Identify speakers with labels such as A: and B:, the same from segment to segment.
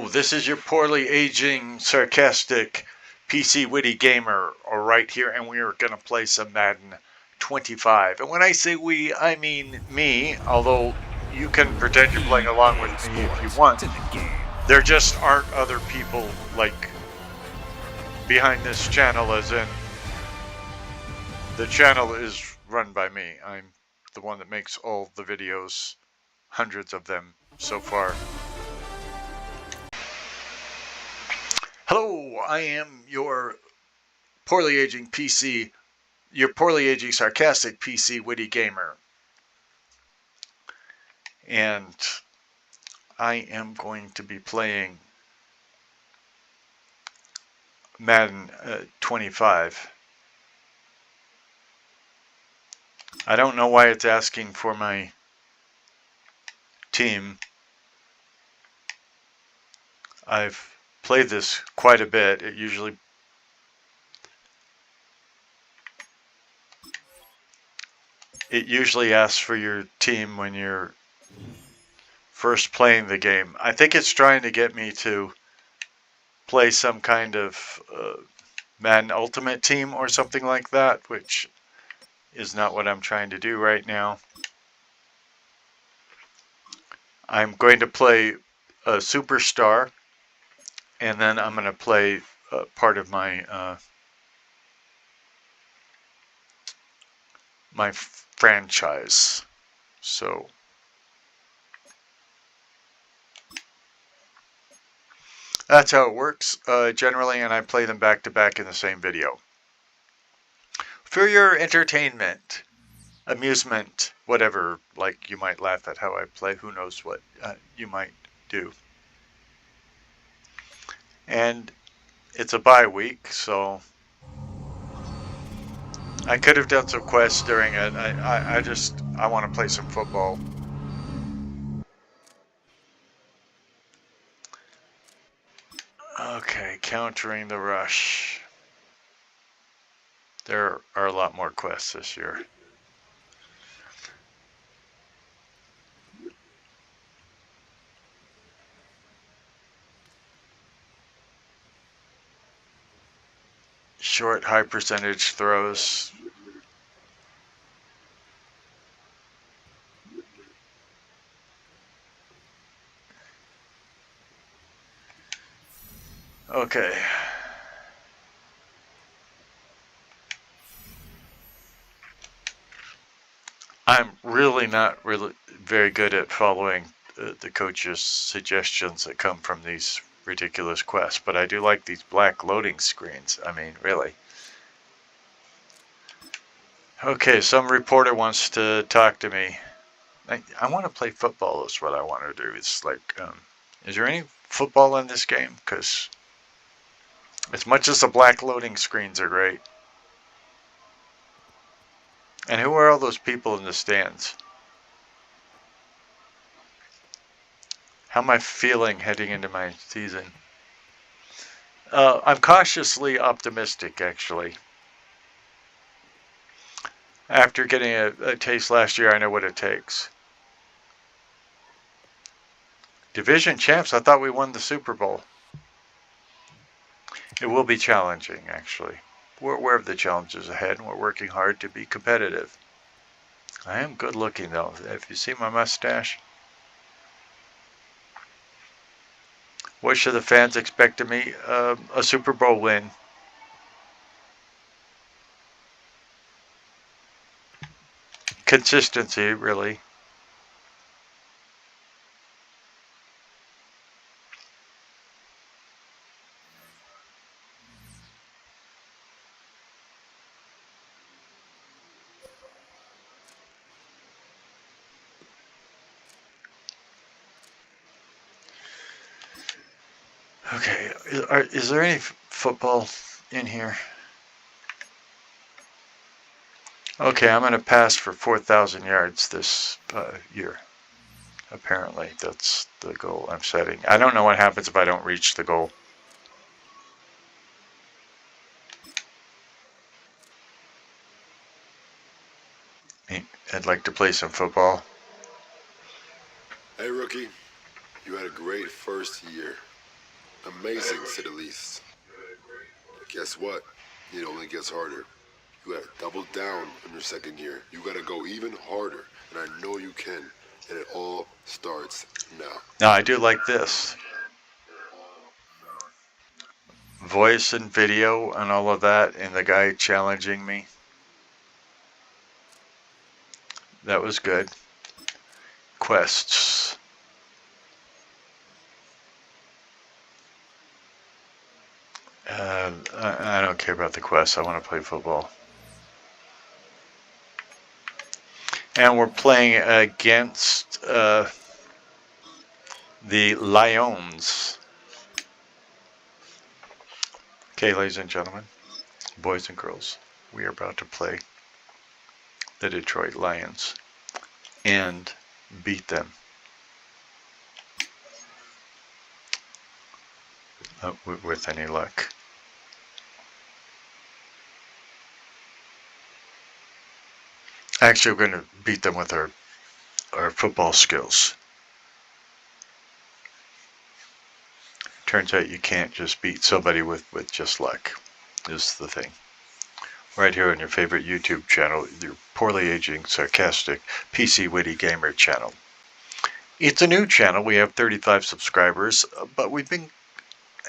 A: Hello, this is your poorly aging, sarcastic, PC witty gamer right here, and we are going to play some Madden 25. And when I say we, I mean me, although you can pretend you're playing along with me if you want. There just aren't other people, like, behind this channel, as in, the channel is run by me. I'm the one that makes all the videos, hundreds of them so far. Hello, I am your poorly aging PC, your poorly aging sarcastic PC witty gamer. And I am going to be playing Madden 25. I don't know why it's asking for my team. I've played this quite a bit. It usually asks for your team when you're first playing the game. I think it's trying to get me to play some kind of Madden Ultimate Team or something like that, which is not what I'm trying to do right now. I'm going to play a Superstar, and then I'm going to play part of my my franchise. So that's how it works generally, and I play them back to back in the same video. For your entertainment, amusement, whatever, like you might laugh at how I play, who knows what you might do. And it's a bye week, so I could have done some quests during it. I want to play some football. Okay, countering the rush. There are a lot more quests this year. Short, high percentage throws. Okay. I'm really not very good at following the coach's suggestions that come from these ridiculous quests, but I do like these black loading screens. I mean, really. Okay, some reporter wants to talk to me. I want to play football is what I want to do. It's like, is there any football in this game? Because as much as the black loading screens are great. And who are all those people in the stands? How am I feeling heading into my season? I'm cautiously optimistic, actually. After getting a taste last year, I know what it takes. Division champs, I thought we won the Super Bowl. It will be challenging, actually. We're aware of the challenges ahead, and we're working hard to be competitive. I am good looking, though. If you see my mustache. What should the fans expect of me? A Super Bowl win. Consistency, really. Okay, is there any football in here? Okay, I'm going to pass for 4,000 yards this year. Apparently, that's the goal I'm setting. I don't know what happens if I don't reach the goal. I'd like to play some football.
B: Hey, rookie. You had a great first year. Amazing, to say the least. Guess what? It only gets harder. You gotta double down on your second year. You gotta go even harder, and I know you can. And it all starts now.
A: Now, I do like this. Voice and video and all of that, and the guy challenging me. That was good. Quests. I don't care about the quests. I want to play football. And we're playing against the Lions. Okay, ladies and gentlemen, boys and girls, we are about to play the Detroit Lions and beat them. With any luck. Actually, we're going to beat them with our football skills. Turns out you can't just beat somebody with just luck, is the thing. Right here on your favorite YouTube channel, your poorly aging, sarcastic, PC Witty Gamer channel. It's a new channel. We have 35 subscribers, but we've been,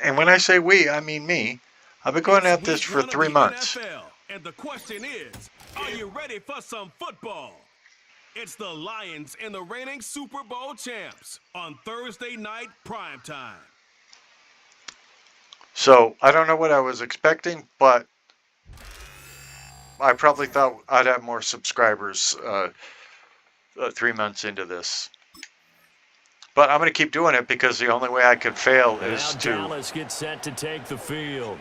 A: and when I say we, I mean me, I've been going at this for 3 months.
C: NFL, and the question is, are you ready for some football? It's the Lions and the reigning Super Bowl champs on Thursday night primetime.
A: So, I don't know what I was expecting, but I probably thought I'd have more subscribers 3 months into this. But I'm going to keep doing it because the only way I could fail is to
D: Dallas gets set to take the field.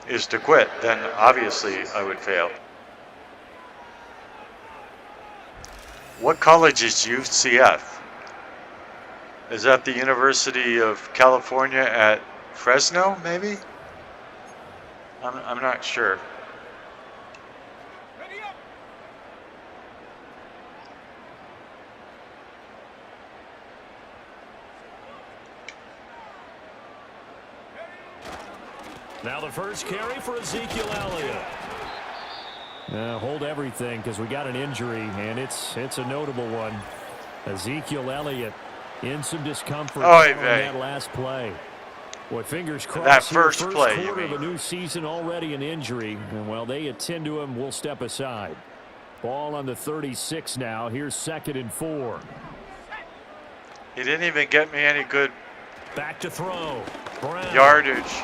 A: Is to quit. Then obviously I would fail. What college is UCF? Is that the University of California at Fresno, maybe? I'm not sure.
D: Now the first carry for Ezekiel Elliott. Hold everything because we got an injury, and it's a notable one. Ezekiel Elliott in some discomfort on that last play. Boy, fingers crossed.
A: That first play,
D: quarter of a new season, already an injury. And while they attend to him, we'll step aside. Ball on the 36 now. Here's 2nd and 4.
A: He didn't even get me any good
D: back to throw. Brown.
A: Yardage.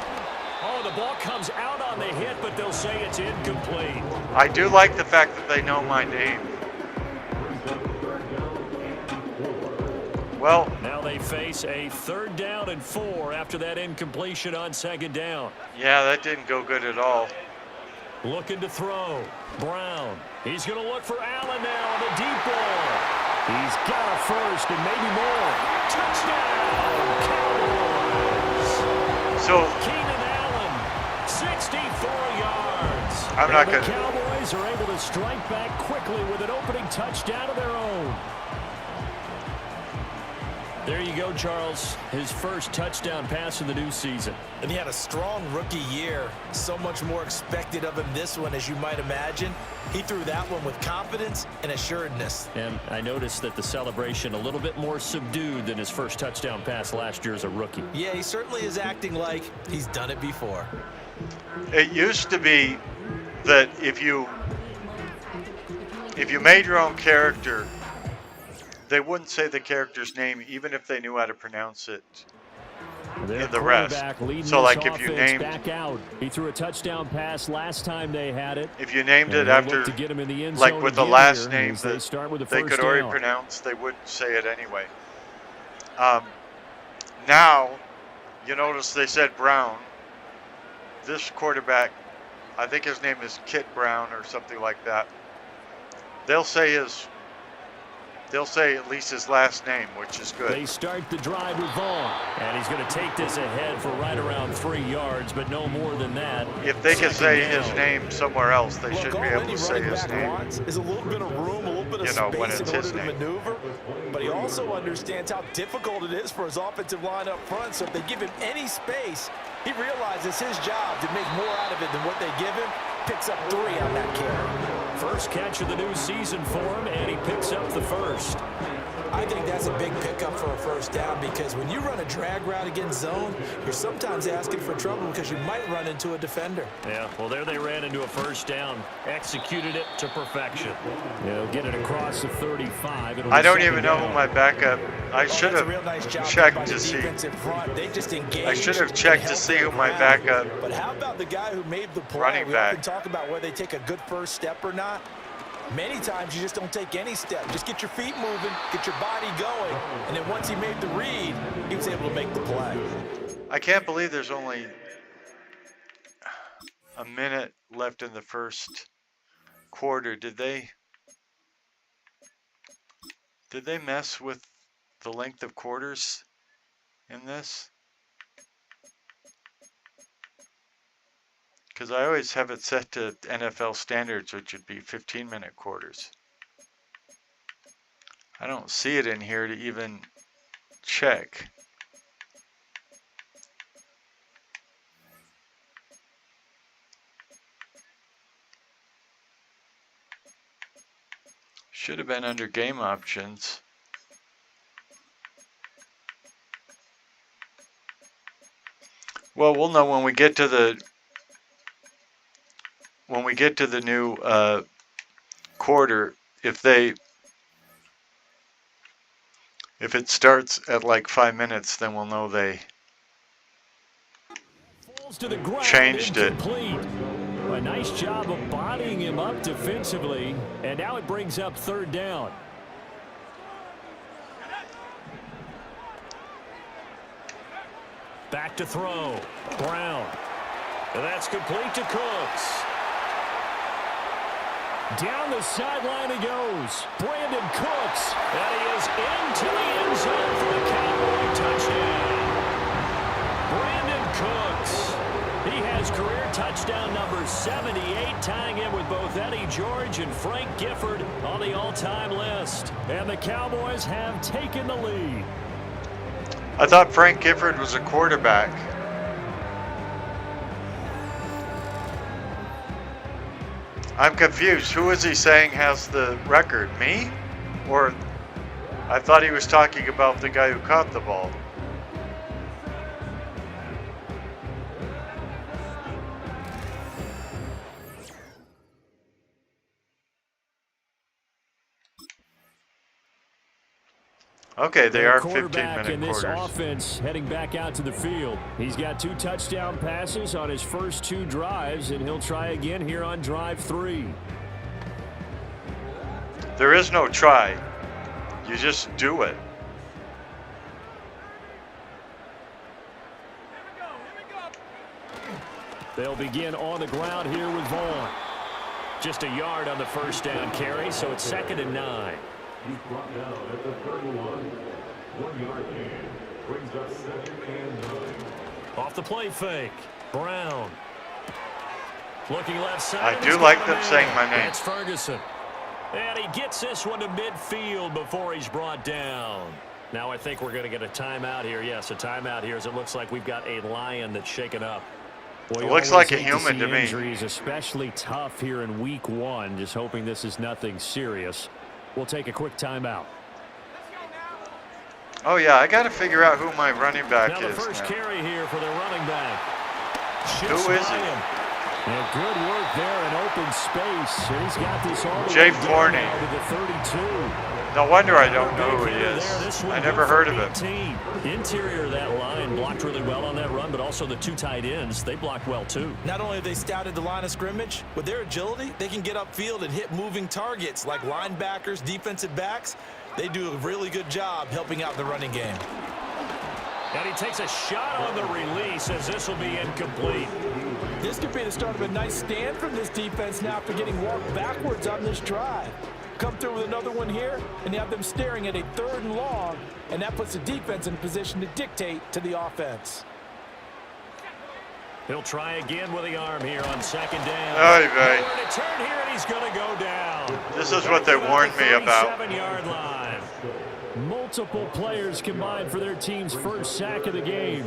D: Oh, the ball comes out on the hit, but they'll say it's incomplete.
A: I do like the fact that they know my name. Well,
D: now they face a 3rd down and 4 after that incompletion on 2nd down.
A: Yeah, that didn't go good at all.
D: Looking to throw. Brown. He's going to look for Allen now on the deep ball. He's got a first and maybe more. Touchdown, Cowboys.
A: So
D: Keenan Allen, 64 yards.
A: I'm not going to.
D: The Cowboys are able to strike back quickly with an opening touchdown of their own. There you go, Charles. His first touchdown pass of the new season.
E: And he had a strong rookie year. So much more expected of him this one, as you might imagine. He threw that one with confidence and assuredness.
D: And I noticed that the celebration a little bit more subdued than his first touchdown pass last year as a rookie.
E: Yeah, he certainly is acting like he's done it before.
A: It used to be that if you made your own character, they wouldn't say the character's name even if they knew how to pronounce it in the rest. So like if you named
D: back out. He threw a touchdown pass last time they had it.
A: If you named it after
D: to get him in the end
A: like
D: zone
A: with the last
D: here,
A: name that they could already pronounce, they wouldn't say it anyway. Now you notice they said Brown. This quarterback, I think his name is Kit Brown or something like that. They'll say at least his last name, which is good.
D: They start the drive with Vaughn, and he's going to take this ahead for right around 3 yards, but no more than that.
A: If they can say his name somewhere else, they should be able to say his name.
E: Is a little bit of room, a little bit of space
A: when it's
E: in order
A: his
E: to
A: name.
E: maneuver. but he also understands how difficult it is for his offensive line up front. So if they give him any space, he realizes his job to make more out of it than what they give him. Picks up 3 on that carry.
D: First catch of the new season for him, and he picks up the first.
E: I think that's a big pickup for a first down because when you run a drag route against zone, you're sometimes asking for trouble because you might run into a defender.
D: Yeah, well, there they ran into a first down. Executed it to perfection. They'll get it across the 35.
A: I don't even know who my backup. I should have checked to see. I should have checked to see who my backup.
E: But how about the guy who made the play?
A: Running back.
E: We often talk about whether they take a good first step or not. Many times you just don't take any step. Just get your feet moving, get your body going, and then once he made the read, he was able to make the play.
A: I can't believe there's only a minute left in the first quarter. Did they mess with the length of quarters in this? Because I always have it set to NFL standards, which would be 15-minute quarters. I don't see it in here to even check. Should have been under game options. Well, we'll know when we get to the new quarter, if it starts at like 5 minutes, then we'll know they changed it.
D: A nice job of bodying him up defensively, and now it brings up third down. Back to throw. Brown. And that's complete to Cooks. Down the sideline he goes. Brandon Cooks. And he is into the end zone for the Cowboy touchdown. Brandon Cooks. He has career touchdown number 78, tying him with both Eddie George and Frank Gifford on the all-time list. And the Cowboys have taken the lead.
A: I thought Frank Gifford was a quarterback. I'm confused. Who is he saying has the record? Me? Or I thought he was talking about the guy who caught the ball. Okay, they are 15-minute
D: in this
A: quarters.
D: offense heading back out to the field. He's got 2 touchdown passes on his first 2 drives, and he'll try again here on drive 3.
A: There is no try. You just do it.
D: They'll begin on the ground here with Vaughn. Just a yard on the first down carry, so it's 2nd and 9.
F: He's brought down at the 31. 1 yard gain. Brings us 2nd and 9.
D: Off the play fake. Brown. Looking left side.
A: I do like them saying my name.
D: That's Ferguson. And he gets this one to midfield before he's brought down. Now I think we're going to get a timeout here. Yes, a timeout here as it looks like we've got a Lion that's shaken up. Boy,
A: it looks like a human to me.
D: Injuries, especially tough here in week 1. Just hoping this is nothing serious. We'll take a quick timeout.
A: Oh, yeah, I got to figure out who my running back
D: now the
A: is.
D: First carry here for the running back.
A: Who is he?
D: And good work there in open space. And he's got this all the
A: Jay
D: way
A: Forney.
D: down to the 32.
A: No wonder I don't know who he is. I never heard of him.
D: Interior of that line blocked really well on that run, but also the 2 tight ends, they blocked well too.
E: Not only have they scouted the line of scrimmage, with their agility, they can get upfield and hit moving targets like linebackers, defensive backs. They do a really good job helping out the running game.
D: And he takes a shot on the release as this will be incomplete.
E: This could be the start of a nice stand from this defense now after getting walked backwards on this drive. Come through with another one here, and you have them staring at a 3rd and long, and that puts the defense in a position to dictate to the offense.
D: He'll try again with the arm here on 2nd down.
A: Oy vey.
D: Nowhere to turn here, and he's going to go down.
A: This is what they warned me about.
D: 37-yard line. multiple players combined for their team's first sack of the game.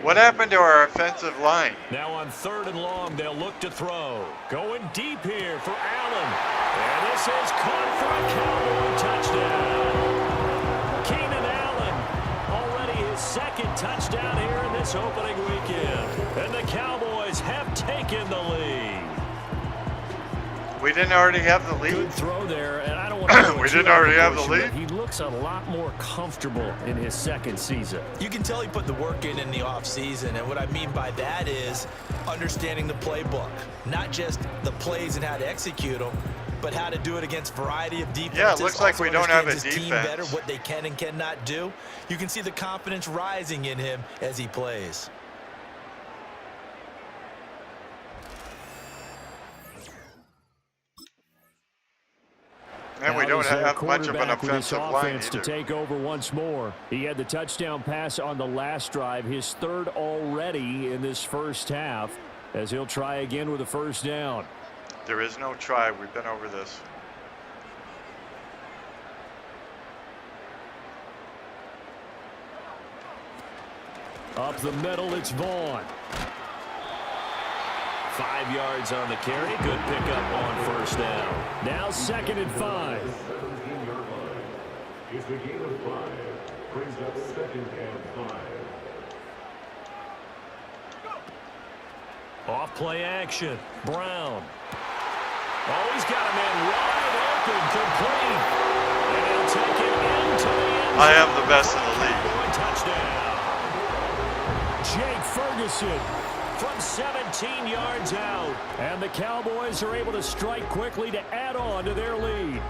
A: What happened to our offensive line?
D: Now on 3rd and long, they'll look to throw. Going deep here for Allen. And this is caught for a Cowboy touchdown. Keenan Allen, already his 2nd touchdown here in this opening weekend. And the Cowboys have taken the lead.
A: We didn't already have the lead?
D: Good throw there, and I don't want to
A: We didn't already have the lead?
D: He looks a lot more comfortable in his 2nd season.
E: You can tell he put the work in the offseason, and what I mean by that is understanding the playbook. Not just the plays and how to execute them, but how to do it against a variety of defenses.
A: Yeah, it looks like we don't have a
E: his team
A: defense.
E: better, what they can and cannot do. You can see the confidence rising in him as he plays.
A: And we don't have much of an offensive line
D: to
A: either.
D: take over once more. He had the touchdown pass on the last drive, his 3rd already in this first half, as he'll try again with a 1st down.
A: There is no try. We've been over this.
D: Up the middle, it's Vaughn. 5 yards on the carry. Good pickup on 1st down. Now 2nd and 5.
F: 17-yard line. It's the game of 5. Brings up 2nd and 5.
D: Off play action. Brown. Oh, he's got a man wide open, complete. And he'll take it into the end zone.
A: I am the best in the league.
D: Touchdown. Jake Ferguson from 17 yards out. And the Cowboys are able to strike quickly to add on to their lead.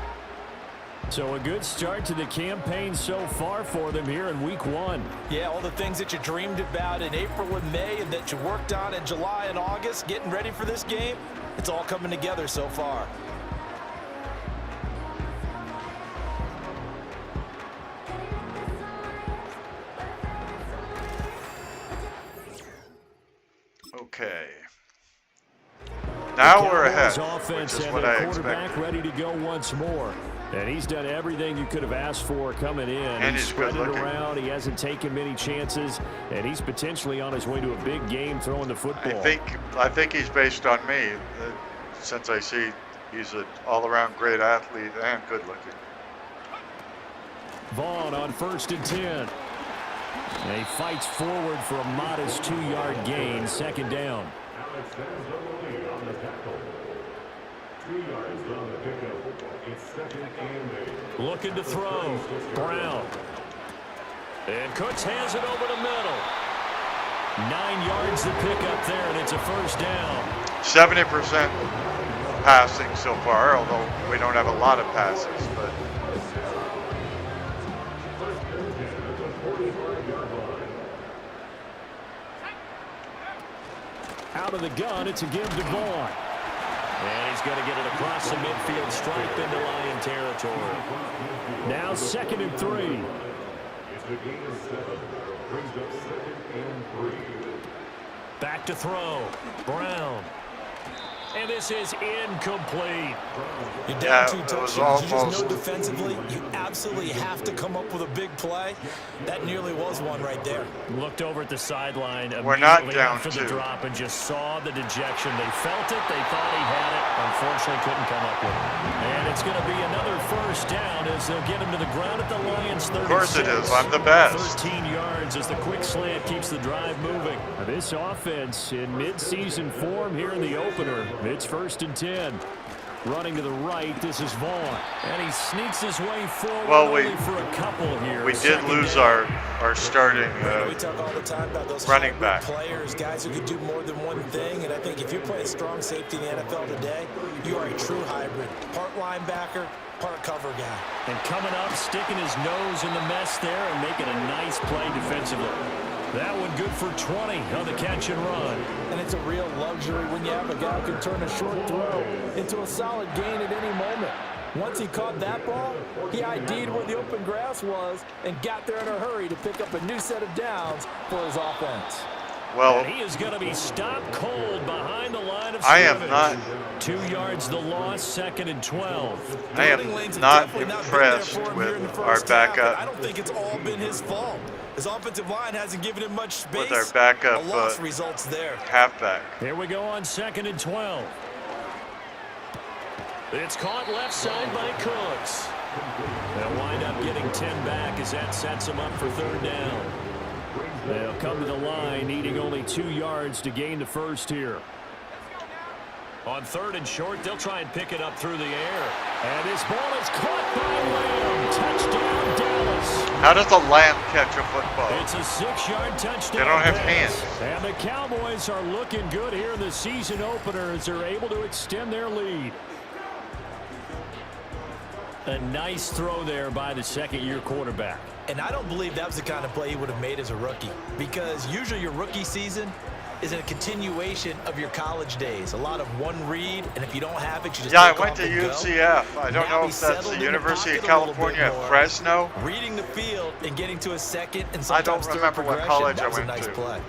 D: So a good start to the campaign so far for them here in week 1.
E: Yeah, all the things that you dreamed about in April and May and that you worked on in July and August, getting ready for this game, it's all coming together so far.
A: Okay. Now we're ahead,
D: Cowboys
A: which
D: offense
A: is
D: and
A: what
D: their
A: I
D: quarterback
A: expected.
D: ready to go once more. And he's done everything you could have asked for coming in.
A: And he's
D: spread it
A: good-looking.
D: around. He hasn't taken many chances, and he's potentially on his way to a big game throwing the football.
A: I think he's based on me, since I see he's an all-around great athlete and good-looking.
D: Vaughn on 1st and 10. And he fights forward for a modest 2-yard gain, 2nd down.
F: Alex stands on the lead on the tackle. 2 yards on the pickup. It's 2nd and 8.
D: Looking to throw. Brown. And Cooks hands it over the middle. 9 yards to pick up there, and it's a 1st down.
A: 70% passing so far, although we don't have a lot of passes, but
D: Out of the gun, it's a give to Vaughn. And he's going to get it across the midfield stripe into Lion territory. Now 2nd and 3.
F: It's the game of 7. Brings up 2nd and 3.
D: Back to throw. Brown. And this is incomplete.
E: You're
A: Yeah,
E: down 2
A: it was
E: touchdowns. You just
A: almost-
E: know defensively, you absolutely have to come up with a big play. That nearly was one right there.
D: Looked over at the sideline
A: We're not
D: immediately
A: down
D: after the
A: 2.
D: drop and just saw the dejection. They felt it. They thought he had it. Unfortunately, couldn't come up with it. And it's going to be another 1st down as they'll get him to the ground at the Lions' 36.
A: of course it is. I'm the best.
D: 13 yards as the quick slant keeps the drive moving. This offense in midseason form here in the opener. It's 1st and 10. Running to the right, this is Vaughn. And he sneaks his way forward only for a couple here.
A: We did lose our starting
E: We talk all the time about those
A: running
E: hybrid
A: back.
E: players, guys who can do more than one thing. And I think if you're playing strong safety in the NFL today, you are a true hybrid. Part linebacker, part cover guy.
D: And coming up, sticking his nose in the mess there and making a nice play defensively. That one good for 20 on the catch and run.
E: And it's a real luxury when you have a guy who can turn a short throw into a solid gain at any moment. Once he caught that ball, he ID'd where the open grass was and got there in a hurry to pick up a new set of downs for his offense.
A: Well,
D: And he is going to be stopped cold behind the line of
A: I
D: scrimmage.
A: am not.
D: 2 yards the loss, 2nd and 12.
A: I am not impressed with our backup.
E: I don't think it's all been his fault. His offensive line hasn't given him much space.
A: With our backup
E: a loss results there.
A: halfback.
D: Here we go on 2nd and 12. It's caught left side by Cooks. They'll wind up getting 10 back as that sets them up for 3rd down. They'll come to the line, needing only 2 yards to gain the first here. On 3rd and short, they'll try and pick it up through the air. And this ball is caught by Lamb. Touchdown, Dallas.
A: How does a lamb catch a football?
D: It's a 6-yard touchdown.
A: They don't have
D: pass.
A: hands.
D: And the Cowboys are looking good here in the season opener as they're able to extend their lead. A nice throw there by the second-year quarterback.
E: And I don't believe that was the kind of play he would have made as a rookie, because usually your rookie season is a continuation of your college days. A lot of one read, and if you don't have it, you just
A: Yeah,
E: take
A: I went
E: off
A: to
E: and go.
A: UCF. I don't
E: Now
A: know
E: he's
A: if that's
E: settled
A: the
E: in the
A: University of
E: pocket a little bit
A: California at
E: more.
A: Fresno.
E: Reading the field and getting to a second and
A: I don't
E: sometimes third
A: remember what
E: progression,
A: college
E: that
A: I
E: was a
A: went
E: nice
A: to.
E: play.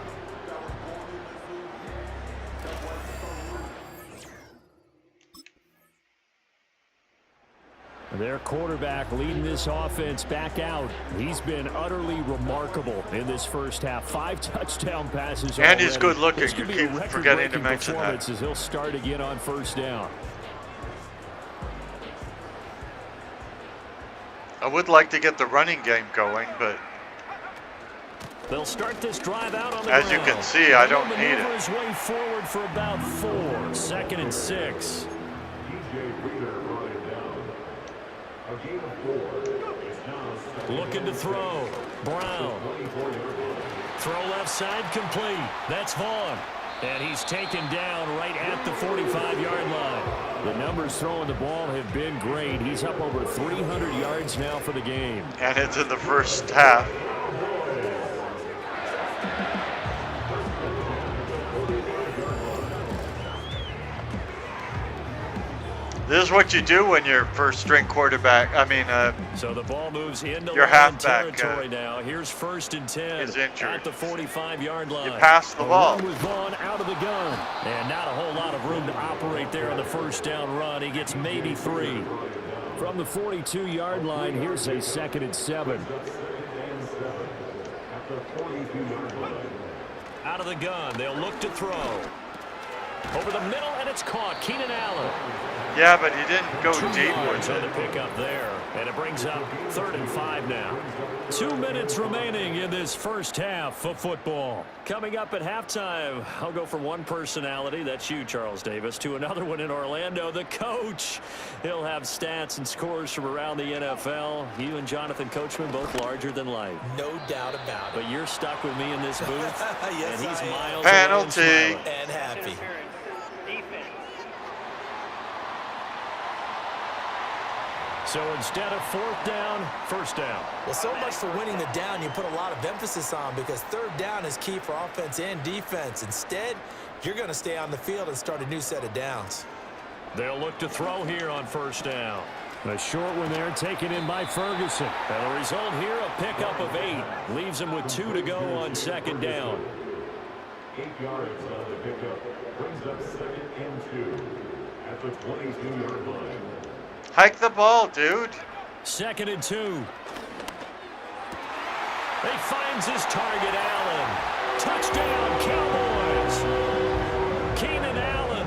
D: Their quarterback leading this offense back out. He's been utterly remarkable in this first half. 5 touchdown passes
A: And he's
D: already.
A: good looking.
D: This could
A: You
D: be a
A: keep forgetting to
D: record-breaking
A: mention that.
D: performance as he'll start again on 1st down.
A: I would like to get the running game going, but
D: They'll start this drive out on the
A: as you
D: ground.
A: can see, I don't
D: He'll
A: need
D: maneuver
A: it.
D: his way forward for about 4. 2nd and 6.
F: DJ Reader brought it down. A gain of 4. It's now 2nd
D: Looking to throw. Brown.
F: 24-yard line.
D: Throw left side complete. That's Vaughn. And he's taken down right at the 45-yard line. The numbers throwing the ball have been great. He's up over 300 yards now for the game.
A: And it's in the first half. This is what you do when you're first string quarterback.
D: So the ball moves into
A: your
D: line
A: halfback,
D: territory now. Here's 1st and 10
A: is injured.
D: at the 45-yard line.
A: You pass the
D: A
A: ball.
D: run with Vaughn out of the gun. And not a whole lot of room to operate there on the 1st down run. He gets maybe 3. From the 42-yard line, here's a 2nd and 7.
F: At the 42-yard line.
D: Out of the gun, they'll look to throw. Over the middle, and it's caught. Keenan Allen.
A: Yeah, but he didn't go
D: 2
A: deep
D: yards
A: with
D: on the
A: it.
D: pickup there. And it brings up 3rd and 5 now. 2 minutes remaining in this first half of football. Coming up at halftime, I'll go from one personality, that's you, Charles Davis, to another one in Orlando, the coach. He'll have stats and scores from around the NFL. You and Jonathan Coachman both larger than life.
E: No doubt about it.
D: But you're stuck with me in this booth,
E: Yes,
D: and he's
E: I am.
D: miles away and
A: Penalty.
D: smiling.
E: And happy.
D: So instead of 4th down, 1st down.
E: Well, so much for winning the down you put a lot of emphasis on, because 3rd down is key for offense and defense. Instead, you're going to stay on the field and start a new set of downs.
D: They'll look to throw here on 1st down. A short one there taken in by Ferguson. And the result here, a pickup of 8. Leaves him with 2 to go on 2nd down.
F: 8 yards on the pickup. Brings up 2nd and 2. At the 22-yard line.
A: Hike the ball, dude.
D: 2nd and 2. He finds his target, Allen. Touchdown, Cowboys. Keenan Allen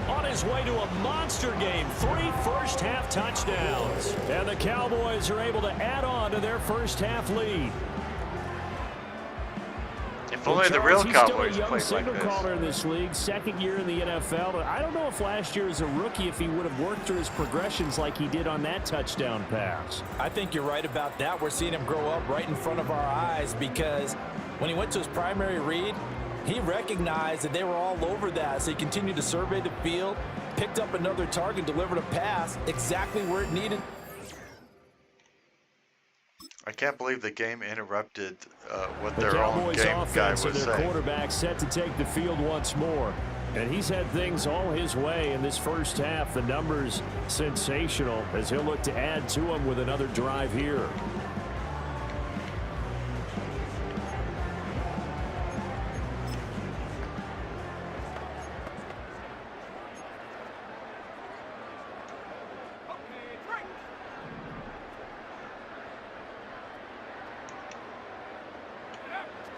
D: on his way to a monster game. 3 first-half touchdowns. And the Cowboys are able to add on to their first-half lead.
A: If only the real Cowboys played
D: He's still a young
A: like
D: signal
A: this.
D: caller in this league, 2nd year in the NFL. I don't know if last year as a rookie, if he would have worked through his progressions like he did on that touchdown pass.
E: I think you're right about that. We're seeing him grow up right in front of our eyes, because when he went to his primary read, he recognized that they were all over that. So he continued to survey the field, picked up another target, delivered a pass exactly where it needed.
A: I can't believe the game interrupted what
D: The
A: their own
D: Cowboys
A: game guy
D: offense
A: was
D: and their
A: saying.
D: quarterback set to take the field once more. And he's had things all his way in this first half. The numbers sensational as he'll look to add to them with another drive here.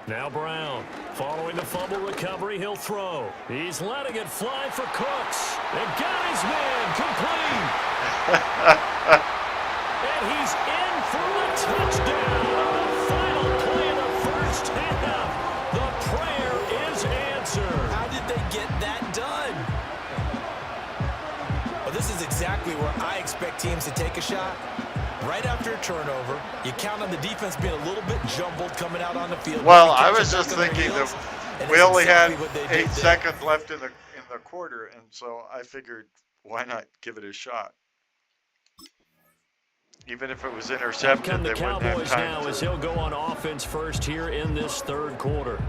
D: Now Brown, following the fumble recovery, he'll throw. He's letting it fly for Cooks. And got his man complete. And he's in for the touchdown. The final play of the first half. The prayer is answered.
E: How did they get that done? Well, this is exactly where I expect teams to take a shot. Right after a turnover, you count on the defense being a little bit jumbled coming out on the field.
A: Well, I was just thinking that we only had 8 seconds left in the quarter, and so I figured, why not give it a shot? Even if it was intercepted,
D: Come the
A: they wouldn't have
D: Cowboys
A: time
D: now as he'll go on offense first here in this third quarter.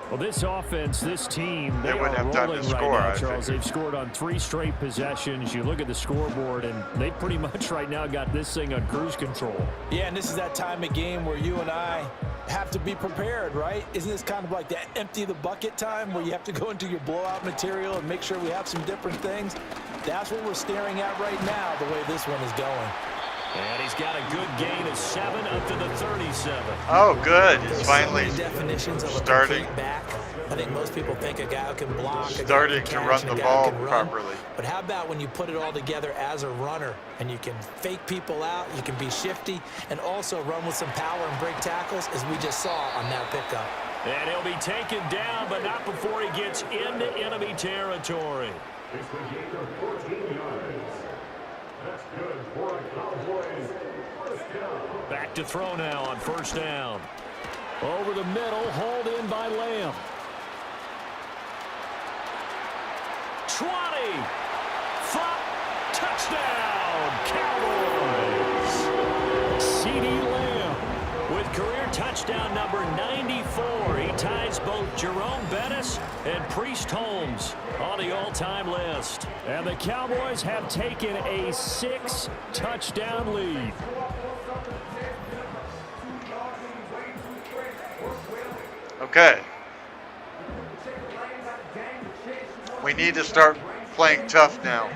D: Well, this offense, this team, they
A: wouldn't
D: are
A: have time to
D: rolling
A: score,
D: right
A: I
D: now, Charles.
A: figured.
D: They've scored on 3 straight possessions. You look at the scoreboard, and they pretty much right now got this thing on cruise control.
E: Yeah, and this is that time of game where you and I have to be prepared, right? Isn't this kind of like that empty the bucket time where you have to go into your blowout material and make sure we have some different things? That's what we're staring at right now, the way this one is going.
D: And he's got a good gain of 7 up to the 37.
A: Oh, good. It's
E: There's
A: finally
E: so many definitions of a
A: starting.
E: complete back. I think most people think a guy who can block, a guy
A: Starting
E: who
A: to
E: can
A: run
E: catch,
A: the
E: and a guy
A: ball
E: who can run.
A: properly.
E: But how about when you put it all together as a runner and you can fake people out, you can be shifty, and also run with some power and break tackles, as we just saw on that pickup.
D: And he'll be taken down, but not before he gets into enemy territory.
F: It's the gain of 14 yards. That's good for a Cowboys first down.
D: Back to throw now on first down. Over the middle, hauled in by Lamb. 20. Flop. Touchdown. Cowboys. C.D. Lamb with career touchdown number 94. He ties both Jerome Bettis and Priest Holmes on the all-time list. And the Cowboys have taken a 6-touchdown lead.
A: Okay. We need to start playing tough now.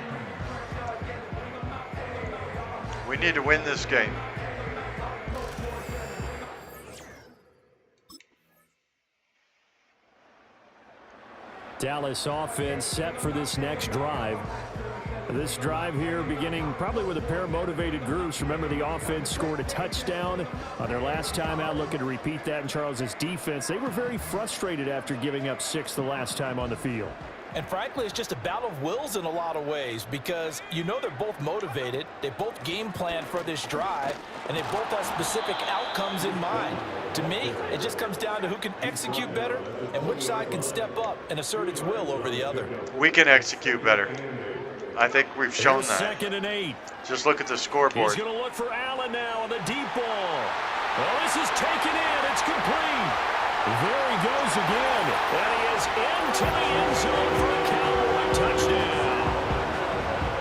A: We need to win this game.
D: Dallas offense set for this next drive. This drive here beginning probably with a pair of motivated groups. Remember, the offense scored a touchdown on their last time out, looking to repeat that in Charles's defense. They were very frustrated after giving up 6 the last time on the field.
E: And frankly, it's just a battle of wills in a lot of ways, because you know they're both motivated, they both game plan for this drive, and they both have specific outcomes in mind. To me, it just comes down to who can execute better and which side can step up and assert its will over the other.
A: We can execute better. I think we've shown
D: Here's
A: that.
D: 2nd and 8.
A: Just look at the scoreboard.
D: He's going to look for Allen now on the deep ball. Well, this is taken in. It's complete. There he goes again. And he is into the end zone for a Cowboy touchdown.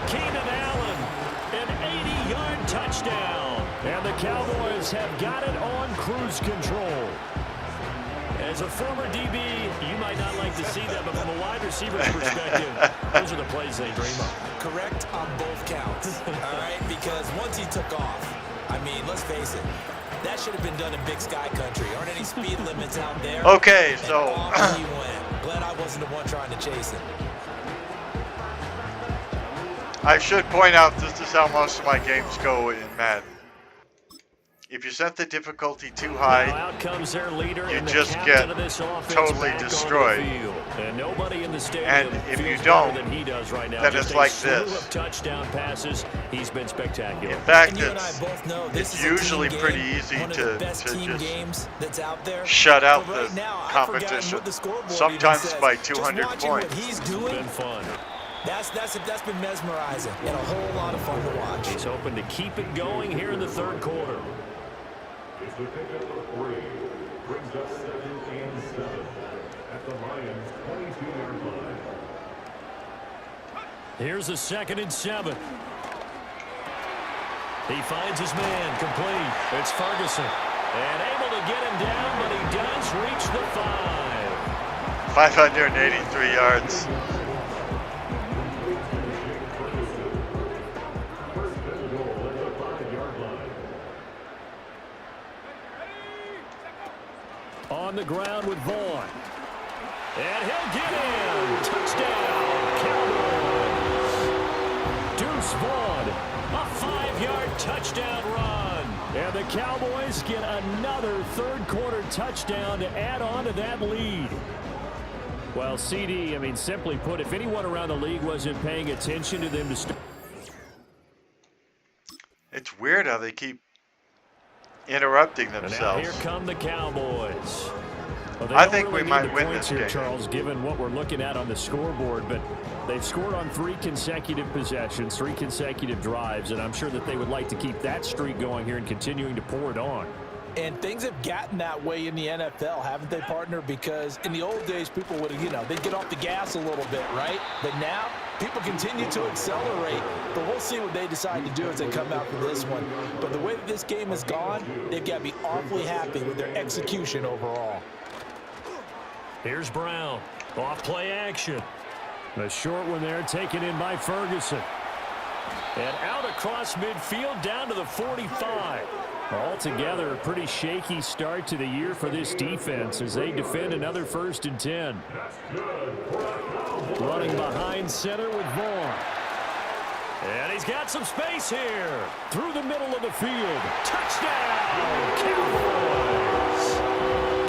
D: Keenan Allen, an 80-yard touchdown. And the Cowboys have got it on cruise control. As a former DB, you might not like to see that, but from a wide receiver's perspective, those are the plays they dream of.
E: Correct on both counts, all right? Because once he took off, I mean, let's face it, that should have been done in Big Sky Country. Aren't any speed limits out there?
A: Okay,
E: And
A: so
E: off he went. Glad I wasn't the one trying to chase him.
A: I should point out this is how most of my games go in Madden. If you set the difficulty too
D: Now
A: high,
D: out comes their leader
A: you
D: and the
A: just
D: captain
A: get
D: of this offense
A: totally
D: back on the
A: destroyed.
D: field. And nobody in the stadium
A: And if you
D: feels
A: don't,
D: better than he does right now.
A: then
D: Just
A: it's
D: a
A: like
D: slew
A: this.
D: of touchdown passes. He's been spectacular.
A: in fact,
E: And you and I
A: it's
E: both know this
A: it's
E: is a
A: usually
E: team
A: pretty
E: game,
A: easy
E: one of
A: to
E: the best team
A: just
E: games that's out there.
A: shut out
E: But right
A: the
E: now, I've forgotten
A: competition,
E: what the scoreboard
A: sometimes
E: even says.
A: by
E: Just
A: 200
E: watching what
A: points.
E: he's
D: It's
E: doing,
D: been fun.
E: that's been mesmerizing and a whole lot of fun to watch.
D: He's hoping to keep it going here in the third quarter.
F: It's the pickup of 3. Brings us 2nd and 7 at the Lions' 22-yard line.
D: Here's a 2nd and 7. He finds his man complete. It's Ferguson. And able to get him down, but he does reach the 5.
A: 583 yards.
F: First and goal at the 5-yard line.
D: on the ground with Vaughn. And he'll get in. Touchdown, Cowboys. Deuce Vaughn, a 5-yard touchdown run. And the Cowboys get another third-quarter touchdown to add on to that lead. Well, CD, I mean, simply put, if anyone around the league wasn't paying attention to them to start.
A: It's weird how they keep interrupting themselves.
D: And now here come the Cowboys. Well,
A: I think we might win this game,
D: Charles, given what we're looking at on the scoreboard. But they've scored on 3 consecutive possessions, 3 consecutive drives, and I'm sure that they would like to keep that streak going here and continuing to pour it on.
E: And things have gotten that way in the NFL, haven't they, partner? Because in the old days, people would, they'd get off the gas a little bit, right? But now, people continue to accelerate. But we'll see what they decide to do as they come out for this one. But the way that this game has gone, they've got to be awfully happy with their execution overall.
D: Here's Brown. Off play action. A short one there taken in by Ferguson. And out across midfield down to the 45. Altogether, a pretty shaky start to the year for this defense as they defend another 1st and 10. Running behind center with Vaughn. And he's got some space here. Through the middle of the field. Touchdown, Cowboys!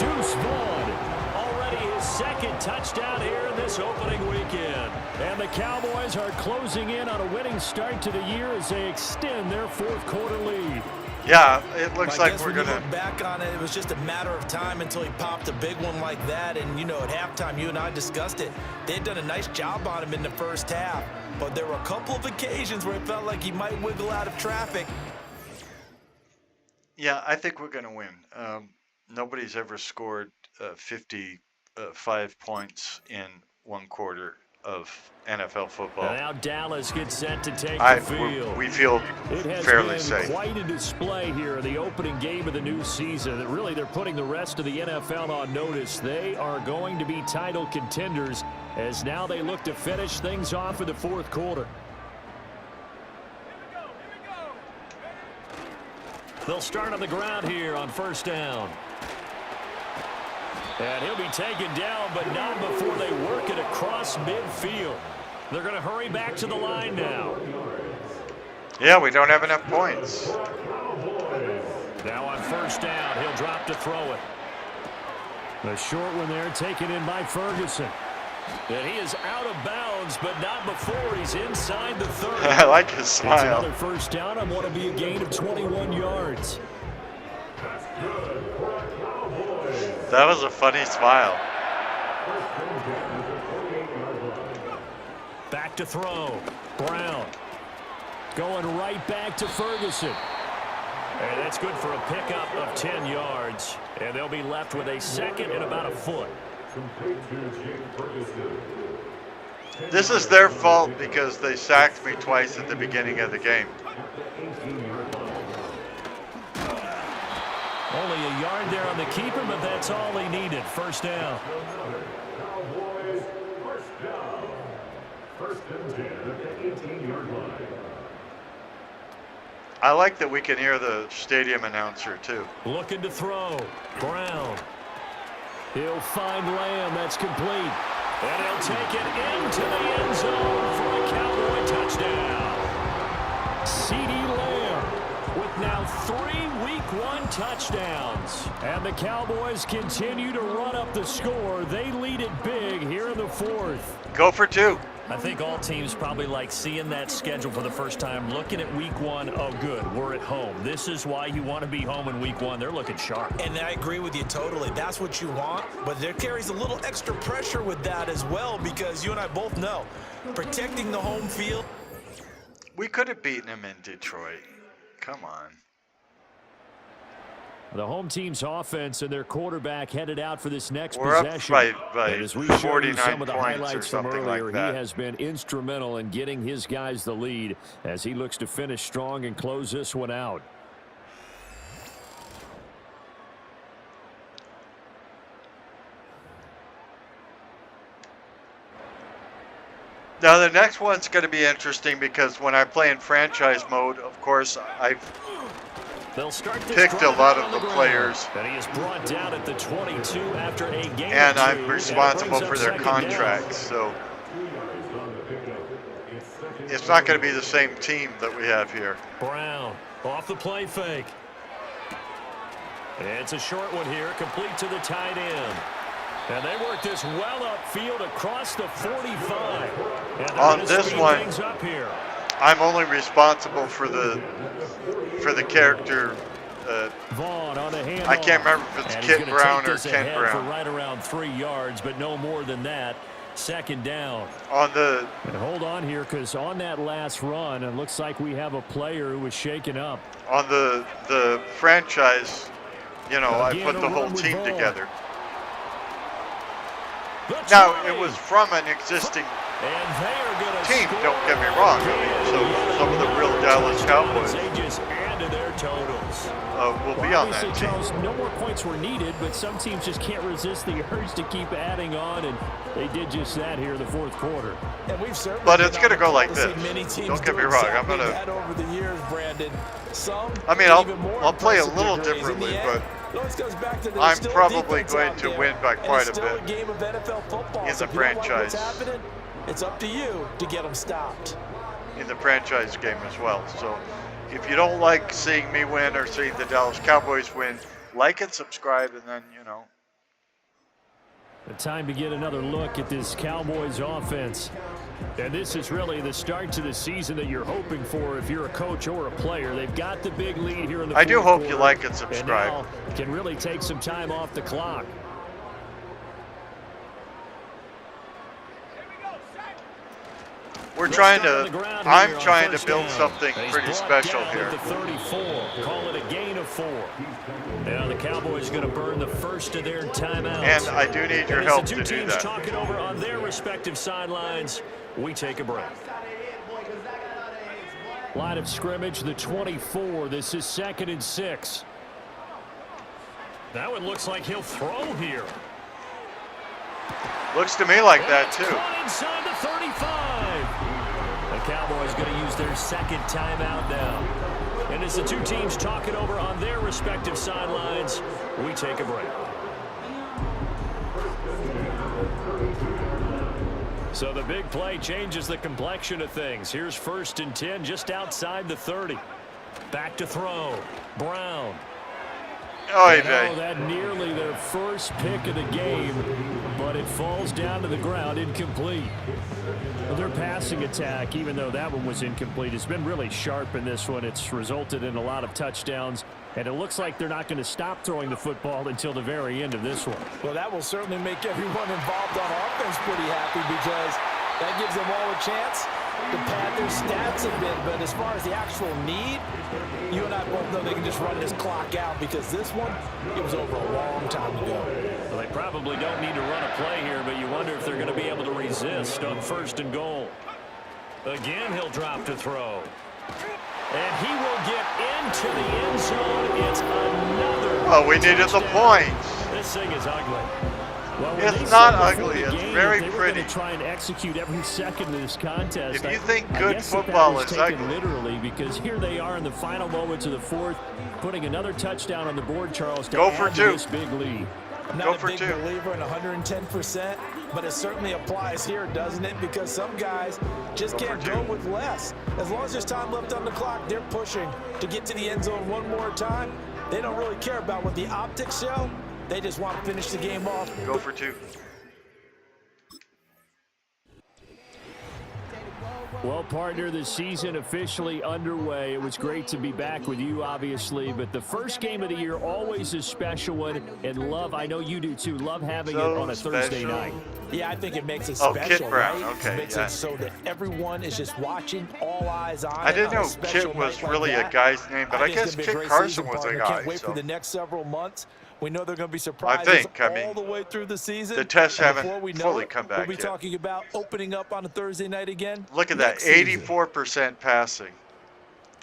D: Deuce Vaughn, already his 2nd touchdown here in this opening weekend. And the Cowboys are closing in on a winning start to the year as they extend their 4th-quarter lead.
A: Yeah, it looks like we're going to...
E: look back on it, it was just a matter of time until he popped a big one like that. And, at halftime, you and I discussed it. They had done a nice job on him in the first half. But there were a couple of occasions where it felt like he might wiggle out of traffic.
A: Yeah, I think we're going to win. Nobody's ever scored 55 points in 1 quarter of NFL football.
D: Now Dallas gets set to take the field.
A: We feel fairly safe.
D: It has been quite a display here, the opening game of the new season. Really, they're putting the rest of the NFL on notice. They are going to be title contenders as now they look to finish things off in the 4th quarter. They'll start on the ground here on 1st down. And he'll be taken down, but not before they work it across midfield. They're going to hurry back to the line now.
A: Yeah, we don't have enough points.
D: Now on 1st down, he'll drop to throw it. The short one there taken in by Ferguson. And he is out of bounds, but not before he's inside the 30.
A: I like his smile.
D: It's another 1st down on what will be a gain of 21 yards.
A: That was a funny smile.
D: Back to throw. Brown. Going right back to Ferguson. And that's good for a pickup of 10 yards. And they'll be left with a 2nd and about a foot.
A: This is their fault because they sacked me twice at the beginning of the game.
D: Only a yard there on the keeper, but that's all he needed. 1st down.
F: Cowboys, 1st down. 1st and 10 at the 18-yard line.
A: I like that we can hear the stadium announcer, too.
D: Looking to throw. Brown. He'll find Lamb. That's complete. And he'll take it into the end zone for a Cowboy touchdown. CD Lamb with now 3 Week 1 touchdowns. And the Cowboys continue to run up the score. They lead it big here in the 4th.
A: Go for 2.
D: I think all teams probably like seeing that schedule for the first time, looking at Week 1. Oh, good, we're at home. This is why you want to be home in Week 1. They're looking sharp.
E: And I agree with you totally. That's what you want, but there carries a little extra pressure with that as well because you and I both know protecting the home field.
A: We could have beaten him in Detroit. Come on.
D: The home team's offense and their quarterback headed out for this next
A: We're
D: possession.
A: up by
D: and as we showed
A: 49
D: you some of the
A: points
D: highlights
A: or
D: from
A: something
D: earlier,
A: like that.
D: he has been instrumental in getting his guys the lead as he looks to finish strong and close this one out.
A: Now the next one's going to be interesting because when I play in franchise mode, of course, I've
D: They'll start this
A: picked a
D: drive
A: lot
D: out
A: of
D: on
A: the
D: ground.
A: players,
D: And he is brought down at the 22 after a game
A: and
D: or two,
A: I'm responsible
D: and it
A: for
D: brings
A: their
D: up second down.
A: contracts. So it's not going to be the same team that we have here.
D: Brown off the play fake. It's a short one here, complete to the tight end. And they work this well upfield across the 45. And they're
A: On
D: gonna
A: this
D: speed
A: one,
D: things up here.
A: I'm only responsible for the character.
D: Vaughn on the handoff.
A: I can't remember if it's
D: And he's
A: Kit
D: gonna
A: Brown
D: take
A: or
D: this
A: Ken
D: ahead
A: Brown.
D: for right around 3 yards, but no more than that. Second down.
A: On the
D: And hold on here, because on that last run, it looks like we have a player who was shaken up.
A: franchise, you know, I
D: Again,
A: put
D: a
A: the whole
D: run with
A: team
D: Vaughn.
A: together.
D: The
A: Now,
D: try.
A: it was from an existing
D: And they are going to
A: team,
D: score
A: don't get me wrong. I mean, so some of the real Dallas Cowboys
D: They just add to their totals.
A: will be on that
D: Obviously,
A: team.
D: Charles, no more points were needed, but some teams just can't resist the urge to keep adding on, and they did just that here in the fourth quarter.
E: And we've certainly
A: But it's
E: been
A: going to go
E: on
A: like
E: the call to
A: this.
E: see many teams
A: Don't get me
E: do
A: wrong. I'm
E: exactly
A: going to.
E: that over the years, Brandon. Some
A: I mean,
E: even more
A: I'll play a
E: impressive
A: little
E: degrees. In the
A: differently,
E: end,
A: but
E: it always goes back to there's
A: I'm
E: still a
A: probably
E: defense
A: going
E: out
A: to
E: there,
A: win by
E: and
A: quite
E: it's
A: a
E: still
A: bit
E: a game of NFL football.
A: in
E: So
A: the
E: if you don't like what's
A: franchise.
E: happening, it's up to you to get them stopped.
A: in the franchise game as well. So if you don't like seeing me win or seeing the Dallas Cowboys win, like and subscribe, and then, you know.
D: The time to get another look at this Cowboys offense. And this is really the start to the season that you're hoping for if you're a coach or a player. They've got the big lead here in the
A: I do
D: fourth
A: hope
D: quarter,
A: you like and subscribe.
D: And now can really take some time off the clock.
A: I'm trying to build something pretty special here.
D: At the 34, call it a gain of 4. Now the Cowboys are going to burn the first of their timeouts.
A: And I do need your
D: And
A: help
D: as the
A: to
D: two
A: do
D: teams
A: that.
D: talking over on their respective sidelines, we take a break. Line of scrimmage, the 24. This is 2nd and 6. That one looks like he'll throw here.
A: Looks to me like that,
D: It's
A: too.
D: caught inside the 35. The Cowboys going to use their second timeout now. And as the two teams talking over on their respective sidelines, we take a break. So the big play changes the complexion of things. Here's 1st and 10 just outside the 30. Back to throw. Brown.
A: Oy
D: Oh,
A: vey.
D: that nearly their first pick of the game, but it falls down to the ground incomplete. Well, their passing attack, even though that one was incomplete, has been really sharp in this one. It's resulted in a lot of touchdowns, and it looks like they're not going to stop throwing the football until the very end of this one.
E: Well, that will certainly make everyone involved on offense pretty happy because that gives them all a chance to pad their stats a bit. But as far as the actual need, you and I both know they can just run this clock out because this one, it was over a long time ago.
D: Well, they probably don't need to run a play here, but you wonder if they're going to be able to resist on 1st and goal. Again, he'll drop to throw. And he will get into the end zone. It's another
A: Oh, we needed the points.
D: This thing is ugly. Well, when
A: It's
D: they
A: not
D: said before
A: ugly,
D: the
A: it's
D: game
A: very
D: that they were
A: pretty.
D: going to try and execute every second of this contest.
A: If you think
D: I
A: good
D: guess that
A: football
D: was
A: is
D: taken
A: ugly.
D: literally, because here they are in the final moments of the 4th, putting another touchdown on the board, Charles, to
A: Go for
D: add to
A: 2.
D: this big lead.
E: I'm
A: Go
E: not a
A: for
E: big
A: 2.
E: believer in 110%, but it certainly applies here, doesn't it? Because some guys just
A: Go
E: can't
A: for
E: go
A: 2.
E: with less. As long as there's time left on the clock, they're pushing to get to the end zone one more time. They don't really care about what the optics show. They just want to finish the game off.
A: Go for 2.
D: Well, partner, the season officially underway. It was great to be back with you, obviously, but the first game of the year always a special one, and love, I know you do too, love having it on a Thursday
A: special.
D: night.
E: Yeah, I think it makes it
A: Oh,
E: special,
A: Kit Brown,
E: right?
A: okay,
E: It makes
A: yeah.
E: it so that everyone is just watching, all eyes on
A: I
E: it
A: didn't
E: on a
A: know
E: special
A: Kit was
E: night like
A: really a
E: that.
A: guy's name, but I
E: think it's
A: guess
E: gonna be a
A: Kit
E: great
A: Carson
E: season,
A: was a
E: partner.
A: guy.
E: Can't wait
A: So
E: for the next several months. We know they're going to be surprises
A: think, I
E: all
A: mean,
E: the way through the season.
A: the tests
E: And
A: haven't
E: before we know
A: fully
E: it,
A: come back
E: We'll be
A: yet.
E: talking about opening up on a Thursday night again.
A: look at that,
E: next season.
A: 84% passing.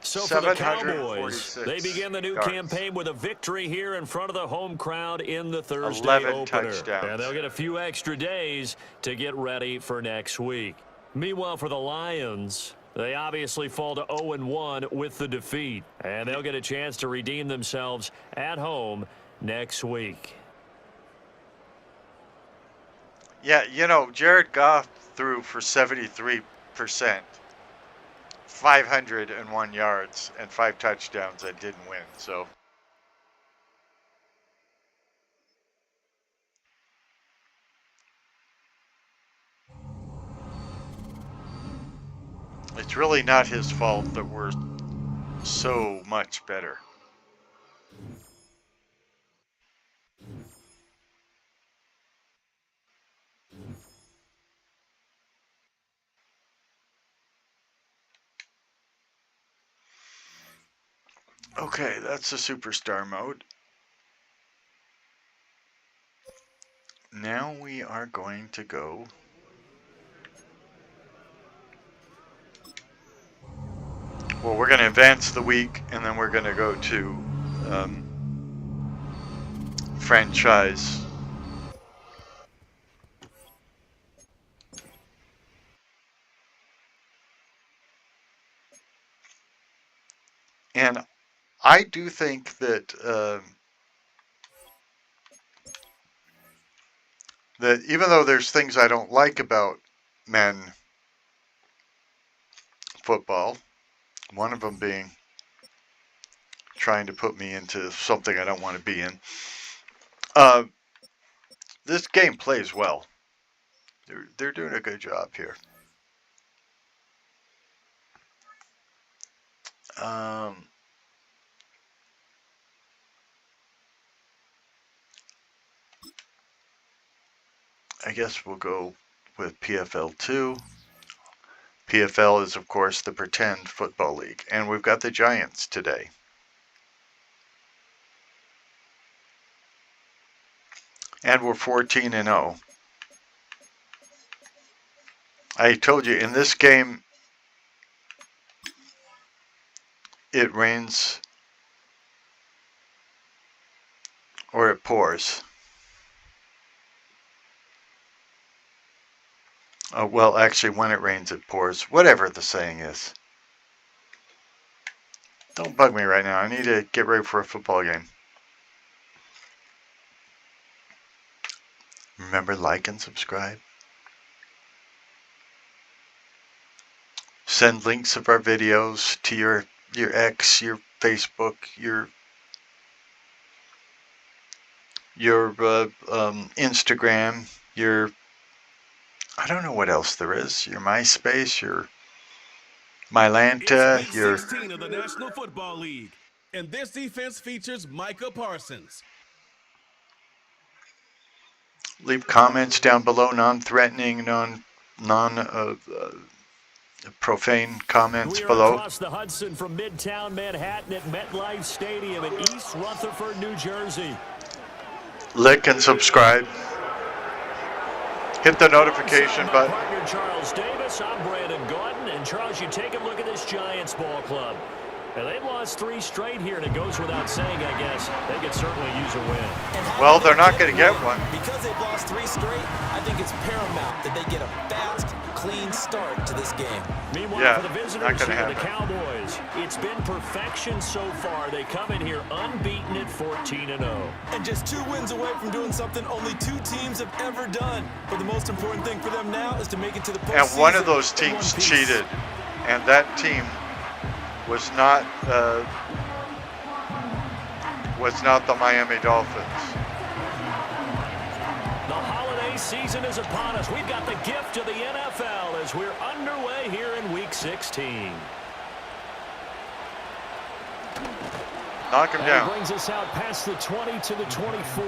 D: So for the
A: 746
D: Cowboys, they begin the new
A: yards.
D: campaign with a victory here in front of the home crowd in the Thursday
A: 11
D: opener.
A: touchdowns.
D: And they'll get a few extra days to get ready for next week. Meanwhile, for the Lions, They obviously fall to 0-1 with the defeat, and they'll get a chance to redeem themselves at home next week.
A: Yeah, you know, Jared Goff threw for 73%, 501 yards, and 5 touchdowns and didn't win. So it's really not his fault that we're so much better. Okay, that's the superstar mode. Now we are going to go. Well, we're going to advance the week, and then we're going to go to franchise. And I do think that that even though there's things I don't like about Madden football, one of them being trying to put me into something I don't want to be in, this game plays well. They're doing a good job here. I guess we'll go with PFL 2. PFL is, of course, the pretend football league. And we've got the Giants today. And we're 14-0. I told you, in this game, it rains or it pours. Well, actually, when it rains, it pours. Whatever the saying is. Don't bug me right now. I need to get ready for a football game. Remember, like and subscribe. Send links of our videos to your X, your Facebook, your Instagram, your... I don't know what else there is. Your MySpace, your Mylanta,
C: it's
A: your...
C: 16 of the National Football League, and this defense features Micah Parsons.
A: Leave comments down below, non-threatening, profane comments
D: We are
A: below.
D: across the Hudson from Midtown Manhattan at MetLife Stadium in East Rutherford, New Jersey.
A: Like and subscribe. Hit the notification button.
D: Partner Charles Davis, I'm Brandon Gordon, and Charles, you take a look at this Giants ball club. And they've lost 3 straight here, and it goes without saying, I guess. They could certainly use a win.
A: Well, they're not going to get one.
E: Because they've lost 3 straight, I think it's paramount that they get a fast, clean start to this game.
D: Meanwhile,
A: Yeah,
D: for the
A: not
D: visitors
A: gonna
D: here, the
A: happen.
D: Cowboys, it's been perfection so far. They come in here unbeaten at 14-0.
E: And just 2 wins away from doing something only 2 teams have ever done. But the most important thing for them now is to make it to the postseason.
A: And one of those
E: in
A: teams
E: one piece.
A: cheated, and that team was not the Miami Dolphins.
D: The holiday season is upon us. We've got the gift of the NFL as we're underway here in Week 16.
A: Knock him
D: And
A: down.
D: brings us out past the 20 to the 24.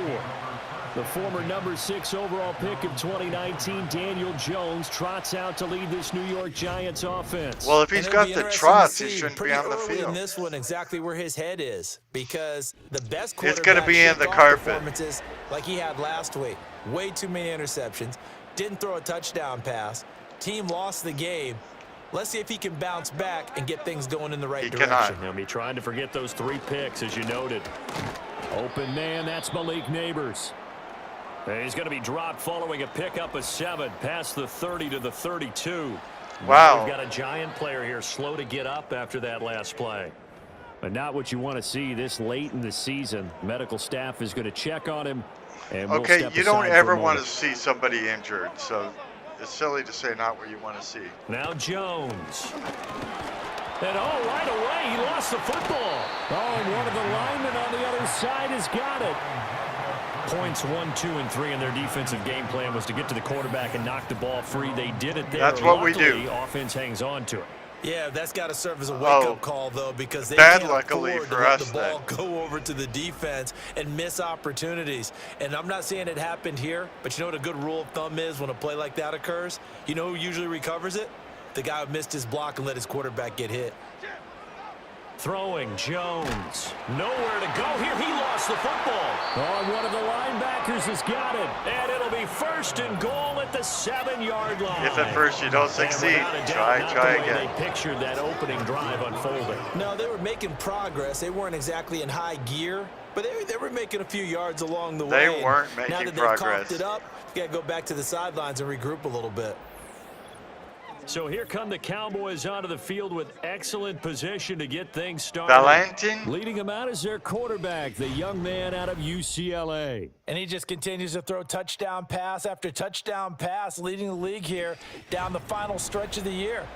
D: The former number 6 overall pick of 2019, Daniel Jones, trots out to lead this New York Giants offense.
A: Well, if he's
E: And
A: got
E: it'll be
A: the
E: interesting
A: trots,
E: to
A: he
E: see
A: shouldn't be
E: pretty
A: on the
E: early
A: field.
E: in this one exactly where his head is, because the best
A: It's gonna
E: quarterback
A: be in the
E: shake-off
A: carpet.
E: performances like he had last week. Way too many interceptions. Didn't throw a touchdown pass. Team lost the game. Let's see if he can bounce back and get things going in the right
A: He
E: direction.
A: cannot.
D: He'll be trying to forget those 3 picks, as you noted. Open man, that's Malik Neighbors. And he's going to be dropped following a pickup of 7 past the 30 to the 32.
A: Wow.
D: We've got a giant player here slow to get up after that last play. But not what you want to see this late in the season. Medical staff is going to check on him. And we'll
A: Okay,
D: step
A: you don't
D: aside for
A: ever
D: a
A: want to
D: moment.
A: see somebody injured, so it's silly to say not what you want to see.
D: Now Jones. And right away, he lost the football.
E: And one of the linemen on the other side has got it.
D: Points 1, 2, and 3 in their defensive game plan was to get to the quarterback and knock the ball free. They did it there.
A: That's what we do.
D: Luckily, offense hangs on to it.
G: Yeah, that's got to serve as a wake-up call, though, because they
A: bad
G: can't
A: luckily
G: afford
A: for
G: to let
A: us,
G: the ball go over to the defense and miss opportunities. And I'm not saying it happened here, but you know what a good rule of thumb is when a play like that occurs? You know who usually recovers it? The guy who missed his block and let his quarterback get hit.
D: Throwing Jones. Nowhere to go here. He lost the football.
E: One of the linebackers has got it.
D: And it'll be 1st and goal at the 7-yard line.
A: If at first you don't succeed, try again.
D: They pictured that opening drive unfolding.
G: No, they were making progress. They weren't exactly in high gear, but they were making a few yards along the way.
A: They weren't
G: Now
A: making
G: that
A: progress.
G: they've coughed it up, you got to go back to the sidelines and regroup a little bit.
D: So here come the Cowboys onto the field with excellent position to get things started.
A: Valentin?
E: Leading him out is their quarterback, the young man out of UCLA.
G: And he just continues to throw touchdown pass after touchdown pass, leading the league here down the final stretch of the year.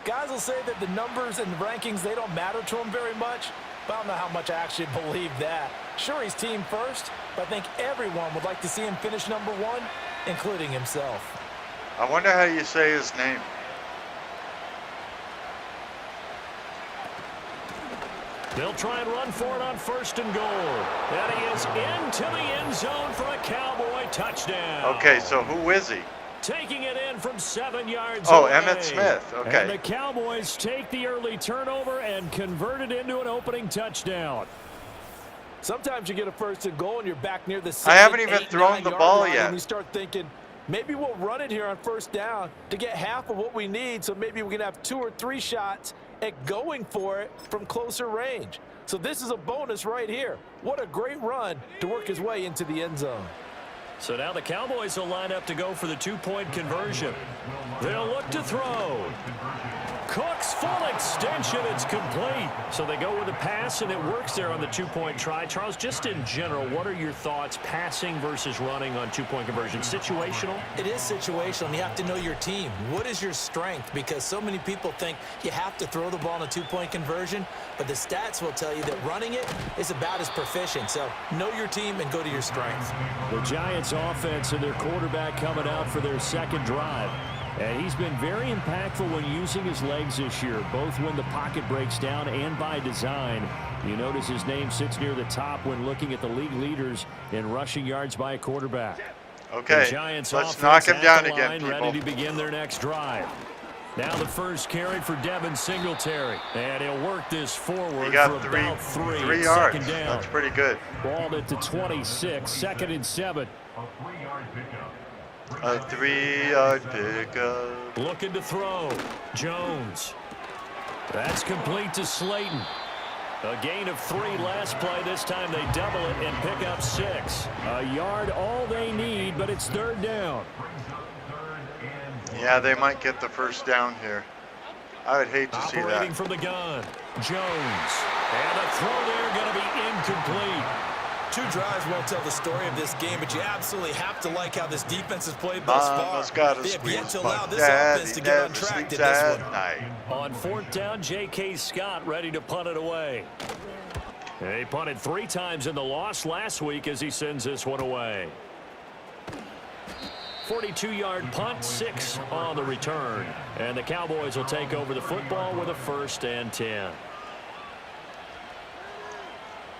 G: Guys will say that the numbers and the rankings, they don't matter to him very much, but I don't know how much I actually believe that. Sure, he's team first, but I think everyone would like to see him finish number 1, including himself.
A: I wonder how you say his name.
D: They'll try and run for it on 1st and goal. And he is into the end zone for a Cowboy touchdown.
A: Okay, so who is he?
D: Taking it in from 7 yards
A: Oh,
D: away.
A: Emmitt Smith.
D: And
A: Okay.
D: the Cowboys take the early turnover and convert it into an opening touchdown.
E: Sometimes you get a 1st and goal and you're back near the
A: I haven't
E: 7,
A: even
E: 8,
A: thrown
E: 9
A: the
E: yard
A: ball
E: line,
A: yet.
E: And you start thinking, maybe we'll run it here on 1st down to get half of what we need, so maybe we can have 2 or 3 shots at going for it from closer range. So this is a bonus right here. What a great run to work his way into the end zone.
D: So now the Cowboys will line up to go for the 2-point conversion. They'll look to throw. Cook's full extension. It's complete. So they go with a pass, and it works there on the 2-point try. Charles, just in general, what are your thoughts passing versus running on 2-point conversion? Situational?
G: It is situational, and you have to know your team. What is your strength? Because so many people think you have to throw the ball in a 2-point conversion, but the stats will tell you that running it is about as proficient. So know your team and go to your strength.
E: The Giants offense and their quarterback coming out for their 2nd drive. And he's been very impactful when using his legs this year, both when the pocket breaks down and by design. You notice his name sits near the top when looking at the league leaders in rushing yards by a quarterback.
A: Okay,
D: The Giants
A: let's
D: offense
A: knock him
D: at
A: down
D: the
A: again,
D: line,
A: people.
D: ready to begin their next drive. Now the first carry for Devin Singletary. And he'll work this forward
A: He got
D: for
A: three
D: about 3.
A: yards.
D: 2nd down.
A: That's pretty good.
E: Ball at the 26, 2nd and 7.
F: A 3-yard pickup.
A: A 3-yard pickup.
D: Looking to throw. Jones. That's complete to Slayton. A gain of 3 last play. This time they double it and pick up 6.
E: A yard all they need, but it's 3rd down.
A: Yeah, they might get the 1st down here. I would hate to see
D: Operating
A: that.
D: from the gun. Jones. And a throw there going to be incomplete.
G: 2 drives won't tell the story of this game, but you absolutely have to like how this defense has played thus
A: Mama's
G: far.
A: got a
G: They have yet
A: squeeze,
G: to allow
A: but
G: this offense
A: daddy
G: to get on
A: never
G: track
A: sleeps
G: in this
A: at
G: one.
A: night.
D: On 4th down, J.K. Scott ready to punt it away. He punted 3 times in the loss last week as he sends this one away. 42-yard punt, 6 on the return. And the Cowboys will take over the football with a 1st and 10.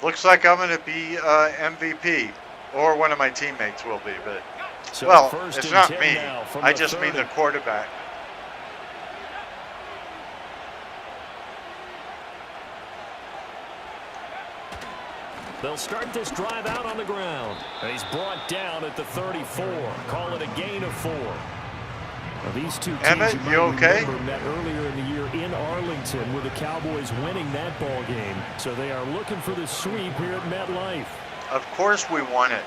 A: Looks like I'm going to be MVP, or one of my teammates will be, but
D: So
A: well,
D: 1st
A: it's
D: and
A: not
D: 10
A: me.
D: now from
A: I
D: the
A: just mean the
D: 30.
A: quarterback.
D: They'll start this drive out on the ground. And he's brought down at the 34. Call it a gain of 4.
E: Now, these two teams
A: Emmett,
E: might
A: you okay?
E: remember met earlier in the year in Arlington with the Cowboys winning that ball game. So they are looking for the sweep here at MetLife.
A: Of course we won it.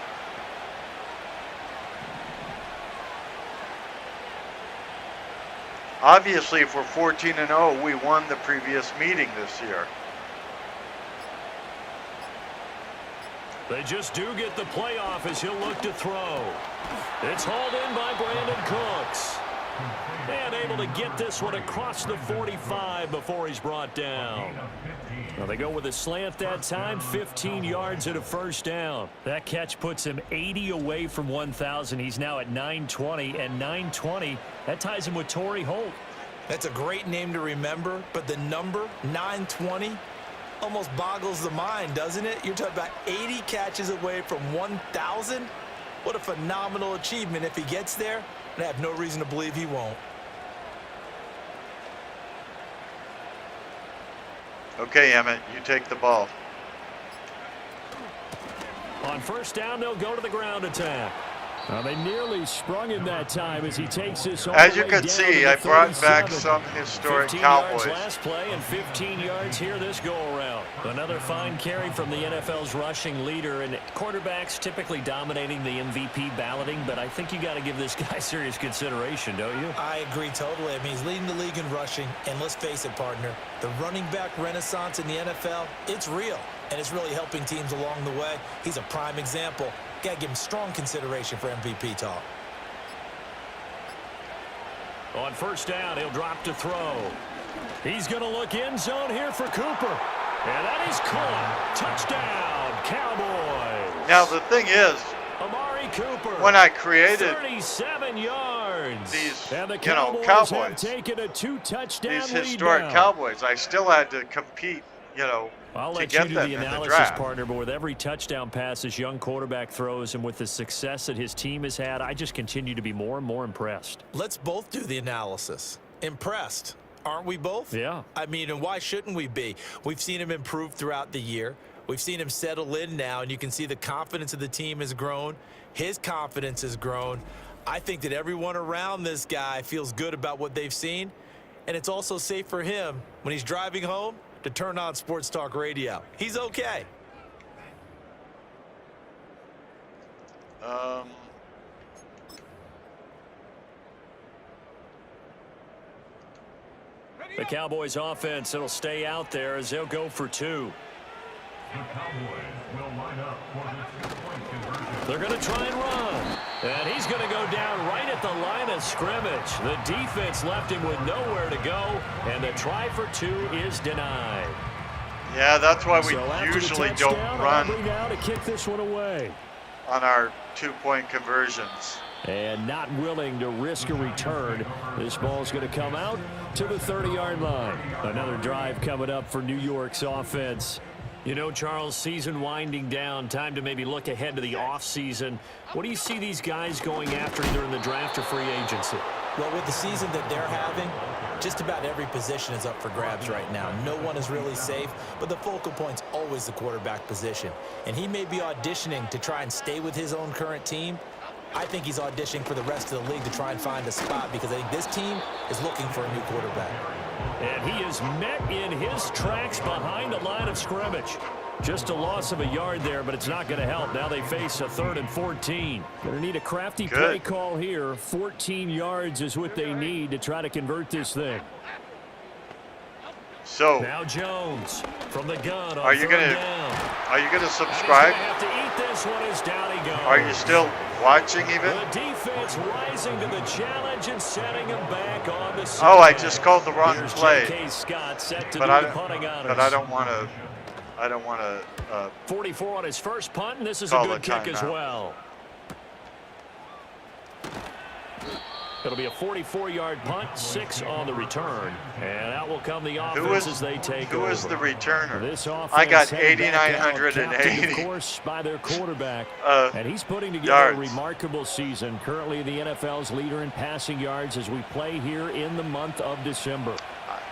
A: Obviously, if we're 14-0, we won the previous meeting this year.
D: They just do get the playoff as he'll look to throw. It's hauled in by Brandon Cooks. And able to get this one across the 45 before he's brought down. Well, they go with a slant that time, 15 yards and a first down. That catch puts him 80 away from 1,000. He's now at 920, and 920, that ties him with Torrey Holt.
G: That's a great name to remember, but the number, 920, almost boggles the mind, doesn't it? You're talking about 80 catches away from 1,000? What a phenomenal achievement if he gets there, and I have no reason to believe he won't.
A: Okay, Emmett, you take the ball.
D: On first down, they'll go to the ground attack.
E: They nearly sprung him that time as he takes this all
A: As
E: the
A: you
E: way
A: can
E: down
A: see,
E: to
A: I
E: the
A: brought back
E: 37.
A: some historic
D: 15
A: Cowboys.
D: yards last play and 15 yards here this go-around. Another fine carry from the NFL's rushing leader, and quarterbacks typically dominating the MVP balloting, but I think you got to give this guy serious consideration, don't you?
G: I agree totally. I mean, he's leading the league in rushing, and let's face it, partner, the running back renaissance in the NFL, it's real, and it's really helping teams along the way. He's a prime example. Got to give him strong consideration for MVP talk.
D: On first down, he'll drop to throw. He's going to look end zone here for Cooper. And that is caught. Touchdown, Cowboys.
A: Now, the thing is,
D: Amari Cooper.
A: when I created
D: 37 yards.
A: these,
D: and the
A: you know,
D: Cowboys have
A: Cowboys,
D: taken a 2-touchdown
A: these
D: lead
A: historic
D: now.
A: Cowboys, I still had to compete, you know,
D: I'll
A: to
D: let you
A: get
D: do
A: them
D: the
A: in the
D: analysis,
A: draft.
D: partner, but with every touchdown pass this young quarterback throws and with the success that his team has had, I just continue to be more and more impressed.
G: Let's both do the analysis. Impressed. Aren't we both?
D: Yeah.
G: I mean, and why shouldn't we be? We've seen him improve throughout the year. We've seen him settle in now, and you can see the confidence of the team has grown. His confidence has grown. I think that everyone around this guy feels good about what they've seen, and it's also safe for him when he's driving home to turn on Sports Talk Radio. He's okay.
D: The Cowboys offense, it'll stay out there as they'll go for two.
F: The Cowboys will line up for the 2-point conversion.
D: They're going to try and run. And he's going to go down right at the line of scrimmage. The defense left him with nowhere to go, and the try for two is denied.
A: Yeah, that's why we
D: So after the
A: usually
D: touchdown,
A: don't run
D: Aubrey now to kick this one away.
A: on our 2-point conversions.
D: And not willing to risk a return. This ball's going to come out to the 30-yard line. Another drive coming up for New York's offense. You know, Charles, season winding down, time to maybe look ahead to the offseason. What do you see these guys going after either in the draft or free agency?
G: Well, with the season that they're having, just about every position is up for grabs right now. No one is really safe, but the focal point's always the quarterback position. And he may be auditioning to try and stay with his own current team. I think he's auditioning for the rest of the league to try and find a spot because I think this team is looking for a new quarterback.
D: And he is met in his tracks behind the line of scrimmage. Just a loss of a yard there, but it's not going to help. Now they face a 3rd and 14. Going to need a crafty play call here. 14 yards is what they need to try to convert this thing.
A: So,
D: Now Jones from the gun on
A: are you
D: 3rd
A: gonna
D: down.
A: subscribe?
D: And he's gonna have to eat this one as down he goes.
A: Are you still watching even?
D: The defense rising to the challenge and setting him back on the
A: Oh, I
D: sideline.
A: just called the wrong
D: Here's
A: play.
D: J.K. Scott set to
A: But
D: do
A: I
D: the punting honors.
A: but I don't want to. I don't want to.
D: 44 on his first punt, and this is a
A: Call
D: good
A: the
D: kick as
A: timeout.
D: well. It'll be a 44-yard punt, 6 on the return. And out will come the offense as they take over.
A: Who is the returner?
D: This offense
A: I got
D: headed back out,
A: 8,980.
D: captained, of course, by their quarterback. And he's putting together
A: yards.
D: a remarkable season. Currently the NFL's leader in passing yards as we play here in the month of December.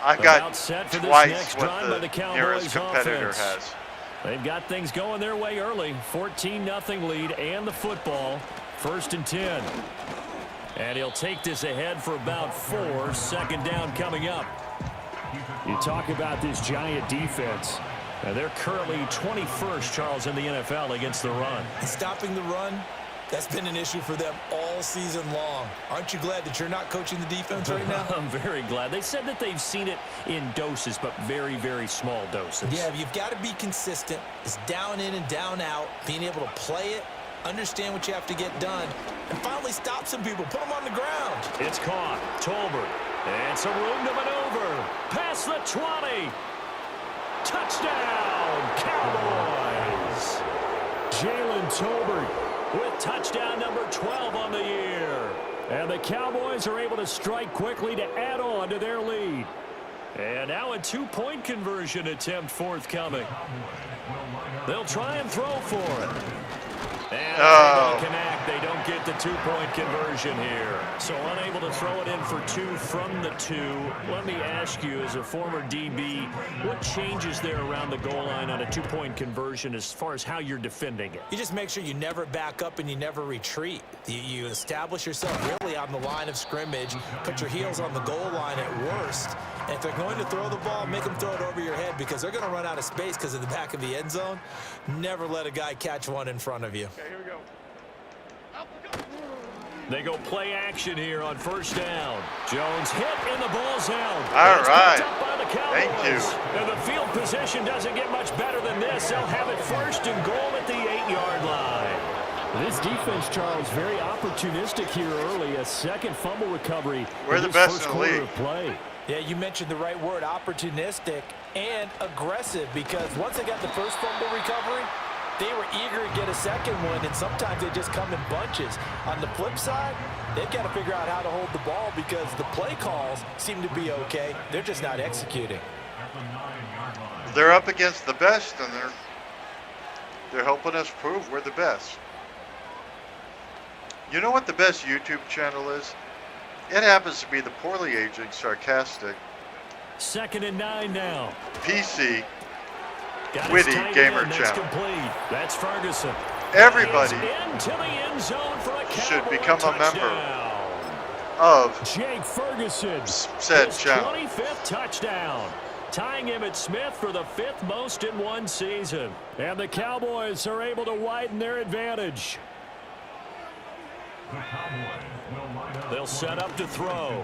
A: I've
D: About
A: got
D: set for this
A: twice
D: next
A: what
D: drive by the
A: the
D: Cowboys
A: nearest competitor
D: offense.
A: has.
D: They've got things going their way early. 14-0 lead and the football. 1st and 10. And he'll take this ahead for about 4. 2nd down coming up. You talk about this giant defense. They're currently 21st, Charles, in the NFL against the run.
G: And stopping the run, That's been an issue for them all season long. Aren't you glad that you're not coaching the defense right now?
D: I'm very glad. They said that they've seen it in doses, but very, very small doses.
G: Yeah, you've got to be consistent. It's down in and down out, being able to play it, understand what you have to get done, and finally stop some people, put them on the ground.
D: It's caught. Tolbert. And some room to maneuver. Past the 20. Touchdown, Cowboys. Jalen Tolbert with touchdown number 12 on the year. And the Cowboys are able to strike quickly to add on to their lead. And now a two-point conversion attempt forthcoming. They'll try and throw for it. And they don't connect. They don't get the two-point conversion here. So unable to throw it in for two from the two. Let me ask you, as a former DB, what changes there around the goal line on a two-point conversion as far as how you're defending it?
G: You just make sure you never back up and you never retreat. You establish yourself really on the line of scrimmage, put your heels on the goal line at worst, and if they're going to throw the ball, make them throw it over your head because they're going to run out of space because of the back of the end zone. Never let a guy catch one in front of you.
F: Okay, here we go.
D: They go play action here on first down. Jones hit and the ball's out.
A: All right.
D: Up by the Cowboys.
A: Thank you.
D: And the field position doesn't get much better than this. They'll have it first and goal at the 8-yard line.
E: This defense, Charles, very opportunistic here early. A second fumble recovery.
A: We're the best in the league.
E: Play.
G: Yeah, you mentioned the right word, opportunistic and aggressive, because once they got the first fumble recovery, they were eager to get a second one, and sometimes they just come in bunches. On the flip side, they've got to figure out how to hold the ball because the play calls seem to be okay. They're just not executing.
A: They're up against the best, and they're helping us prove we're the best. You know what the best YouTube channel is? It happens to be the poorly aging Sarcastic
D: 2nd and 9 now.
A: PC
D: Got
A: Witty gamer
D: that's
A: channel.
D: complete. That's Ferguson.
A: Everybody
D: Into the end zone for a
A: should
D: Cowboy
A: become a member
D: touchdown.
A: of
D: Jake Ferguson,
A: said
D: his
A: channel.
D: 25th touchdown, tying Emmitt Smith for the 5th most in one season. And the Cowboys are able to widen their advantage. They'll set up to throw.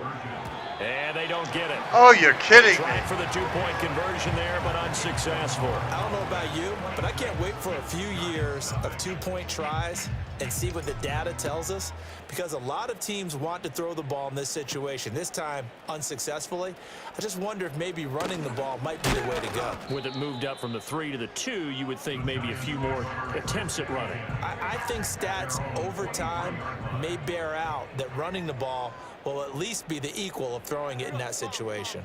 D: And they don't get it.
A: Oh, you're kidding me.
D: Tried for the two-point conversion there, but unsuccessful.
G: I don't know about you, but I can't wait for a few years of two-point tries and see what the data tells us, because a lot of teams want to throw the ball in this situation. This time, unsuccessfully. I just wonder if maybe running the ball might be the way to go.
D: With it moved up from the 3 to the 2, you would think maybe a few more attempts at running.
G: I think stats over time may bear out that running the ball will at least be the equal of throwing it in that situation.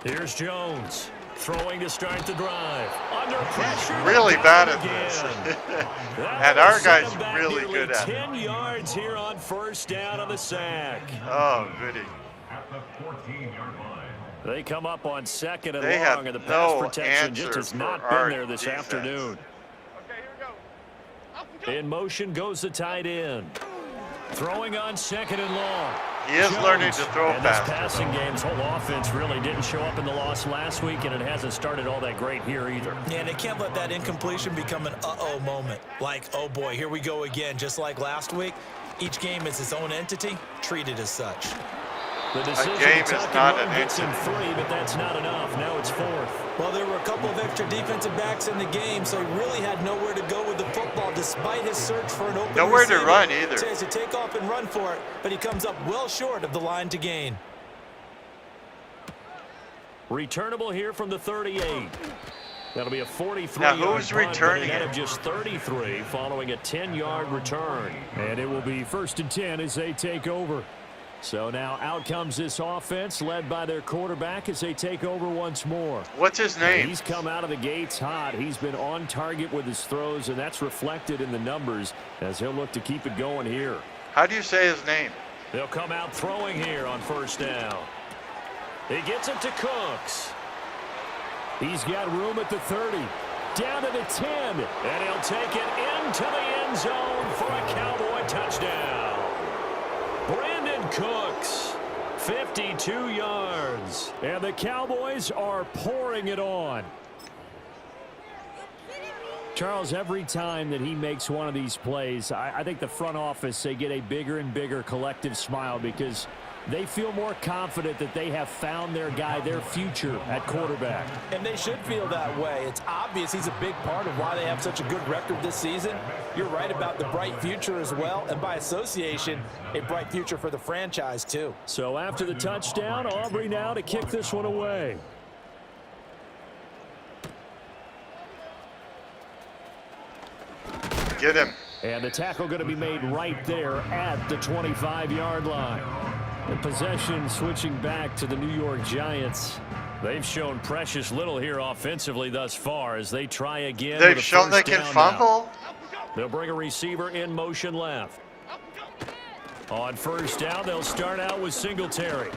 D: Here's Jones throwing to start the drive. Under pressure.
A: Really bad at
D: again.
A: this.
D: That
A: And our
D: will set
A: guy's
D: him back
A: really
D: nearly
A: good at it.
D: 10 yards here on first down on the sack.
A: Oh, Witty.
F: At the 14-yard line.
D: They come up on 2nd and
A: They have
D: long, and the pass
A: no
D: protection just
A: answer
D: has
A: for
D: not
A: our
D: been there this
A: defense.
D: afternoon.
F: Okay, here we go.
D: In motion goes the tight end. Throwing on 2nd and long.
A: He is learning to throw
D: and this
A: faster.
D: passing game's whole offense really didn't show up in the loss last week, and it hasn't started all that great here either.
G: Yeah, and they can't let that incompletion become an uh-oh moment. Like, oh boy, here we go again, just like last week. Each game is its own entity, treated as such.
D: The decision
A: game
D: to
A: is
D: tuck
A: not
D: and
A: an
D: run gets him
A: entity.
D: 3, but that's not enough. Now it's 4th.
G: Well, there were a couple of extra defensive backs in the game, so he really had nowhere to go with the football despite his search for an open
A: Nowhere to
G: receiver.
A: run either.
G: Tries to take off and run for it, but he comes up well short of the line to gain.
D: Returnable here from the 38. That'll be a 43-yard
A: Now, who's
D: punt,
A: returning
D: but a net
A: it?
D: of just 33 following a 10-yard return.
E: And it will be 1st and 10 as they take over. So now out comes this offense led by their quarterback as they take over once more.
A: What's his name?
E: He's come out of the gates hot. He's been on target with his throws, and that's reflected in the numbers as he'll look to keep it going here.
A: How do you say his name?
D: They'll come out throwing here on first down. He gets it to Cooks.
E: He's got room at the 30, down to the 10.
D: And he'll take it into the end zone for a Cowboy touchdown. Brandon Cooks, 52 yards.
E: And the Cowboys are pouring it on.
D: Charles, every time that he makes one of these plays, I think the front office, they get a bigger and bigger collective smile because they feel more confident that they have found their guy, their future at quarterback.
G: And they should feel that way. It's obvious he's a big part of why they have such a good record this season. You're right about the bright future as well, and by association, a bright future for the franchise too.
D: So after the touchdown, Aubrey now to kick this one away.
A: Get him.
D: And the tackle going to be made right there at the 25-yard line. The possession switching back to the New York Giants. They've shown precious little here offensively thus far as they try again.
A: They've shown they can fumble.
D: They'll bring a receiver in motion left. On first down, they'll start out with Singletary.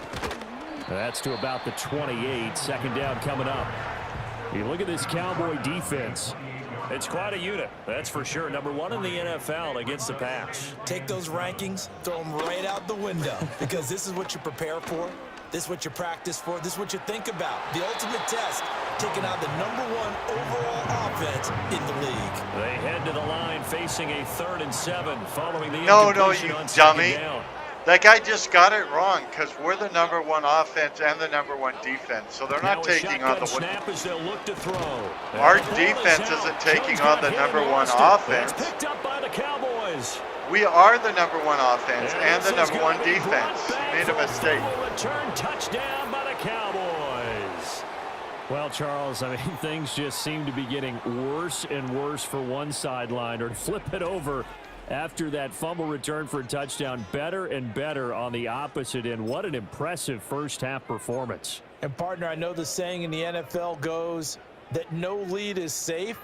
D: That's to about the 28. Second down coming up. You look at this Cowboy defense. It's quite a unit, that's for sure. Number 1 in the NFL against the pass.
G: Take those rankings, throw them right out the window, because this is what you prepare for, this is what you practice for, this is what you think about. The ultimate test, taking on the number 1 overall offense in the league.
D: They head to the line facing a 3rd and 7 following the
A: No,
D: incompletion
A: you
D: on
A: dummy.
D: second down.
A: That guy just got it wrong because we're the number 1 offense and the number 1 defense. So they're not taking on the
D: snap as they'll look to throw.
A: Our defense isn't taking on the number 1 offense.
D: Picked up by the Cowboys.
A: We are the number 1 offense and the number 1 defense. You made a mistake.
D: Return touchdown by the Cowboys. Well, Charles, I mean, things just seem to be getting worse and worse for one sideline, or to flip it over after that fumble return for a touchdown, better and better on the opposite end. What an impressive first half performance.
G: And partner, I know the saying in the NFL goes that no lead is safe,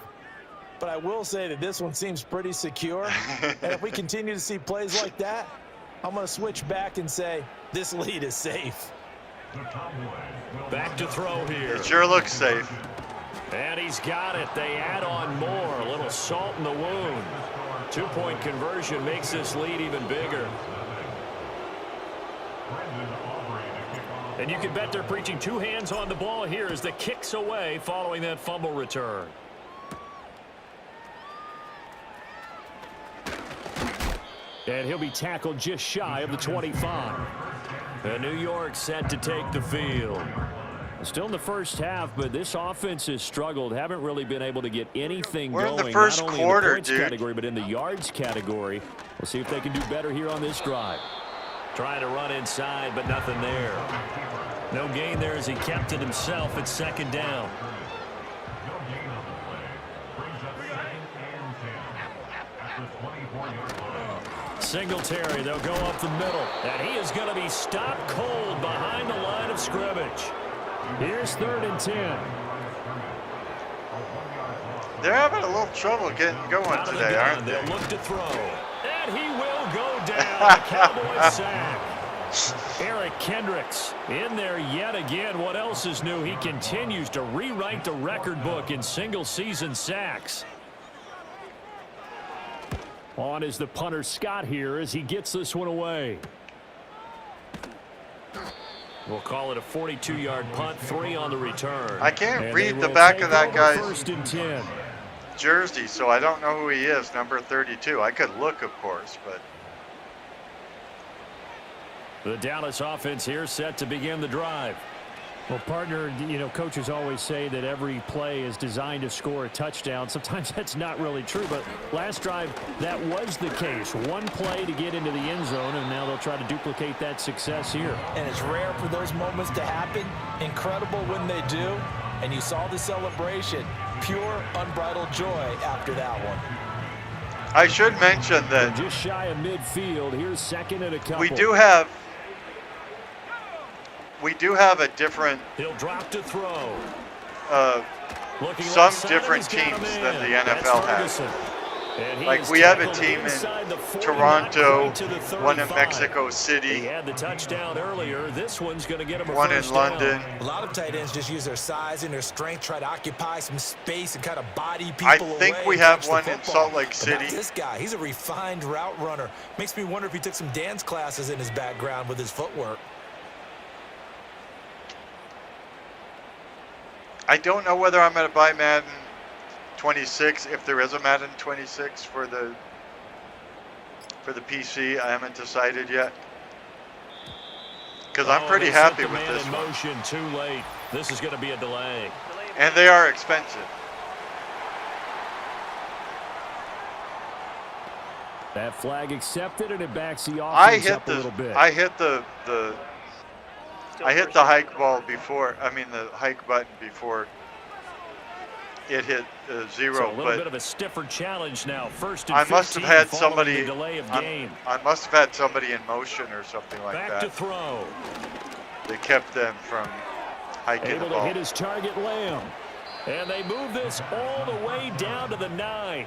G: but I will say that this one seems pretty secure. And if we continue to see plays like that, I'm going to switch back and say this lead is safe.
D: Back to throw here.
A: It sure looks safe.
D: And he's got it. They add on more. A little salt in the wound. 2-point conversion makes this lead even bigger. And you can bet they're preaching 2 hands on the ball here as the kick's away following that fumble return. And he'll be tackled just shy of the 25. And New York set to take the field. Still in the first half, but this offense has struggled. Haven't really been able to get anything
A: We're
D: going.
A: in the first
D: not only
A: quarter,
D: in the points
A: dude.
D: category, but in the yards category. We'll see if they can do better here on this drive. Trying to run inside, but nothing there. No gain there as he kept it himself at second down. Singletary, they'll go up the middle. And he is going to be stopped cold behind the line of scrimmage. Here's 3rd and 10.
A: They're having a little trouble getting going today, aren't they?
D: They'll look to throw. And he will go down. The Cowboys sack. Eric Kendricks in there yet again. What else is new? He continues to rewrite the record book in single-season sacks. On is the punter Scott here as he gets this one away. We'll call it a 42-yard punt, 3 on the return.
A: I can't read the back of that guy's
D: 1st and 10.
A: jersey, so I don't know who he is, number 32. I could look, of course, but...
D: The Dallas offense here set to begin the drive. Well, partner, you know, coaches always say that every play is designed to score a touchdown. Sometimes that's not really true, but last drive, that was the case. One play to get into the end zone, and now they'll try to duplicate that success here.
G: And it's rare for those moments to happen. Incredible when they do. And you saw the celebration. Pure, unbridled joy after that one.
A: I should mention that
D: just shy of midfield. Here's 2nd and a couple.
A: we do have a different,
D: He'll drop to throw.
A: some different teams than the NFL has. Like we have a team in Toronto, one in Mexico
D: He
A: City,
D: had the touchdown earlier. This one's going to get him a
A: one in
D: first down.
A: London.
G: A lot of tight ends just use their size and their strength, try to occupy some space and kind of body people
A: I
G: away.
A: think we
G: and
A: have
G: catch the
A: one in
G: football.
A: Salt Lake
G: But
A: City.
G: not this guy, he's a refined route runner. Makes me wonder if he took some dance classes in his background with his footwork.
A: I don't know whether I'm going to buy Madden 26, if there is a Madden 26 for the PC. I haven't decided yet. Because I'm pretty happy with this one.
D: Motion too late. This is going to be a delay.
A: And they are expensive.
D: That flag accepted, and it backs the offense up a little bit.
A: I hit the hike ball before. I mean the hike button before it hit 0.
D: So a little
A: but
D: bit of a stiffer challenge now. First and
A: I must have had somebody.
D: Delay of game.
A: I must have had somebody in motion or something like
D: Back
A: that.
D: to throw.
A: They kept them from hiking
D: Able
A: the ball.
D: to hit his target, Lamb. And they move this all the way down to the 9.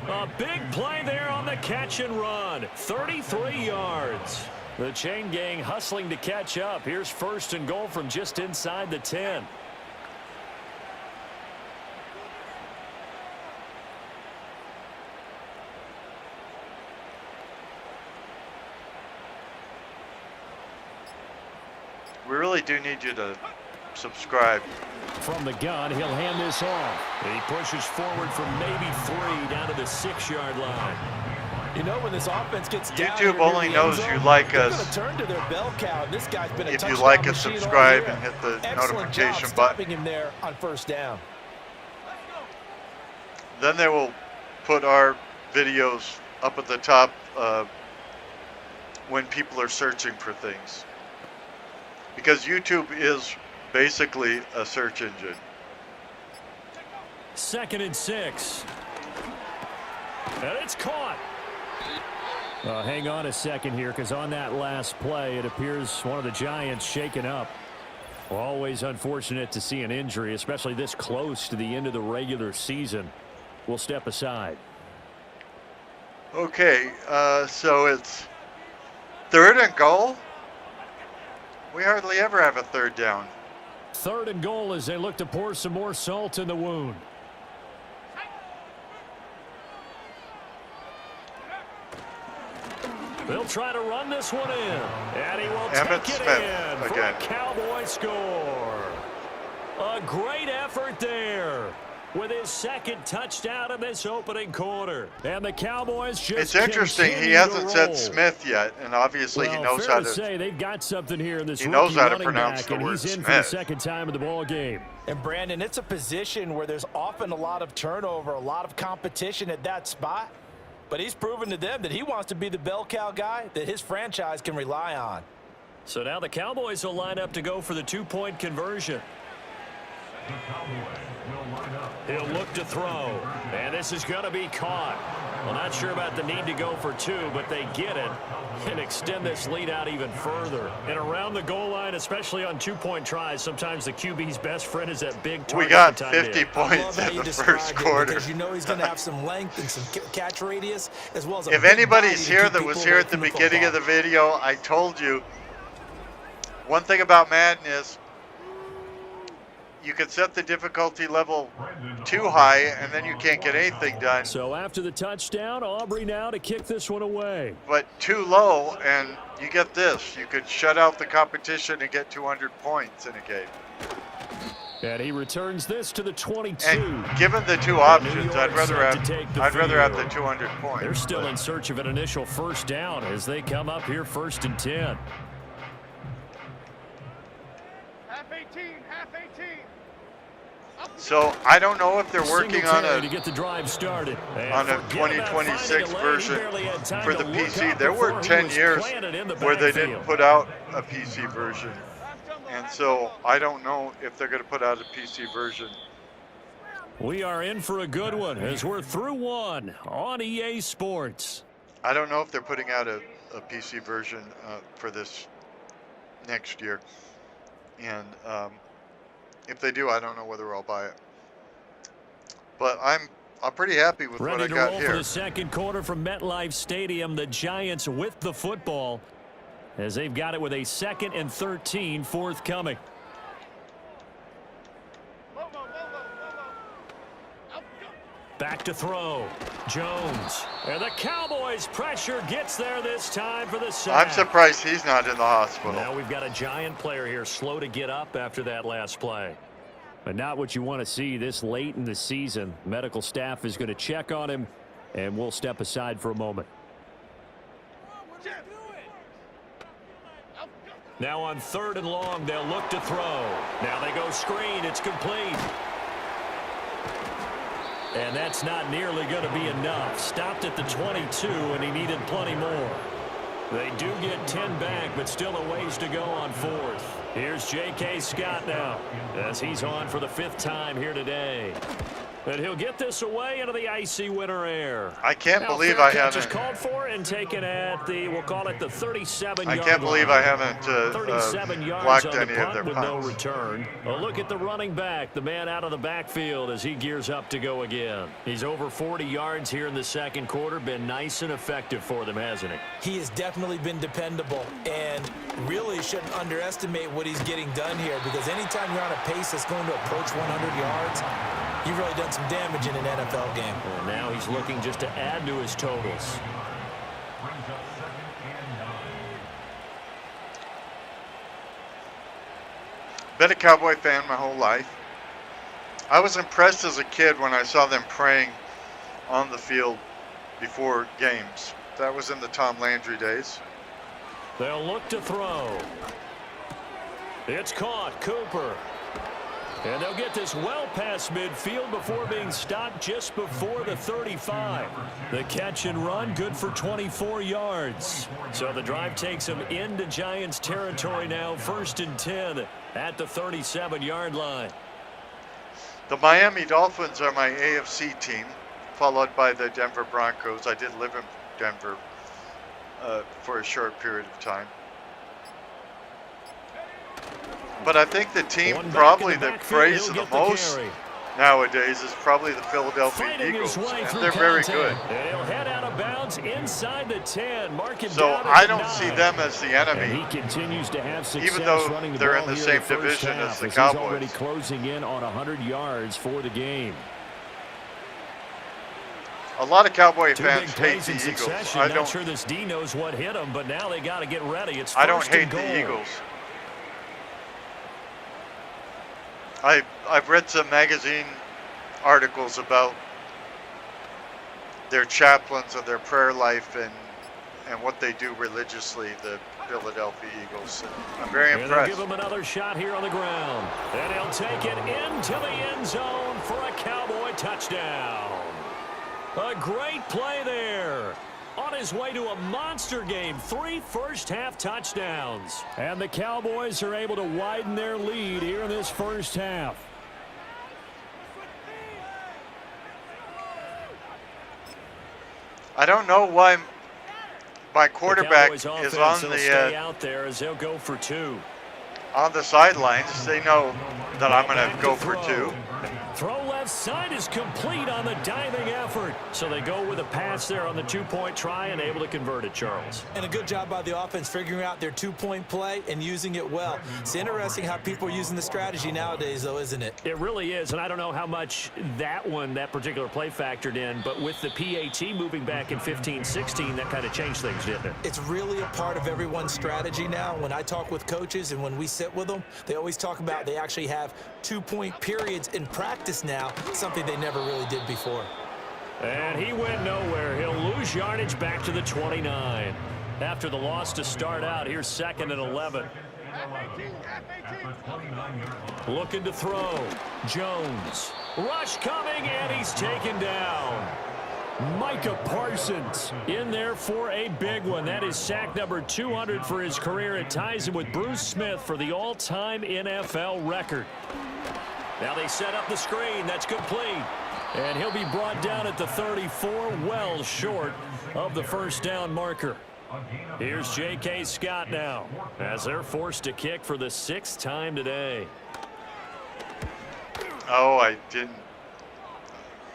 D: A big play there on the catch and run. 33 yards. The chain gang hustling to catch up. Here's first and goal from just inside the 10.
A: We really do need you to subscribe.
D: From the gun, he'll hand this off. And he pushes forward from maybe 3 down to the 6-yard line.
E: You know, when this offense gets down,
A: YouTube only knows you like us.
E: Turn to their bell cow. This guy's been a
A: if you
E: touchdown
A: like us,
E: machine all
A: subscribe
E: year.
A: and hit the
E: Excellent
A: notification
E: job
A: button.
E: stopping him there on first down.
A: Then they will put our videos up at the top when people are searching for things. Because YouTube is basically a search engine.
D: 2nd and 6. And it's caught. Hang on a second here, because on that last play, it appears one of the Giants shaken up. Always unfortunate to see an injury, especially this close to the end of the regular season. We'll step aside.
A: Okay, so it's 3rd and goal. We hardly ever have a 3rd down.
D: 3rd and goal as they look to pour some more salt in the wound. They'll try to run this one in. And he will take it in for a Cowboy score. A great effort there with his 2nd touchdown in this opening quarter. And the Cowboys just
A: It's interesting. He hasn't said Smith yet, and obviously he knows how to
D: say they've got something here in this.
A: He knows how to pronounce the word
D: Smith. He's in
A: Smith.
D: for the 2nd time of the ball game.
E: And Brandon, it's a position where there's often a lot of turnover, a lot of competition at that spot. But he's proven to them that he wants to be the bell cow guy that his franchise can rely on.
D: So now the Cowboys will line up to go for the 2-point conversion. He'll look to throw. And this is going to be caught. Well, not sure about the need to go for 2, but they get it and extend this lead out even further. And around the goal line, especially on 2-point tries, sometimes the QB's best friend is that big target.
A: We got 50 points in the first quarter.
E: Because you know he's going to have some length and some catch radius, as well as a
A: if
E: big
A: anybody's
E: body
A: here
E: to
A: that
E: keep
A: was
E: people
A: here
E: away
A: at the
E: from
A: beginning of
E: football.
A: the video, I told you, one thing about Madden is you can set the difficulty level too high, and then you can't get anything done.
D: So after the touchdown, Aubrey now to kick this one away.
A: But too low, and you get this. You could shut out the competition and get 200 points in a game.
D: And he returns this to the 22.
A: And given the 2 options, I'd rather have the 200 points.
D: They're still in search of an initial first down as they come up here 1st and 10.
A: So I don't know if they're working on
D: to get the drive started.
A: a 2026 version for the PC. There were 10 years where they didn't put out a PC version. And so I don't know if they're going to put out a PC version.
D: We are in for a good one as we're through 1 on EA Sports.
A: I don't know if they're putting out a PC version for this next year. And if they do, I don't know whether I'll buy it. But I'm pretty happy with what I got here.
D: Ready to roll for the 2nd quarter from MetLife Stadium. The Giants with the football as they've got it with a 2nd and 13 forthcoming. Back to throw. Jones. And the Cowboys pressure gets there this time for the sack.
A: I'm surprised he's not in the hospital.
D: Now we've got a Giant player here slow to get up after that last play. And not what you want to see this late in the season. Medical staff is going to check on him, and we'll step aside for a moment. Now on 3rd and long, they'll look to throw. Now they go screen. It's complete. And that's not nearly going to be enough. Stopped at the 22, and he needed plenty more. They do get 10 back, but still a ways to go on 4th. Here's J.K. Scott now, as he's on for the 5th time here today. And he'll get this away into the icy winter air.
A: I can't
D: now,
A: believe I
D: catch is
A: haven't.
D: called for and taken at the, we'll call it the 37-yard line.
A: I can't believe I haven't
D: 37 yards
A: blocked
D: on the
A: any of
D: punt
A: their
D: with
A: punts.
D: no return. A look at the running back, the man out of the backfield as he gears up to go again. He's over 40 yards here in the 2nd quarter. Been nice and effective for them, hasn't he?
G: He has definitely been dependable, and really shouldn't underestimate what he's getting done here, because anytime you're on a pace that's going to approach 100 yards, you've really done some damage in an NFL game.
D: And now he's looking just to add to his totals.
A: Been a Cowboy fan my whole life. I was impressed as a kid when I saw them praying on the field before games. That was in the Tom Landry days.
D: They'll look to throw. It's caught. Cooper. And they'll get this well past midfield before being stopped just before the 35. The catch and run, good for 24 yards. So the drive takes them into Giants territory now, 1st and 10 at the 37-yard line.
A: The Miami Dolphins are my AFC team, followed by the Denver Broncos. I did live in Denver for a short period of time. But I think the team probably that praised the most nowadays is probably the Philadelphia Eagles, and they're very good.
D: He'll head out of bounds inside the 10.
A: So I don't see them as the enemy,
D: he continues to have success,
A: even though
D: running the
A: they're
D: ball
A: in the
D: here
A: same
D: first
A: division
D: half,
A: as the
D: He's
A: Cowboys.
D: already closing in on 100 yards for the game.
A: A lot of Cowboy
D: Two
A: fans
D: big
A: hate
D: plays
A: the
D: in
A: Eagles.
D: succession.
A: I
D: Not
A: don't.
D: sure this D knows what hit him, but now they got to get ready. It's
A: I don't
D: first and
A: hate the
D: goal.
A: Eagles. I've read some magazine articles about their chaplains and their prayer life and what they do religiously, the Philadelphia Eagles. I'm very
D: And they'll
A: impressed.
D: give him another shot here on the ground. And he'll take it into the end zone for a Cowboy touchdown. A great play there. On his way to a monster game, 3 first-half touchdowns. And the Cowboys are able to widen their lead here in this first half.
A: I don't know why my quarterback
D: the
A: is
D: Cowboys
A: on
D: will stay
A: the
D: out there as they'll go for 2.
A: on the sidelines. They know that I'm going to go for 2.
D: Throw left side is complete on the diving effort. So they go with a pass there on the 2-point try and able to convert it, Charles.
G: And a good job by the offense figuring out their 2-point play and using it well. It's interesting how people are using the strategy nowadays, though, isn't it?
D: It really is, and I don't know how much that particular play factored in, but with the PAT moving back in 15-16, that kind of changed things, didn't it?
G: It's really a part of everyone's strategy now. When I talk with coaches and when we sit with them, they always talk about they actually have 2-point periods in practice now, something they never really did before.
D: And he went nowhere. He'll lose yardage back to the 29. After the loss to start out, here's 2nd and 11. Looking to throw. Jones. Rush coming, and he's taken down. Micah Parsons in there for a big one. That is sack number 200 for his career. It ties him with Bruce Smith for the all-time NFL record. Now they set up the screen. That's complete. And he'll be brought down at the 34, well short of the first down marker. Here's J.K. Scott now as they're forced to kick for the 6th time today.
A: Oh, I didn't.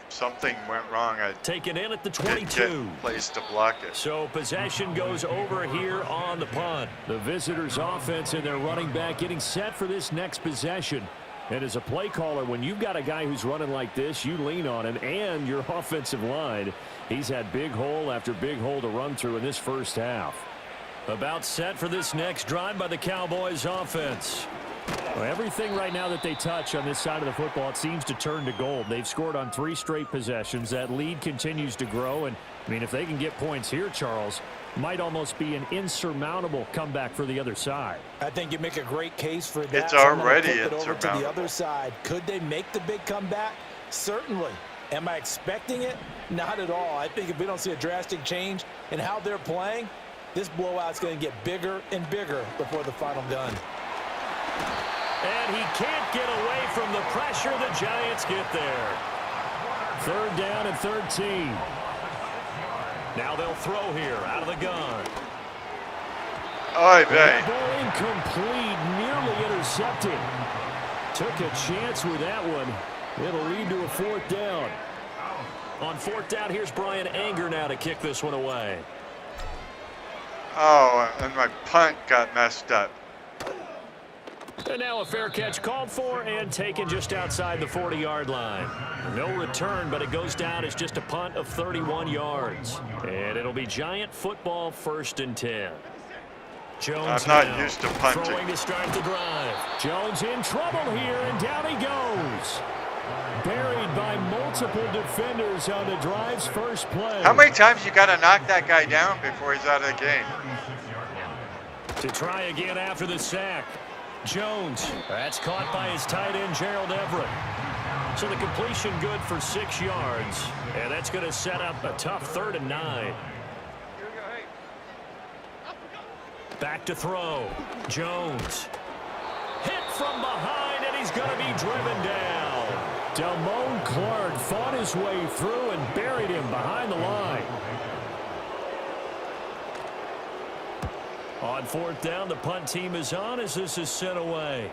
A: Something went wrong. I
D: Taken in at the
A: didn't
D: 22.
A: get place to block it.
D: So possession goes over here on the punt. The visitors' offense and their running back getting set for this next possession. And as a play caller, when you've got a guy who's running like this, you lean on him and your offensive line. He's had big hole after big hole to run through in this first half. About set for this next drive by the Cowboys offense. Well, everything right now that they touch on this side of the football, it seems to turn to gold. They've scored on 3 straight possessions. That lead continues to grow. And, I mean, if they can get points here, Charles, might almost be an insurmountable comeback for the other side.
G: I think you make a great case for that.
A: It's
G: So I'm gonna
A: already
G: flip it over to the
A: insurmountable.
G: other side. Could they make the big comeback? Certainly. Am I expecting it? Not at all. I think if we don't see a drastic change in how they're playing, this blowout's going to get bigger and bigger before the final gun.
D: And he can't get away from the pressure. The Giants get there. 3rd down and 13. Now they'll throw here out of the gun.
A: Oy
D: The
A: vey.
D: ball incomplete, nearly intercepted. Took a chance with that one. It'll lead to a 4th down. On 4th down, here's Brian Anger now to kick this one away.
A: Oh, and my punt got messed up.
D: And now a fair catch called for and taken just outside the 40-yard line. No return, but it goes down as just a punt of 31 yards. And it'll be Giant football 1st and 10. Jones
A: I'm not
D: now
A: used to punting.
D: throwing to start the drive. Jones in trouble here, and down he goes. Buried by multiple defenders on the drive's first play.
A: How many times you got to knock that guy down before he's out of the game?
D: To try again after the sack. Jones, that's caught by his tight end, Gerald Everett. So the completion good for 6 yards, and that's going to set up a tough 3rd and 9. Back to throw. Jones. Hit from behind, and he's going to be driven down. Damone Clark fought his way through and buried him behind the line. On 4th down, the punt team is on as this is sent away.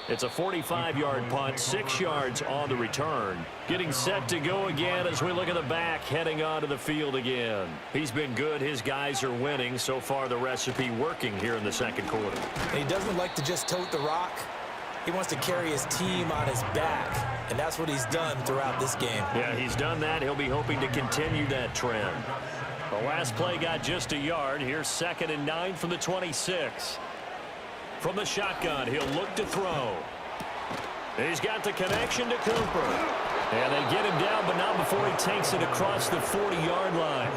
D: It's a 45-yard punt, 6 yards on the return. Getting set to go again as we look at the back, heading onto the field again. He's been good. His guys are winning. So far, the recipe working here in the 2nd quarter.
G: He doesn't like to just tote the rock. He wants to carry his team on his back, and that's what he's done throughout this game.
D: Yeah, he's done that. He'll be hoping to continue that trend. The last play got just a yard. Here's 2nd and 9 from the 26. From the shotgun, he'll look to throw. He's got the connection to Cooper. And they get him down, but not before he takes it across the 40-yard line.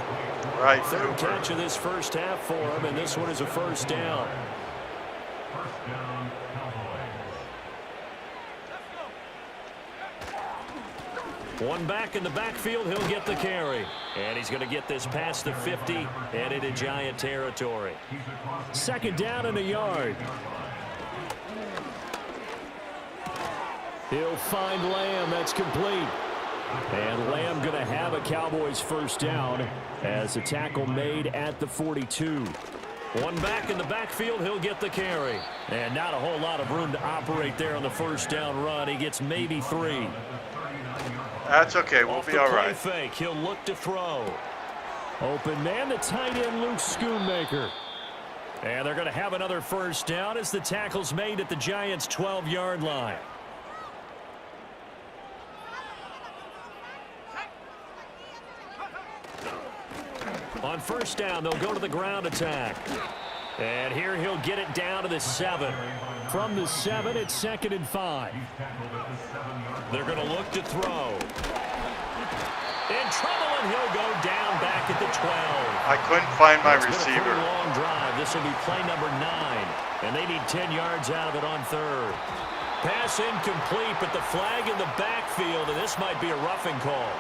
A: Right,
D: 3rd
A: Cooper.
D: catch of this first half for him, and this one is a 1st down. One back in the backfield, he'll get the carry. And he's going to get this past the 50 and into Giant territory. 2nd down and a yard. He'll find Lamb. That's complete. And Lamb going to have a Cowboys 1st down as the tackle made at the 42. One back in the backfield, he'll get the carry. And not a whole lot of room to operate there on the 1st down run. He gets maybe 3.
A: That's okay. We'll
D: Off
A: be
D: the
A: all
D: play
A: right.
D: fake, he'll look to throw. Open man, the tight end, Luke Schoonmaker. And they're going to have another 1st down as the tackle's made at the Giants' 12-yard line. On 1st down, they'll go to the ground attack. And here he'll get it down to the 7. From the 7, it's 2nd and 5. They're going to look to throw. In trouble, and he'll go down back at the 12.
A: I couldn't find my
D: It's been a
A: receiver.
D: pretty long drive. This will be play number 9. And they need 10 yards out of it on 3rd. Pass incomplete, but the flag in the backfield, and this might be a roughing call.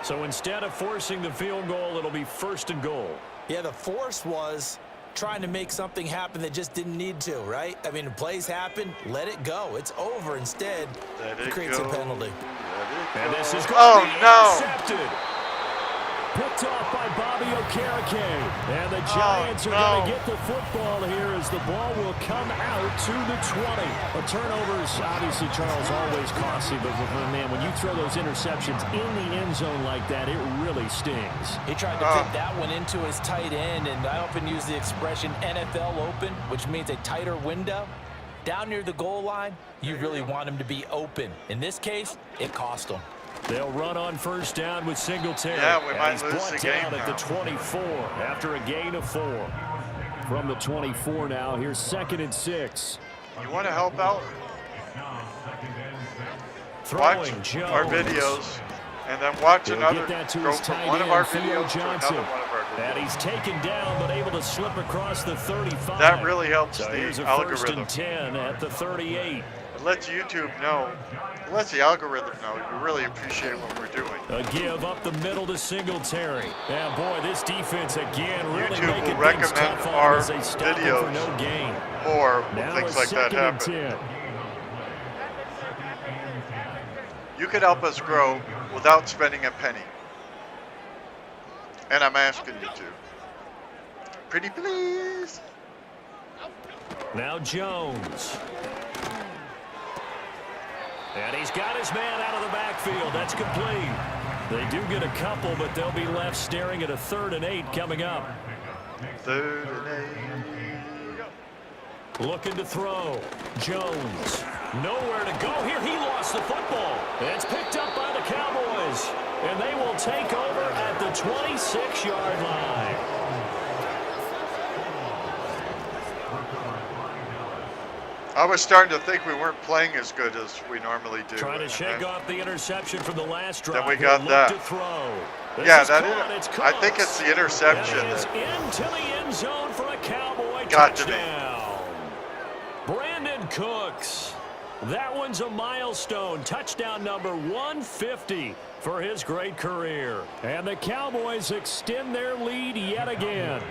D: So instead of forcing the field goal, it'll be 1st and goal.
G: Yeah, the force was trying to make something happen that just didn't need to, right? I mean, plays happen, let it go. It's over. Instead,
A: Let
G: it
A: it
G: creates
A: go.
G: a penalty.
D: And this is going
A: Oh,
D: to be
A: no.
D: intercepted. Picked off by Bobby Okereke. And the Giants are going to get the football here as the ball will come out to the 20. A turnover is obviously, Charles, always costly. But, man, when you throw those interceptions in the end zone like that, it really stings.
G: He tried to fit that one into his tight end, and I often use the expression NFL open, which means a tighter window. Down near the goal line, you really want him to be open. In this case, it cost him.
D: They'll run on first down with Singletary.
A: Yeah, we
D: and
A: might
D: he's
A: lose
D: brought
A: the game
D: down at
A: now.
D: the 24 after a gain of 4. From the 24 now, here's 2nd and 6.
A: You want to help out?
D: Throwing
A: Watch
D: Jones.
A: our videos, and then watch
D: He'll
A: another
D: get that to
A: go
D: his
A: from
D: tight
A: one of
D: end,
A: our
D: Theo
A: videos to
D: Johnson.
A: another one of our videos.
D: And he's taken down, but able to slip across the 35.
A: That really helps
D: so
A: the
D: here's a
A: algorithm.
D: 1st and 10 at the 38.
A: It lets YouTube know, it lets the algorithm know you really appreciate what we're doing.
D: A give up the middle to Singletary. And boy, this defense again really
A: YouTube
D: making
A: will
D: things
A: recommend
D: tough on
A: our
D: as they stop it
A: videos
D: for no gain.
A: more when
D: Now
A: things
D: a
A: like that
D: 2nd and
A: happen.
D: 10.
A: You could help us grow without spending a penny. And I'm asking you to. Pretty please.
D: Now Jones. And he's got his man out of the backfield. That's complete. They do get a couple, but they'll be left staring at a 3rd and 8 coming up.
A: 3rd and 8.
D: Looking to throw. Jones. Nowhere to go here. He lost the football. It's picked up by the Cowboys. And they will take over at the 26-yard line.
A: I was starting to think we weren't playing as good as we normally do.
D: Trying to
A: And
D: shake
A: then-
D: off the interception from the last drive.
A: Then we got
D: He'll
A: that.
D: look to throw. This
A: Yeah,
D: is
A: that
D: caught.
A: is.
D: It's
A: I think
D: Cooks.
A: it's the interception
D: That is
A: that
D: into the end zone for a Cowboy
A: got to me.
D: touchdown. Brandon Cooks. That one's a milestone. Touchdown number 150 for his great career. And the Cowboys extend their lead yet again.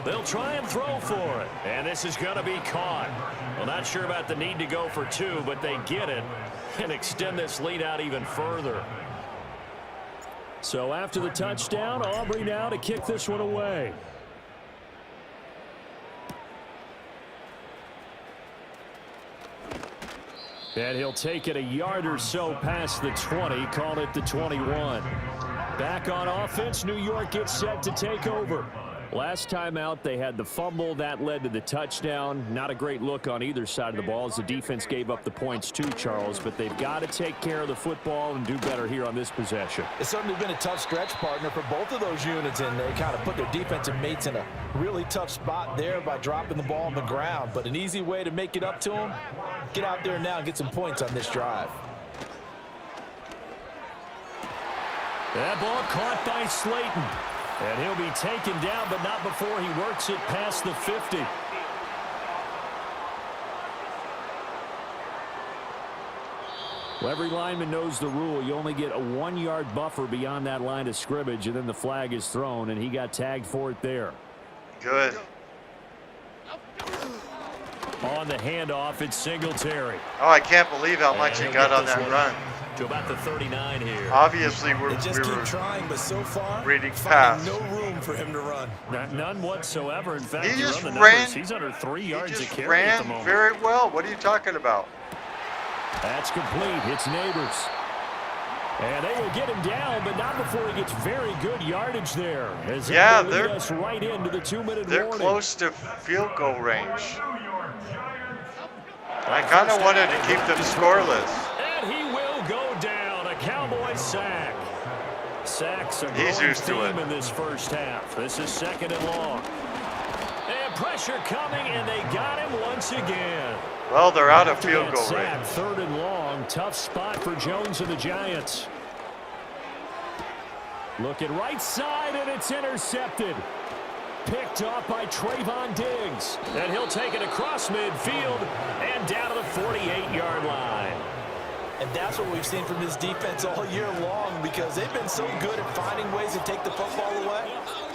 D: They'll try and throw for it. And this is going to be caught. Well, not sure about the need to go for 2, but they get it and extend this lead out even further. So after the touchdown, Aubrey now to kick this one away. And he'll take it a yard or so past the 20, call it the 21. Back on offense, New York gets set to take over. Last time out, they had the fumble. That led to the touchdown. Not a great look on either side of the ball as the defense gave up the points too, Charles. But they've got to take care of the football and do better here on this possession.
G: It's certainly been a tough stretch, partner, for both of those units, and they kind of put their defensive mates in a really tough spot there by dropping the ball on the ground. But an easy way to make it up to them, get out there now and get some points on this drive.
D: That ball caught by Slayton. And he'll be taken down, but not before he works it past the 50. Well, every lineman knows the rule. You only get a 1-yard buffer beyond that line of scrimmage, and then the flag is thrown, and he got tagged for it there.
A: Good.
D: On the handoff, it's Singletary.
A: Oh, I can't believe how much he
D: And
A: got
D: he'll
A: on
D: get this
A: that
D: one
A: run.
D: to about the 39 here.
A: Obviously,
G: They just keep trying, but so far,
A: reading
G: finding
A: pass.
G: no room for him to run.
D: None whatsoever. In fact,
A: He
D: you
A: just
D: run the numbers.
A: ran.
D: He's under 3
A: He
D: yards a
A: just
D: carry at the
A: ran
D: moment.
A: very well. What are you talking about?
D: That's complete. It's Neighbors. And they will get him down, but not before he gets very good yardage there. As
A: Yeah,
D: they lead
A: they're-
D: us right into the 2-minute
A: They're
D: warning.
A: close to field goal range. I kind of wanted to keep them scoreless.
D: And he will go down. A Cowboy sack. Sacks a
A: He's
D: growing
A: used to
D: theme
A: it.
D: in this first half. This is 2nd and long. And pressure coming, and they got him once again.
A: Well, they're out of
D: After
A: field
D: that
A: goal
D: sack,
A: range.
D: 3rd and long. Tough spot for Jones and the Giants. Looking right side, and it's intercepted. Picked off by Trayvon Diggs. And he'll take it across midfield and down to the 48-yard line.
G: And that's what we've seen from this defense all year long, because they've been so good at finding ways to take the football away.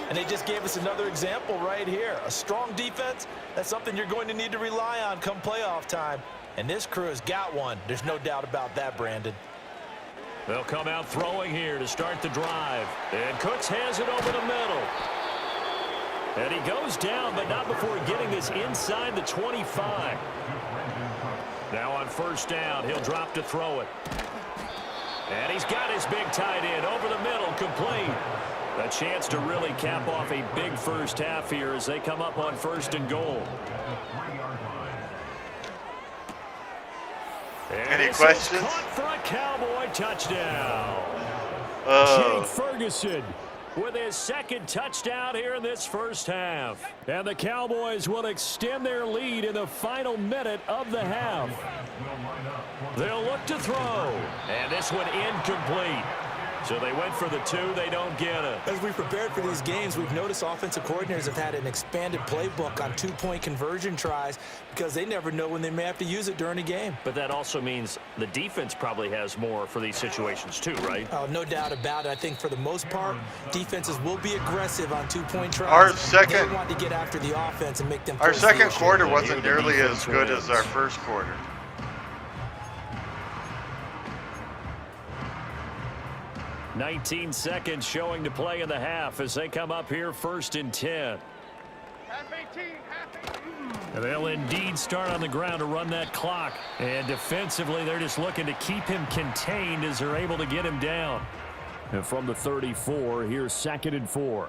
G: And they just gave us another example right here. A strong defense, that's something you're going to need to rely on come playoff time. And this crew has got one. There's no doubt about that, Brandon.
D: They'll come out throwing here to start the drive. And Cooks has it over the middle. And he goes down, but not before getting this inside the 25. Now on first down, he'll drop to throw it. And he's got his big tight end over the middle, complete. A chance to really cap off a big first half here as they come up on 1st and goal.
A: Any
D: This is
A: questions?
D: caught for a Cowboy touchdown. Jake Ferguson with his second touchdown here in this first half. And the Cowboys will extend their lead in the final minute of the half. They'll look to throw. And this one incomplete. So they went for the two. They don't get it.
G: As we've prepared for these games, we've noticed offensive coordinators have had an expanded playbook on two-point conversion tries because they never know when they may have to use it during a game.
D: But that also means the defense probably has more for these situations too, right?
G: Oh, no doubt about it. I think for the most part, defenses will be aggressive on two-point tries.
A: They
G: want to get after the offense and make them.
A: Our second quarter wasn't nearly as good as our first quarter.
D: 19 seconds showing to play in the half as they come up here 1st and 10. And they'll indeed start on the ground to run that clock. And defensively, they're just looking to keep him contained as they're able to get him down. And from the 34, here's 2nd and 4.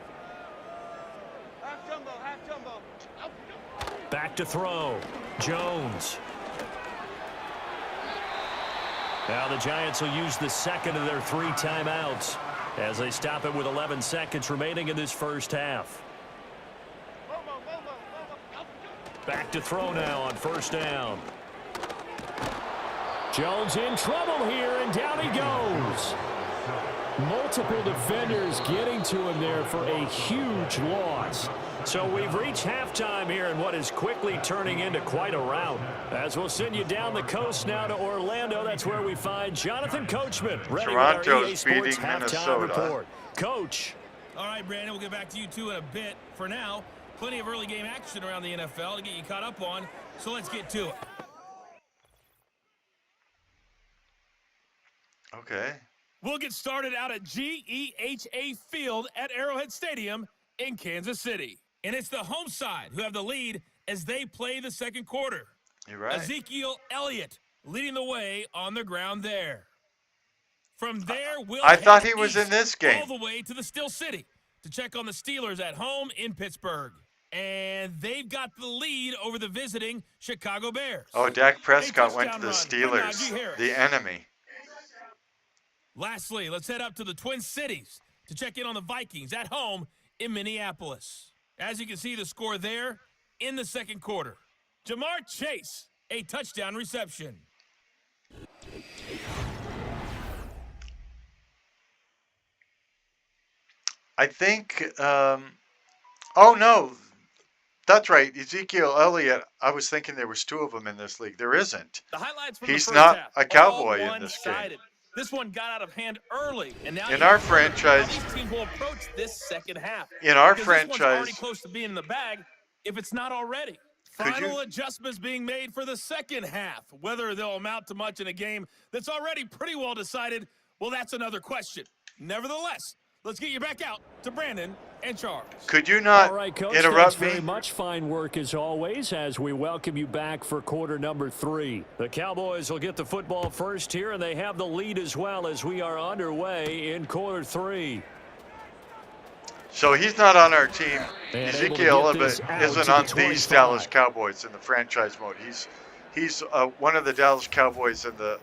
D: Back to throw. Jones. Now the Giants will use the second of their 3 timeouts as they stop it with 11 seconds remaining in this first half. Back to throw now on 1st down. Jones in trouble here, and down he goes. Multiple defenders getting to him there for a huge loss. So we've reached halftime here in what is quickly turning into quite a rout. As we'll send you down the coast now to Orlando, that's where we find Jonathan Coachman, ready with our EA Sports halftime report. Coach.
H: All right, Brandon, we'll get back to you two in a bit. For now, plenty of early game action around the NFL to get you caught up on, so let's get to it.
A: Okay.
H: We'll get started out at GEHA Field at Arrowhead Stadium in Kansas City. And it's the home side who have the lead as they play the second quarter.
A: You're right.
H: Ezekiel Elliott leading the way on the ground there. From there,
A: I thought he was in this game.
H: All the way to the Steel City to check on the Steelers at home in Pittsburgh. And they've got the lead over the visiting Chicago Bears.
A: Oh, Dak Prescott went to the Steelers, the enemy.
H: Lastly, let's head up to the Twin Cities to check in on the Vikings at home in Minneapolis. As you can see, the score there in the second quarter. Jamar Chase, a touchdown reception.
A: I think, oh no, that's right. Ezekiel Elliott, I was thinking there was 2 of them in this league. There isn't.
H: The highlights from
A: He's
H: the first
A: not
H: half,
A: a Cowboy
H: all
A: in this game.
H: This one got out of hand early, and now
A: in our franchise,
H: these teams will approach this second half.
A: In our
H: This
A: franchise,
H: one's already close to being in the bag, if it's not already. Final adjustments being made for the second half. Whether they'll amount to much in a game that's already pretty well decided, well, that's another question. Nevertheless, let's get you back out to Brandon and Charles.
A: Could you not
D: All right, Coach,
A: interrupt me?
D: Very much fine work as always as we welcome you back for quarter number 3. The Cowboys will get the football first here, and they have the lead as well as we are underway in quarter 3.
A: So he's not on our team.
D: And
A: Ezekiel isn't on these Dallas Cowboys in the franchise mode. He's one of the Dallas Cowboys in the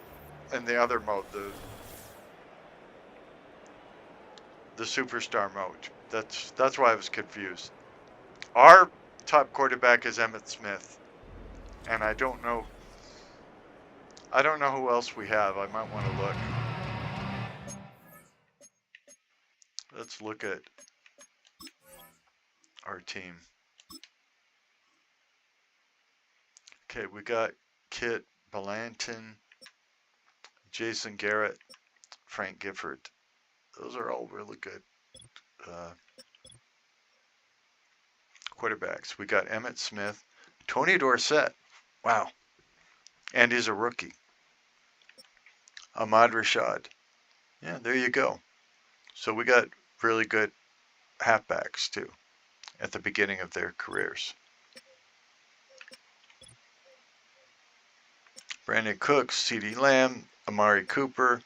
A: other mode, the superstar mode. That's why I was confused. Our top quarterback is Emmitt Smith, and I don't know who else we have. I might want to look. Let's look at our team. Okay, we got Kit Blanton, Jason Garrett, Frank Gifford. Those are all really good quarterbacks. We got Emmitt Smith, Tony Dorsett. Wow. And he's a rookie. Ahmad Rashad. Yeah, there you go. So we got really good halfbacks too at the beginning of their careers. Brandon Cooks, CeeDee Lamb, Amari Cooper,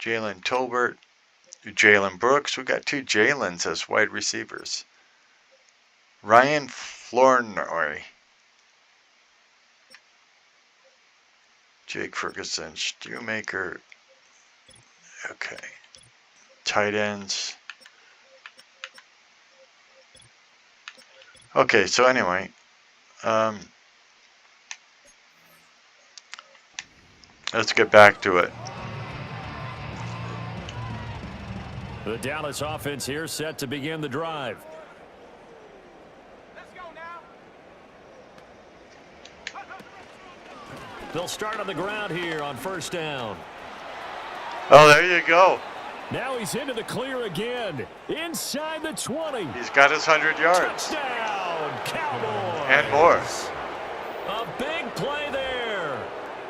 A: Jalen Tolbert, Jalen Brooks. We got 2 Jalens as wide receivers. Ryan Flournoy, Jake Ferguson, Shoemaker. Okay. Tight ends. Okay, so anyway, let's get back to it.
D: The Dallas offense here set to begin the drive.
H: Let's go now.
D: They'll start on the ground here on first down.
A: Oh, there you go.
D: Now he's into the clear again. Inside the 20.
A: He's got his 100 yards.
D: Touchdown, Cowboys.
A: And more.
D: A big play there.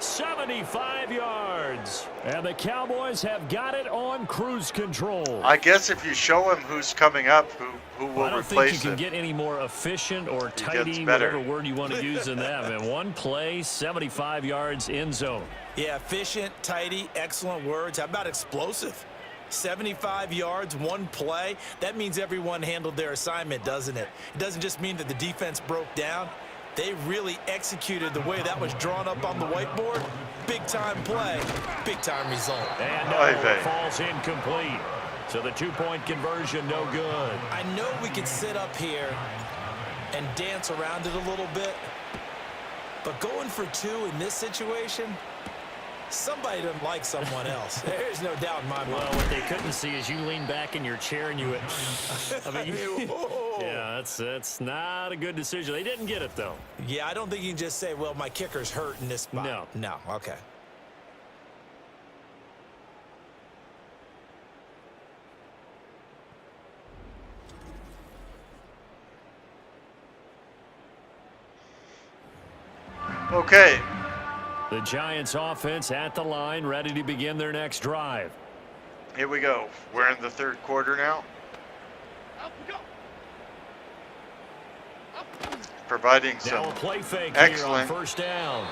D: 75 yards. And the Cowboys have got it on cruise control.
A: I guess if you show him who's coming up, who will
D: I don't
A: replace
D: think you
A: him.
D: can get any more efficient or tidy,
A: better.
D: whatever word you want to use in that. And one play, 75 yards end zone.
G: Yeah, efficient, tidy, excellent words. How about explosive? 75 yards, one play. That means everyone handled their assignment, doesn't it? It doesn't just mean that the defense broke down. They really executed the way that was drawn up on the whiteboard. Big-time play, big-time result.
D: And falls incomplete. So the two-point conversion, no good.
G: I know we can sit up here and dance around it a little bit, but going for two in this situation, somebody doesn't like someone else. There's no doubt in my mind.
D: Well, what they couldn't see is you lean back in your chair and you went, I mean, yeah, that's not a good decision. They didn't get it, though.
G: Yeah, I don't think you can just say, well, my kicker's hurt in this spot.
D: No.
G: No, okay.
A: Okay.
D: The Giants offense at the line, ready to begin their next drive.
A: Here we go. We're in the third quarter now. Providing
D: Now
A: some
D: a play fake
A: excellent,
D: here on first down.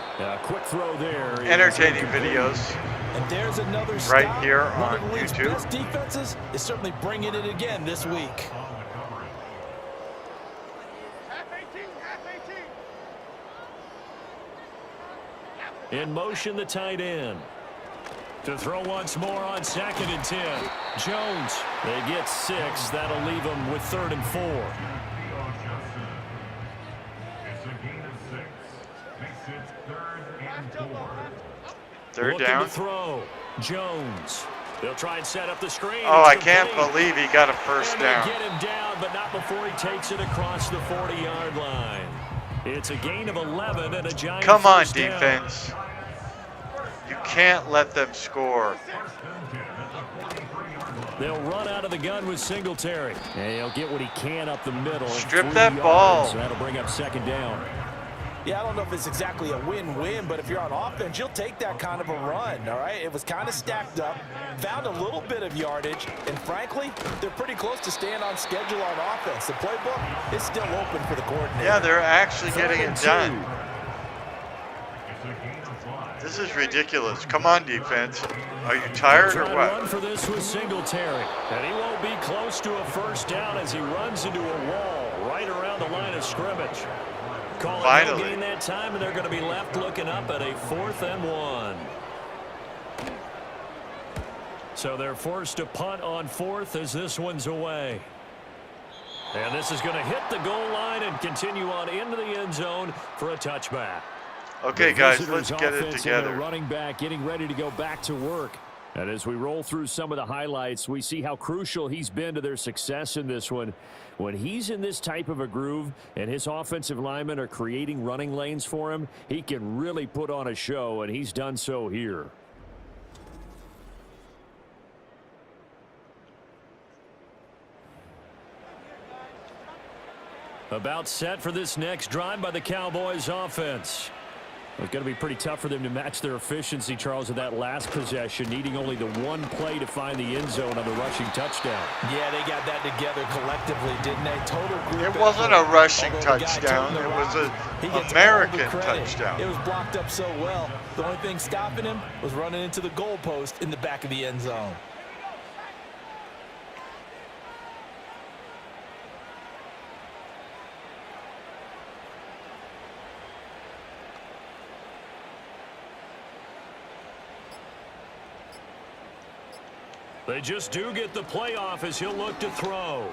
D: Quick throw there.
A: entertaining videos
G: And there's another
A: right
G: stop.
A: here
G: One
A: on
G: of the league's
A: YouTube.
G: best defenses is certainly bringing it again this week.
D: In motion, the tight end. To throw once more on 2nd and 10. Jones. They get 6. That'll leave them with 3rd and 4.
F: It's a gain of 6. Makes it 3rd and 4.
A: Third
D: Looking
A: down.
D: to throw. Jones. They'll try and set up the screen.
A: Oh,
D: It's
A: I can't
D: complete.
A: believe he got a first
D: And
A: down.
D: they get him down, but not before he takes it across the 40-yard line. It's a gain of 11 and a Giant
A: Come on,
D: first down.
A: defense. You can't let them score.
D: They'll run out of the gun with Singletary. And he'll get what he can up the middle.
A: Strip
D: 3
A: that
D: yards.
A: ball.
D: That'll bring up 2nd down.
G: Yeah, I don't know if it's exactly a win-win, but if you're on offense, you'll take that kind of a run, all right? It was kind of stacked up, found a little bit of yardage, and frankly, they're pretty close to staying on schedule on offense. The playbook is still open for the coordinator.
A: Yeah, they're actually getting it
D: 3rd and
A: done.
F: 2.
A: This is ridiculous. Come on, defense. Are you tired or
D: Trying to
A: what?
D: run for this with Singletary. And he won't be close to a first down as he runs into a wall right around the line of scrimmage. Call it no
A: Finally.
D: gain that time, and they're going to be left looking up at a 4th and 1. So they're forced to punt on 4th as this one's away. And this is going to hit the goal line and continue on into the end zone for a touchback.
A: Okay,
D: The
A: guys,
D: visitors'
A: let's get it
D: offense and their
A: together.
D: running back getting ready to go back to work. And as we roll through some of the highlights, we see how crucial he's been to their success in this one. When he's in this type of a groove and his offensive linemen are creating running lanes for him, he can really put on a show, and he's done so here. About set for this next drive by the Cowboys offense. It's going to be pretty tough for them to match their efficiency, Charles, of that last possession, needing only the one play to find the end zone on the rushing touchdown.
G: Yeah, they got that together collectively, didn't they? Total group
A: It wasn't
G: effort.
A: a rushing
G: Although the guy
A: touchdown.
G: toting the
A: It was
G: rock, he
A: an
G: gets all the
A: American
G: credit.
A: touchdown.
G: It was blocked up so well. The only thing stopping him was running into the goalpost in the back of the end zone.
D: They just do get the playoff as he'll look to throw.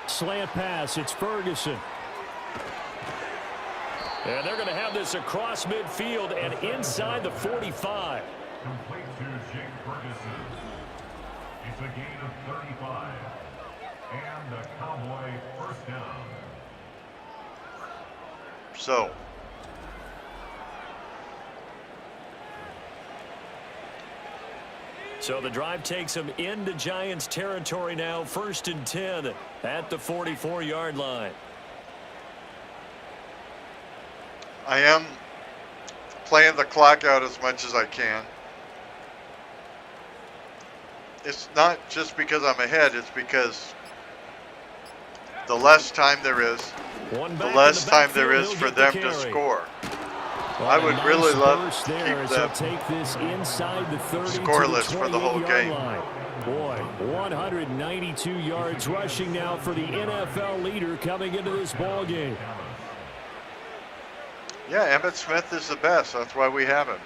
D: Slant pass, it's Ferguson. And they're going to have this across midfield and inside the 45.
F: Complete to Jake Ferguson. It's a gain of 35. And the Cowboy first down.
D: So the drive takes them into Giants territory now. 1st and 10 at the 44-yard line.
A: I am playing the clock out as much as I can. It's not just because I'm ahead, it's because the less time there is, the less time there is for them to score. I would really love to keep them
D: take this inside the 30
A: scoreless for the whole game.
D: Boy, 192 yards rushing now for the NFL leader coming into this ball game.
A: Yeah, Emmitt Smith is the best. That's why we have him.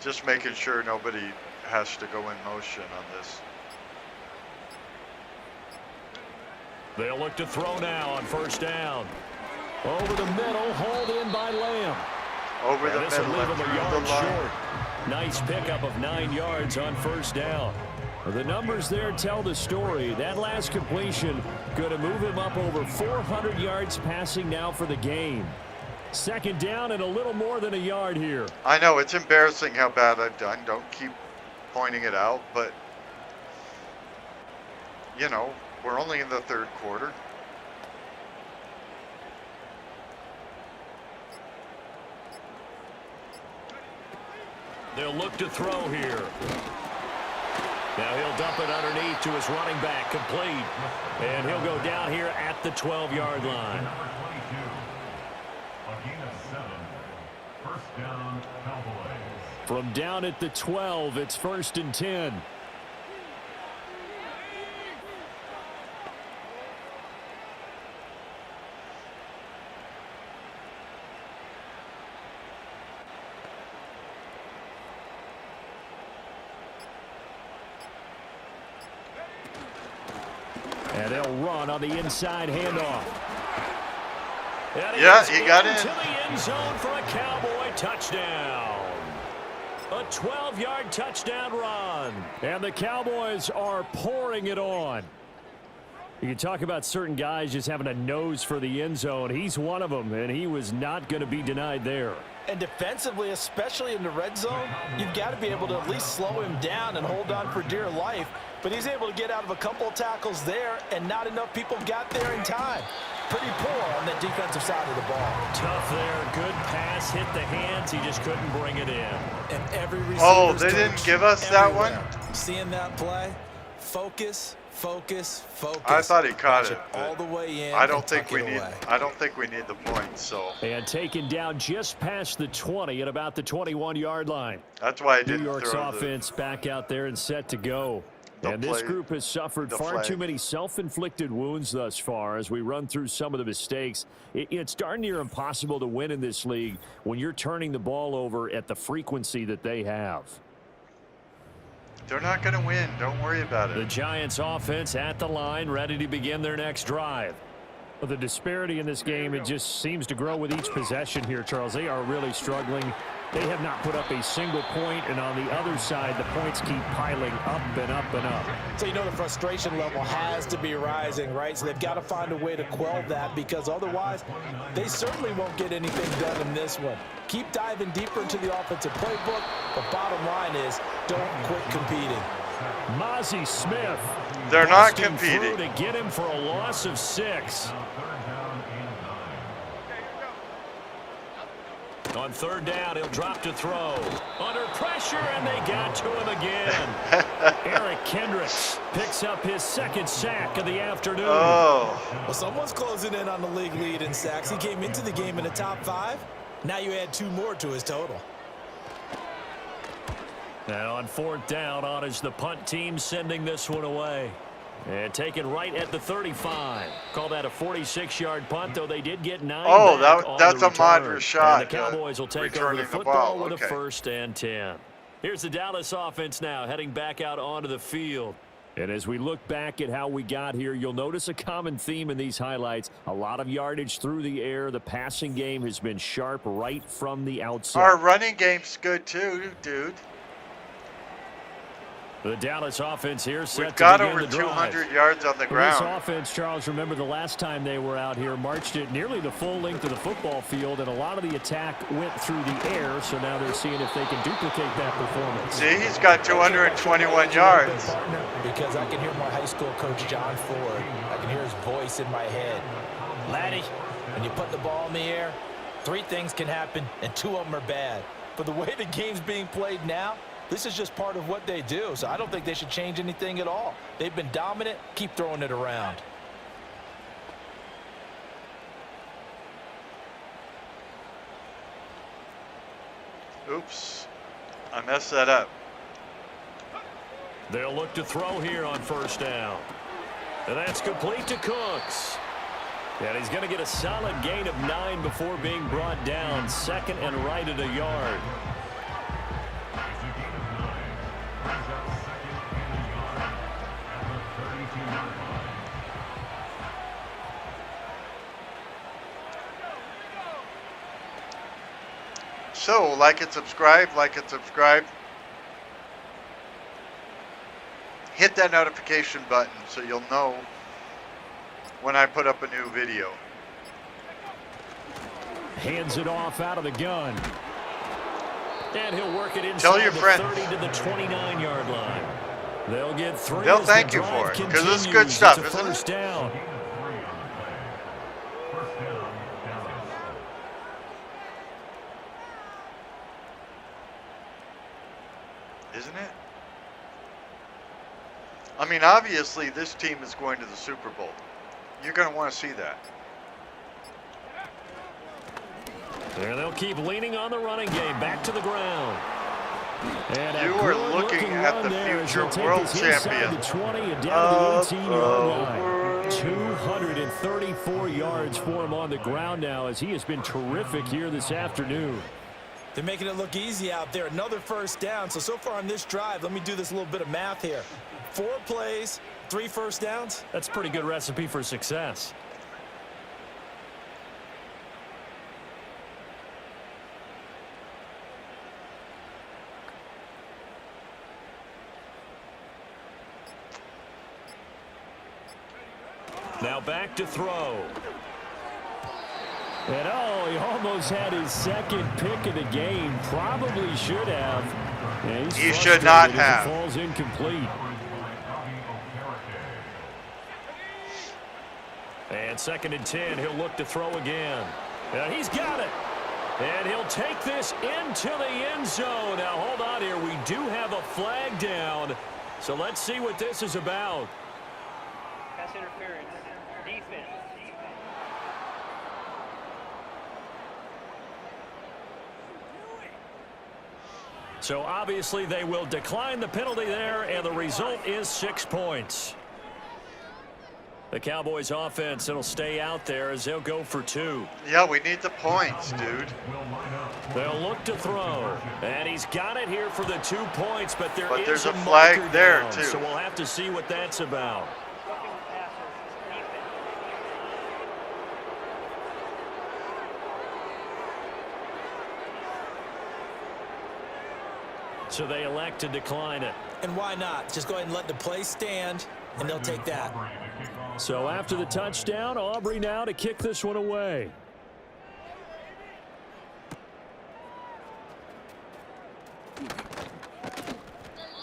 A: Just making sure nobody has to go in motion on this.
D: They'll look to throw now on 1st down. Over the middle, hauled in by Lamb.
A: Over the middle
D: leave
A: and
D: him a
A: through
D: yard
A: the line.
D: short. Nice pickup of 9 yards on 1st down. The numbers there tell the story. That last completion going to move him up over 400 yards passing now for the game. 2nd down and a little more than a yard here.
A: I know, it's embarrassing how bad I've done. Don't keep pointing it out, but, you know, we're only in the 3rd quarter.
D: They'll look to throw here. Now he'll dump it underneath to his running back, complete. And he'll go down here at the 12-yard line.
F: Number 22. A gain of 7. First down, Cowboys.
D: From down at the 12, it's 1st and 10. And they'll run on the inside handoff.
A: Yeah, he got in.
D: To the end zone for a Cowboy touchdown. A 12-yard touchdown run. And the Cowboys are pouring it on. You can talk about certain guys just having a nose for the end zone. He's one of them, and he was not going to be denied there.
G: And defensively, especially in the red zone, you've got to be able to at least slow him down and hold on for dear life. But he's able to get out of a couple of tackles there, and not enough people got there in time. Pretty poor on the defensive side of the ball.
D: Tough there. Good pass. Hit the hands. He just couldn't bring it in.
G: And every receiver's
A: Oh, they didn't give us that one?
G: Seeing that play, focus, focus, focus.
A: I thought he caught it.
G: All the way in.
A: I don't think we need the points, so.
D: And taken down just past the 20 at about the 21-yard line.
A: That's why I didn't
D: New York's
A: throw
D: offense back out there and set to go. And this group has suffered far too many self-inflicted wounds thus far as we run through some of the mistakes. It's darn near impossible to win in this league when you're turning the ball over at the frequency that they have.
A: They're not going to win. Don't worry about it.
D: The Giants offense at the line, ready to begin their next drive. Well, the disparity in this game, it just seems to grow with each possession here, Charles. They are really struggling. They have not put up a single point, and on the other side, the points keep piling up and up and up.
G: So you know the frustration level has to be rising, right? So they've got to find a way to quell that, because otherwise they certainly won't get anything done in this one. Keep diving deeper into the offensive playbook, but bottom line is don't quit competing.
D: Mozzie Smith.
A: They're not competing.
D: To get him for a loss of 6. On 3rd down, he'll drop to throw. Under pressure, and they got to him again. Eric Kendricks picks up his 2nd sack of the afternoon.
A: Oh.
G: Well, someone's closing in on the league lead in sacks. He came into the game in the top 5. Now you add 2 more to his total.
D: Now on 4th down, on is the punt team sending this one away. And taken right at the 35. Call that a 46-yard punt, though they did get 9
A: Oh,
D: back on
A: that's
D: the
A: a mod
D: return.
A: Rashad.
D: And the Cowboys will take over the
A: returning the
D: football
A: ball.
D: with
A: Okay.
D: a 1st and 10. Here's the Dallas offense now heading back out onto the field. And as we look back at how we got here, you'll notice a common theme in these highlights. A lot of yardage through the air. The passing game has been sharp right from the outset.
A: Our running game's good too, dude.
D: The Dallas offense here set
A: We've
D: to
A: got
D: begin
A: over
D: the drive.
A: 200 yards on the
D: This
A: ground.
D: offense, Charles, remember the last time they were out here, marched it nearly the full length of the football field, and a lot of the attack went through the air, so now they're seeing if they can duplicate that performance.
A: See, he's got 221 yards.
G: Because I can hear my high school coach, John Ford. I can hear his voice in my head. Laddie, when you put the ball in the air, 3 things can happen, and 2 of them are bad. But the way the game's being played now, this is just part of what they do, so I don't think they should change anything at all. They've been dominant. Keep throwing it around.
A: Oops. I messed that up.
D: They'll look to throw here on 1st down. And that's complete to Cooks. And he's going to get a solid gain of 9 before being brought down. 2nd and right at a yard.
A: So, like and subscribe, like and subscribe. Hit that notification button so you'll know when I put up a new video.
D: Hands it off out of the gun. And he'll work it inside
A: Tell your
D: the
A: friends.
D: 30 to the 29-yard line. They'll get 3.
A: They'll
D: as the
A: thank you
D: drive
A: for it, 'cause
D: continues.
A: it's good stuff,
D: It's a
A: isn't it?
D: 1st down.
A: Isn't it? I mean, obviously, this team is going to the Super Bowl. You're going to want to see that.
D: And they'll keep leaning on the running game. Back to the ground. And
A: You are looking at the future world champion
D: the 20 and down
A: of
D: to the
A: the
D: 18-yard line.
A: world.
D: 234 yards for him on the ground now as he has been terrific here this afternoon.
G: They're making it look easy out there. Another 1st down. So far on this drive, let me do this little bit of math here. 4 plays, 3 1st downs.
D: That's a pretty good recipe for success. Now back to throw. And he almost had his 2nd pick of the game. Probably should have. And
A: He should not
D: frustrated as
A: have.
D: it falls incomplete. And 2nd and 10, he'll look to throw again. And he's got it. And he'll take this into the end zone. Now, hold on here. We do have a flag down. So let's see what this is about.
I: Pass interference. Defense.
D: So obviously they will decline the penalty there, and the result is 6 points. The Cowboys offense, it'll stay out there as they'll go for 2.
A: Yeah, we need the points, dude.
D: They'll look to throw, and he's got it here for the 2 points, but
A: There's a
D: marker
A: flag there,
D: down,
A: too.
D: So we'll have to see what that's about. So they elect to decline it.
G: And why not? Just go ahead and let the play stand, and they'll take that.
D: So after the touchdown, Aubrey now to kick this one away.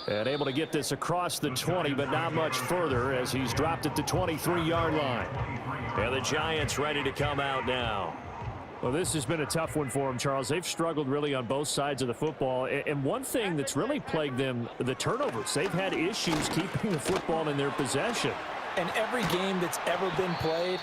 D: And able to get this across the 20, but not much further as he's dropped at the 23-yard line. And the Giants ready to come out now. Well, this has been a tough one for them, Charles. They've struggled really on both sides of the football. And one thing that's really plagued them, the turnovers. They've had issues keeping the football in their possession.
G: And every game that's ever been played,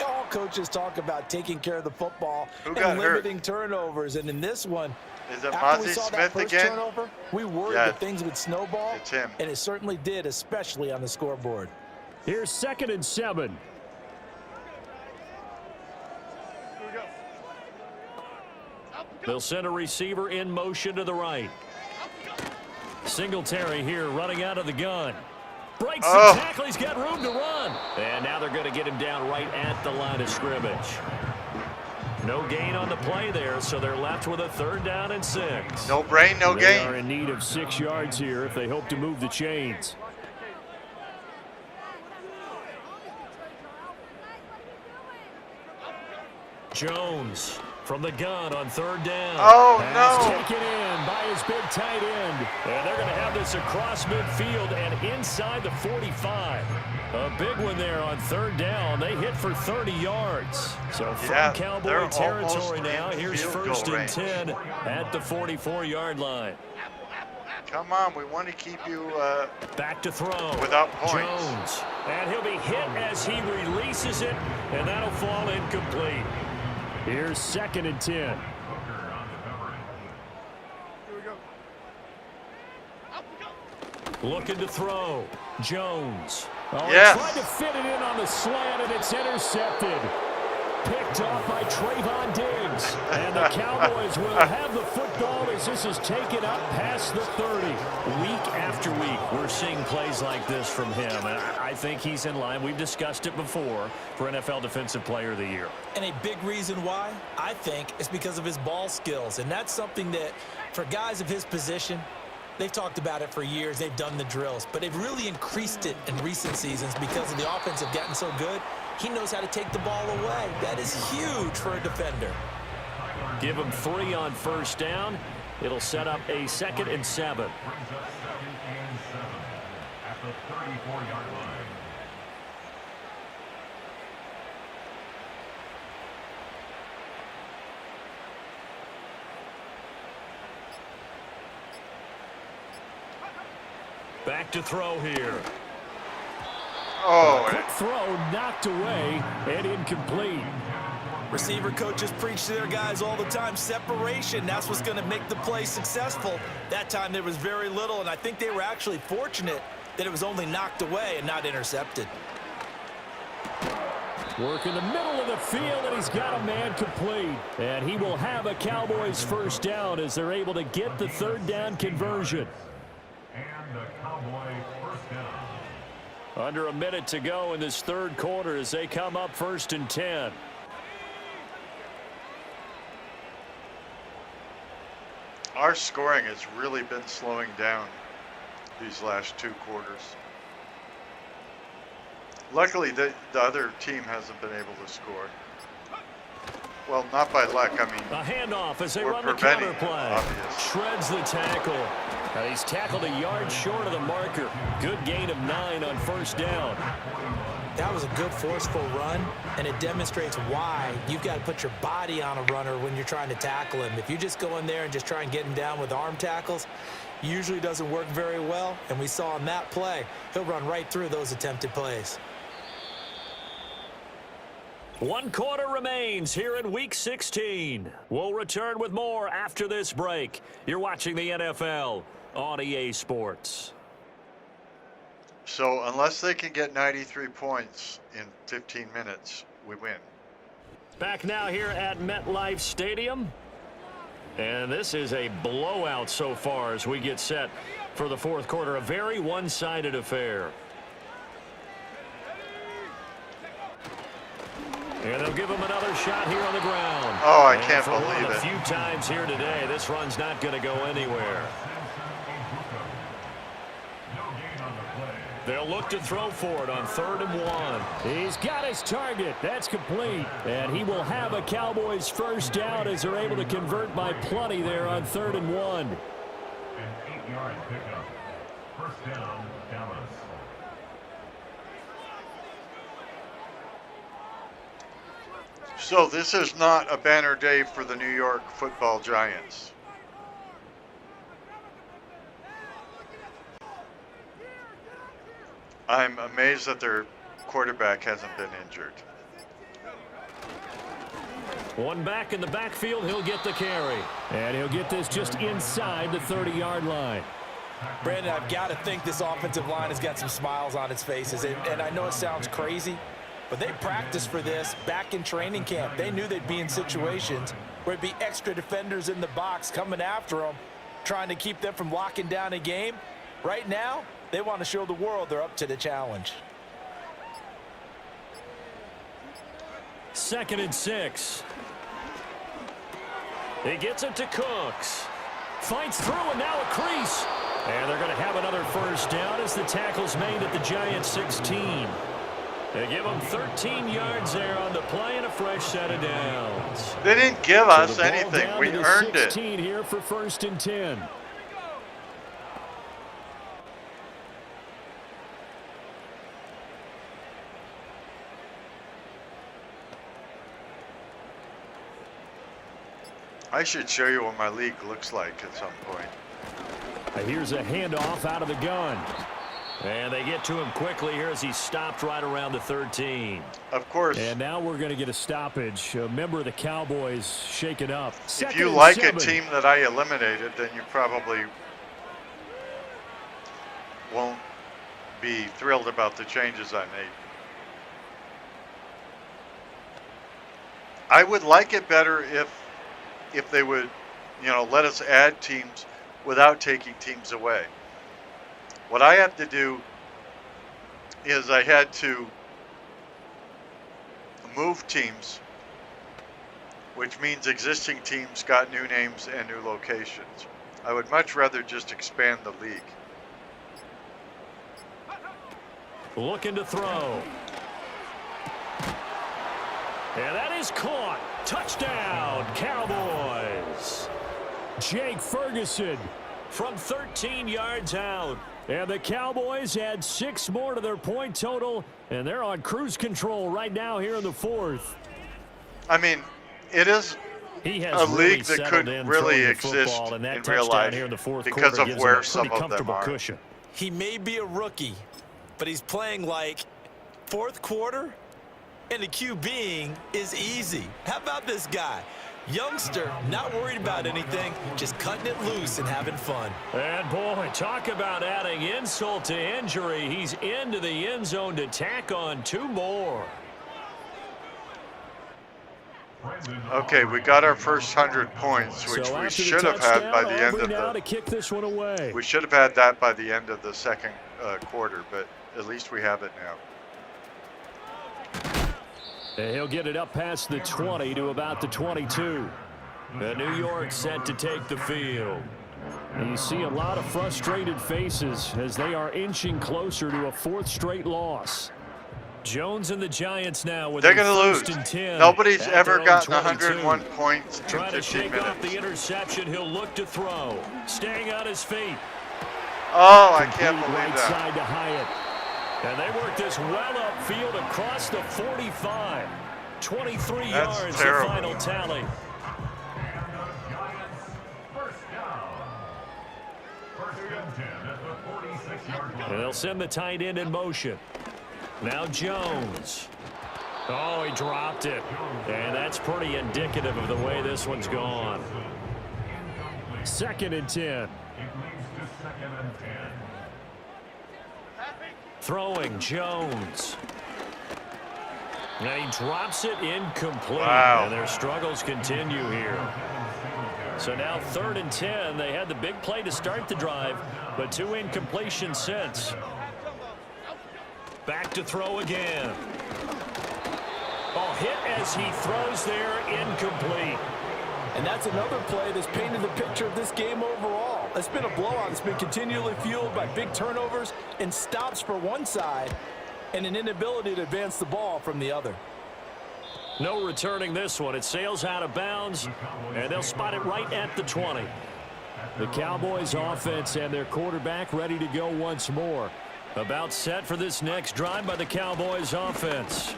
G: all coaches talk about taking care of the football
A: Who
G: and
A: got hurt?
G: limiting turnovers. And in this one,
A: Is it
G: after we
A: Mozzie
G: saw that
A: Smith
G: first
A: again?
G: turnover, we worried
A: Yeah.
G: that things would snowball.
A: It's him.
G: And it certainly did, especially on the scoreboard.
D: Here's 2nd and 7. They'll send a receiver in motion to the right. Singletary here running out of the gun. Breaks the tackle. He's got room to run. And now they're going to get him down right at the line of scrimmage. No gain on the play there, so they're left with a 3rd down and 6.
A: No brain, no
D: They
A: gain.
D: are in need of 6 yards here if they hope to move the chains. Jones from the gun on 3rd down.
A: Oh,
D: Pass
A: no.
D: taken in by his big tight end. And they're going to have this across midfield and inside the 45. A big one there on 3rd down. They hit for 30 yards. So from
A: Yeah,
D: Cowboy
A: they're
D: territory
A: almost
D: now,
A: in
D: here's
A: field goal
D: 1st and
A: range.
D: 10 at the 44-yard line.
A: Come on, we want to keep you
D: Back to throw.
A: without points.
D: Jones. And he'll be hit as he releases it, and that'll fall incomplete. Here's 2nd and 10. Looking to throw. Jones. Oh,
A: Yes.
D: he tried to fit it in on the slant, and it's intercepted. Picked off by Trayvon Diggs. And the Cowboys will have the football as this is taken up past the 30. Week after week, we're seeing plays like this from him. And I think he's in line. We've discussed it before for NFL Defensive Player of the Year.
G: And a big reason why, I think, is because of his ball skills. And that's something that, for guys of his position, they've talked about it for years. They've done the drills. But they've really increased it in recent seasons because of the offense have gotten so good. He knows how to take the ball away. That is huge for a defender.
D: Give him 3 on 1st down. It'll set up a 2nd and 7.
F: Brings us 2nd and 7 at the 34-yard line.
D: Back to throw here.
A: Oh,
D: Quick throw knocked away and incomplete.
G: Receiver coaches preach to their guys all the time. Separation, that's what's going to make the play successful. That time there was very little, and I think they were actually fortunate that it was only knocked away and not intercepted.
D: Work in the middle of the field, and he's got a man complete. And he will have a Cowboys 1st down as they're able to get the 3rd down conversion.
F: And the Cowboy 1st down.
D: Under a minute to go in this 3rd quarter as they come up 1st and 10.
A: our scoring has really been slowing down these last 2 quarters. Luckily, the other team hasn't been able to score. Well, not by luck. I mean,
D: A handoff as they
A: we're
D: run the
A: preventing
D: counter play.
A: obvious.
D: Shreds the tackle. He's tackled a yard short of the marker. Good gain of 9 on 1st down.
G: That was a good forceful run, and it demonstrates why you've got to put your body on a runner when you're trying to tackle him. If you just go in there and just try and get him down with arm tackles, usually doesn't work very well, and we saw in that play, he'll run right through those attempted plays.
D: 1 quarter remains here in Week 16. We'll return with more after this break. You're watching the NFL on EA Sports.
A: So unless they can get 93 points in 15 minutes, we win.
D: Back now here at MetLife Stadium. And this is a blowout so far as we get set for the 4th quarter. A very one-sided affair. And they'll give him another shot here on the ground.
A: Oh, I
D: And
A: can't
D: for one
A: believe
D: of the
A: it.
D: few times here today, this run's not going to go anywhere. They'll look to throw for it on 3rd and 1. He's got his target. That's complete. And he will have a Cowboys 1st down as they're able to convert by plenty there on 3rd and 1.
F: An 8-yard pickup. 1st down, Dallas.
A: So this is not a banner day for the New York Football Giants. I'm amazed that their quarterback hasn't been injured.
D: One back in the backfield, he'll get the carry. And he'll get this just inside the 30-yard line.
G: Brandon, I've got to think this offensive line has got some smiles on its faces. And I know it sounds crazy, but they practiced for this back in training camp. They knew they'd be in situations where it'd be extra defenders in the box coming after them, trying to keep them from locking down a game. Right now, they want to show the world they're up to the challenge.
D: 2nd and 6. He gets it to Cooks. Fights through, and now a crease. And they're going to have another first down as the tackle's made at the Giants' 16. They give them 13 yards there on the play and a fresh set of downs.
A: They didn't give us anything. We earned it.
D: 16 here for 1st and 10.
A: I should show you what my league looks like at some point.
D: Here's a handoff out of the gun. And they get to him quickly here as he stopped right around the 13.
A: Of course.
D: And now we're going to get a stoppage. A member of the Cowboys shaken up.
A: If you like a team that I eliminated, then you probably won't be thrilled about the changes I made. I would like it better if they would, let us add teams without taking teams away. What I have to do is I had to move teams, which means existing teams got new names and new locations. I would much rather just expand the league.
D: Looking to throw. And that is caught. Touchdown, Cowboys. Jake Ferguson from 13 yards out. And the Cowboys add 6 more to their point total, and they're on cruise control right now here in the 4th.
A: I mean, it is a league that could really exist in real life because of where some of them are.
D: Cushion.
G: He may be a rookie, but he's playing like 4th quarter, and the QBing is easy. How about this guy? Youngster, not worried about anything, just cutting it loose and having fun.
D: And boy, talk about adding insult to injury. He's into the end zone to tack on 2 more.
A: Okay, we got our first 100 points, which we should have had by the end of
D: to kick this one away.
A: We should have had that by the end of the second quarter, but at least we have it now.
D: And he'll get it up past the 20 to about the 22. And New York set to take the field. And you see a lot of frustrated faces as they are inching closer to a 4th straight loss. Jones and the Giants now with
A: they're going to lose.
D: 10
A: Nobody's ever gotten 101 points in
D: Trying
A: 15
D: to shake
A: minutes.
D: off the interception. He'll look to throw. Staying on his feet.
A: Oh, I can't believe
D: right
A: that.
D: Side to Hyatt. And they work this well upfield across the 45. 23
A: That's
D: yards
A: terrible.
D: the final tally. And they'll send the tight end in motion. Now Jones. Oh, he dropped it. And that's pretty indicative of the way this one's gone. 2nd and 10. Throwing Jones. And he drops it incomplete.
A: Wow.
D: And their struggles continue here. So now 3rd and 10. They had the big play to start the drive, but 2 incompletions since. Back to throw again. Ball hit as he throws there, incomplete.
G: And that's another play that's painted the picture of this game overall. It's been a blowout. It's been continually fueled by big turnovers and stops for one side and an inability to advance the ball from the other.
D: No returning this one. It sails out of bounds, and they'll spot it right at the 20. The Cowboys offense and their quarterback ready to go once more. About set for this next drive by the Cowboys offense.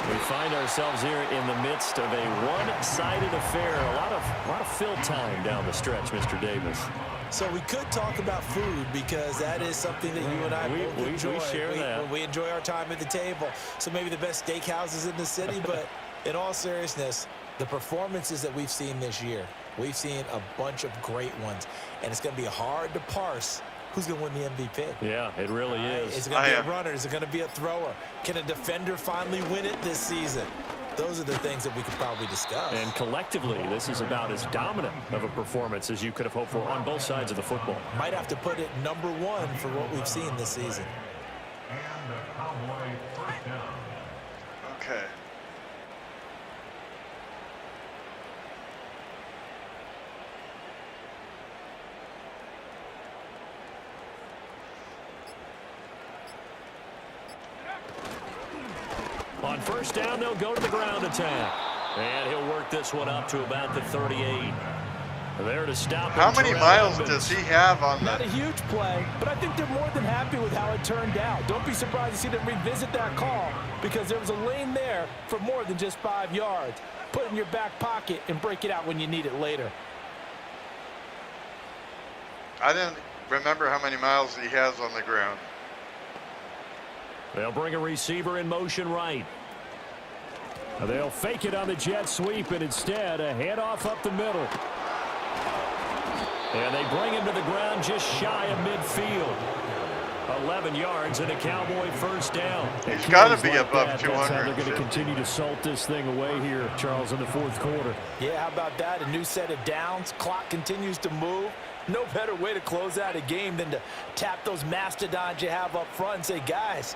D: We find ourselves here in the midst of a one-sided affair. A lot of fill time down the stretch, Mr. Davis.
G: So we could talk about food because that is something that you and I both enjoy.
D: We share that.
G: We enjoy our time at the table. So maybe the best steakhouses in the city, but in all seriousness, The performances that we've seen this year, we've seen a bunch of great ones, and it's going to be hard to parse who's going to win the MVP.
D: Yeah, it really is.
G: Is it going to be a runner? Is it going to be a thrower? Can a defender finally win it this season? Those are the things that we could probably discuss.
D: And collectively, this is about as dominant of a performance as you could have hoped for on both sides of the football.
G: Might have to put it number one for what we've seen this season.
F: And the Cowboy first down.
A: Okay.
D: On first down, they'll go to the ground attack. And he'll work this one up to about the 38. There to stop him.
A: How many miles does he have on
E: Not
A: that?
E: a huge play, but I think they're more than happy with how it turned out. Don't be surprised to see them revisit that call because there was a lane there for more than just 5 yards. Put it in your back pocket and break it out when you need it later.
A: I didn't remember how many miles he has on the ground.
D: They'll bring a receiver in motion right. They'll fake it on the jet sweep, and instead a handoff up the middle. And they bring him to the ground just shy of midfield. 11 yards and a Cowboy first down.
A: He's got to be above
D: That's how they're
A: 200.
D: going to continue to salt this thing away here, Charles, in the fourth quarter.
G: Yeah, how about that? A new set of downs. Clock continues to move. No better way to close out a game than to tap those mastodons you have up front and say, guys,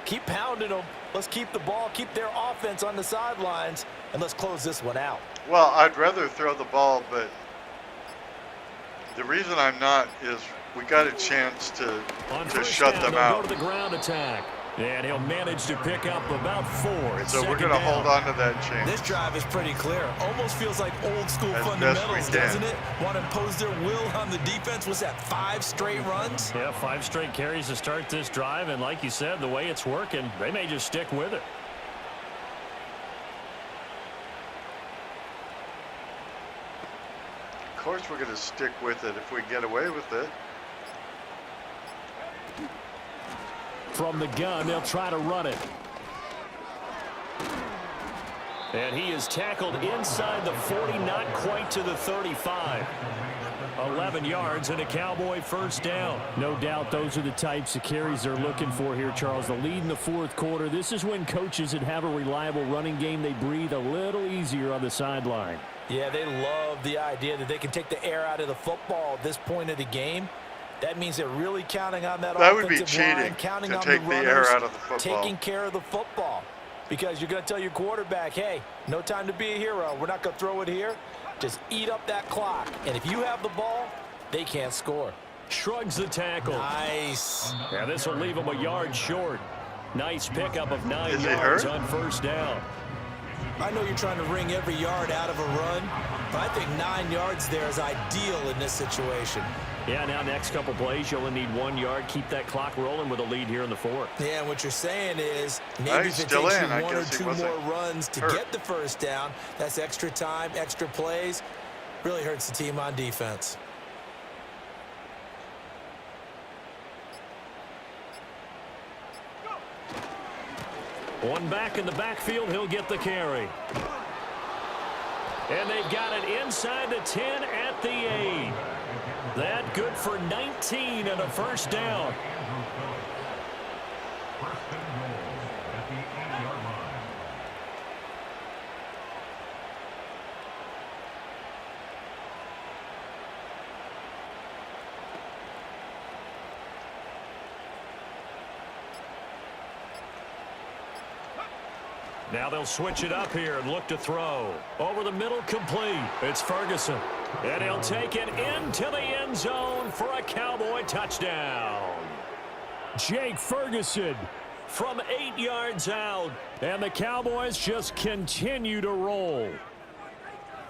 G: keep pounding them. Let's keep the ball, keep their offense on the sidelines, and let's close this one out.
A: Well, I'd rather throw the ball, but the reason I'm not is we got a chance to shut them
D: Go
A: out.
D: to the ground attack. And he'll manage to pick up about 4.
A: So we're going to hold on to that chance.
G: This drive is pretty clear. Almost feels like old school
A: As best
G: fundamentals,
A: we can.
G: doesn't it? Want to impose their will on the defense. Was that 5 straight runs?
D: Yeah, 5 straight carries to start this drive. And like you said, the way it's working, they may just stick with it.
A: Of course we're going to stick with it if we get away with it.
D: From the gun, they'll try to run it. And he is tackled inside the 40, not quite to the 35. 11 yards and a Cowboy first down. No doubt those are the types of carries they're looking for here, Charles. The lead in the fourth quarter. This is when coaches that have a reliable running game, they breathe a little easier on the sideline.
G: Yeah, they love the idea that they can take the air out of the football at this point of the game. That means they're really counting on that
A: That would be
G: offensive line,
A: cheating
G: counting
A: to
G: on
A: take
G: the
A: the
G: runners,
A: air out of the football.
G: taking care of the football. Because you're going to tell your quarterback, hey, no time to be a hero. We're not going to throw it here. Just eat up that clock. And if you have the ball, they can't score.
D: Shrugs the tackle.
G: Nice.
D: Yeah, this will leave him a yard short. Nice pickup of 9
A: Is he
D: yards
A: hurt?
D: on first down.
G: I know you're trying to wring every yard out of a run, but I think 9 yards there is ideal in this situation.
D: Yeah, now next couple plays, you'll only need 1 yard. Keep that clock rolling with a lead here in the fourth.
G: Yeah, and what you're saying is maybe
A: He's
G: if it
A: still
G: takes
A: in. I
G: you 1 or
A: guess he
G: 2
A: wasn't
G: more runs to
A: hurt.
G: get the first down, that's extra time, extra plays. Really hurts the team on defense.
D: One back in the backfield, he'll get the carry. And they've got it inside the 10 at the 8. That good for 19 and a first down.
F: First and goal at the 80-yard line.
D: Now they'll switch it up here and look to throw. Over the middle, complete. It's Ferguson. And he'll take it into the end zone for a Cowboy touchdown. Jake Ferguson from 8 yards out. And the Cowboys just continue to roll.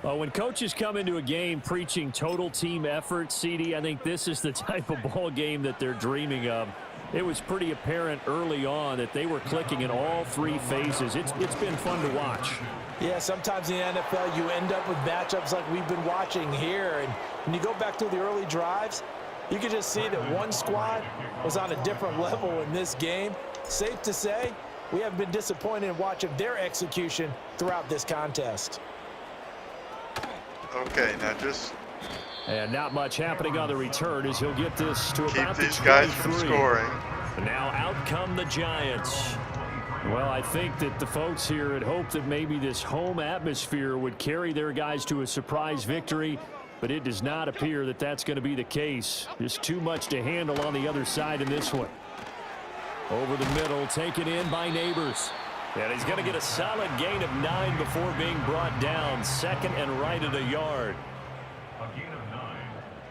D: Well, when coaches come into a game preaching total team effort, CD, I think this is the type of ball game that they're dreaming of. It was pretty apparent early on that they were clicking in all 3 phases. It's been fun to watch.
G: Yeah, sometimes in the NFL you end up with matchups like we've been watching here. And when you go back to the early drives, you can just see that one squad was on a different level in this game. Safe to say, we haven't been disappointed in watching their execution throughout this contest.
A: Okay, now just
D: And not much happening on the return as he'll get this to
A: keep
D: about
A: these
D: the
A: guys from
D: 23.
A: scoring.
D: Now out come the Giants. Well, I think that the folks here had hoped that maybe this home atmosphere would carry their guys to a surprise victory, but it does not appear that that's going to be the case. Just too much to handle on the other side in this one. Over the middle, taken in by Neighbors. And he's going to get a solid gain of 9 before being brought down. Second and right at a yard.
F: A gain of 9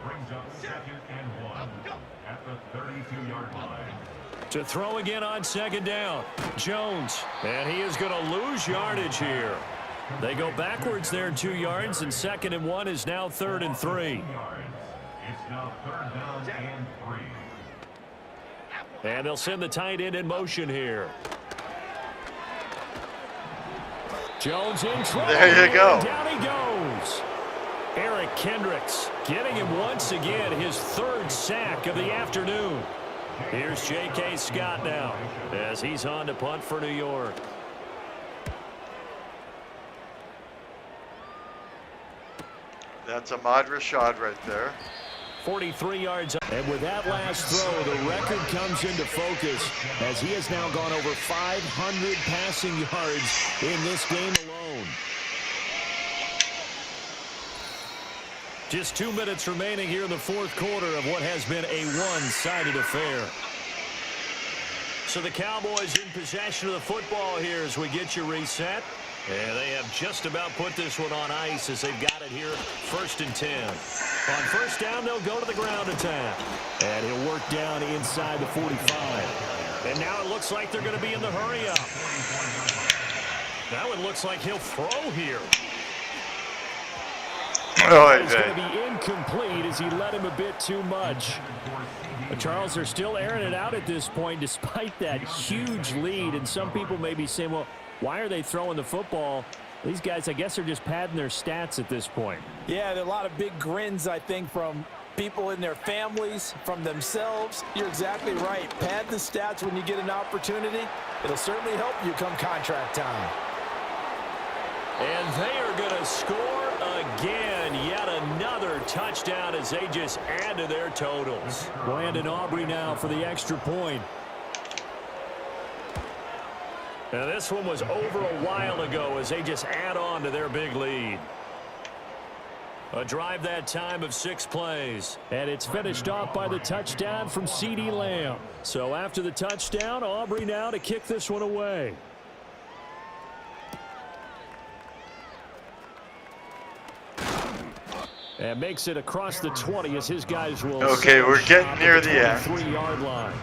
F: brings up 2nd and 1 at the 32-yard line.
D: To throw again on second down. Jones. And he is going to lose yardage here. They go backwards there 2 yards, and 2nd and 1 is now 3rd and 3.
F: It's now 3rd down and 3.
D: And they'll send the tight end in motion here. Jones in trouble.
A: There you go.
D: Down he goes. Eric Kendricks getting him once again his 3rd sack of the afternoon. Here's J.K. Scott now as he's on to punt for New York.
A: That's Ahmad Rashad right there.
D: 43 yards. And with that last throw, the record comes into focus as he has now gone over 500 passing yards in this game alone. Just 2 minutes remaining here in the 4th quarter of what has been a one-sided affair. So the Cowboys in possession of the football here as we get you reset. And they have just about put this one on ice as they've got it here 1st and 10. On 1st down, they'll go to the ground attack. And he'll work down inside the 45. And now it looks like they're going to be in the hurry-up. That one looks like he'll throw here. It's going to be incomplete as he let him a bit too much. But Charles, they're still airing it out at this point despite that huge lead. And some people may be saying, well, why are they throwing the football? These guys, I guess, are just padding their stats at this point.
G: Yeah, there are a lot of big grins, I think, from people in their families, from themselves. You're exactly right. Pad the stats when you get an opportunity. It'll certainly help you come contract time.
D: And they are going to score again. Yet another touchdown as they just add to their totals. Brandon Aubrey now for the extra point. Now this one was over a while ago as they just add on to their big lead. A drive that time of 6 plays. And it's finished off by the touchdown from CeeDee Lamb. So after the touchdown, Aubrey now to kick this one away. And makes it across the 20 as his guys will.
A: Okay, we're getting near the end.
D: 3-yard line.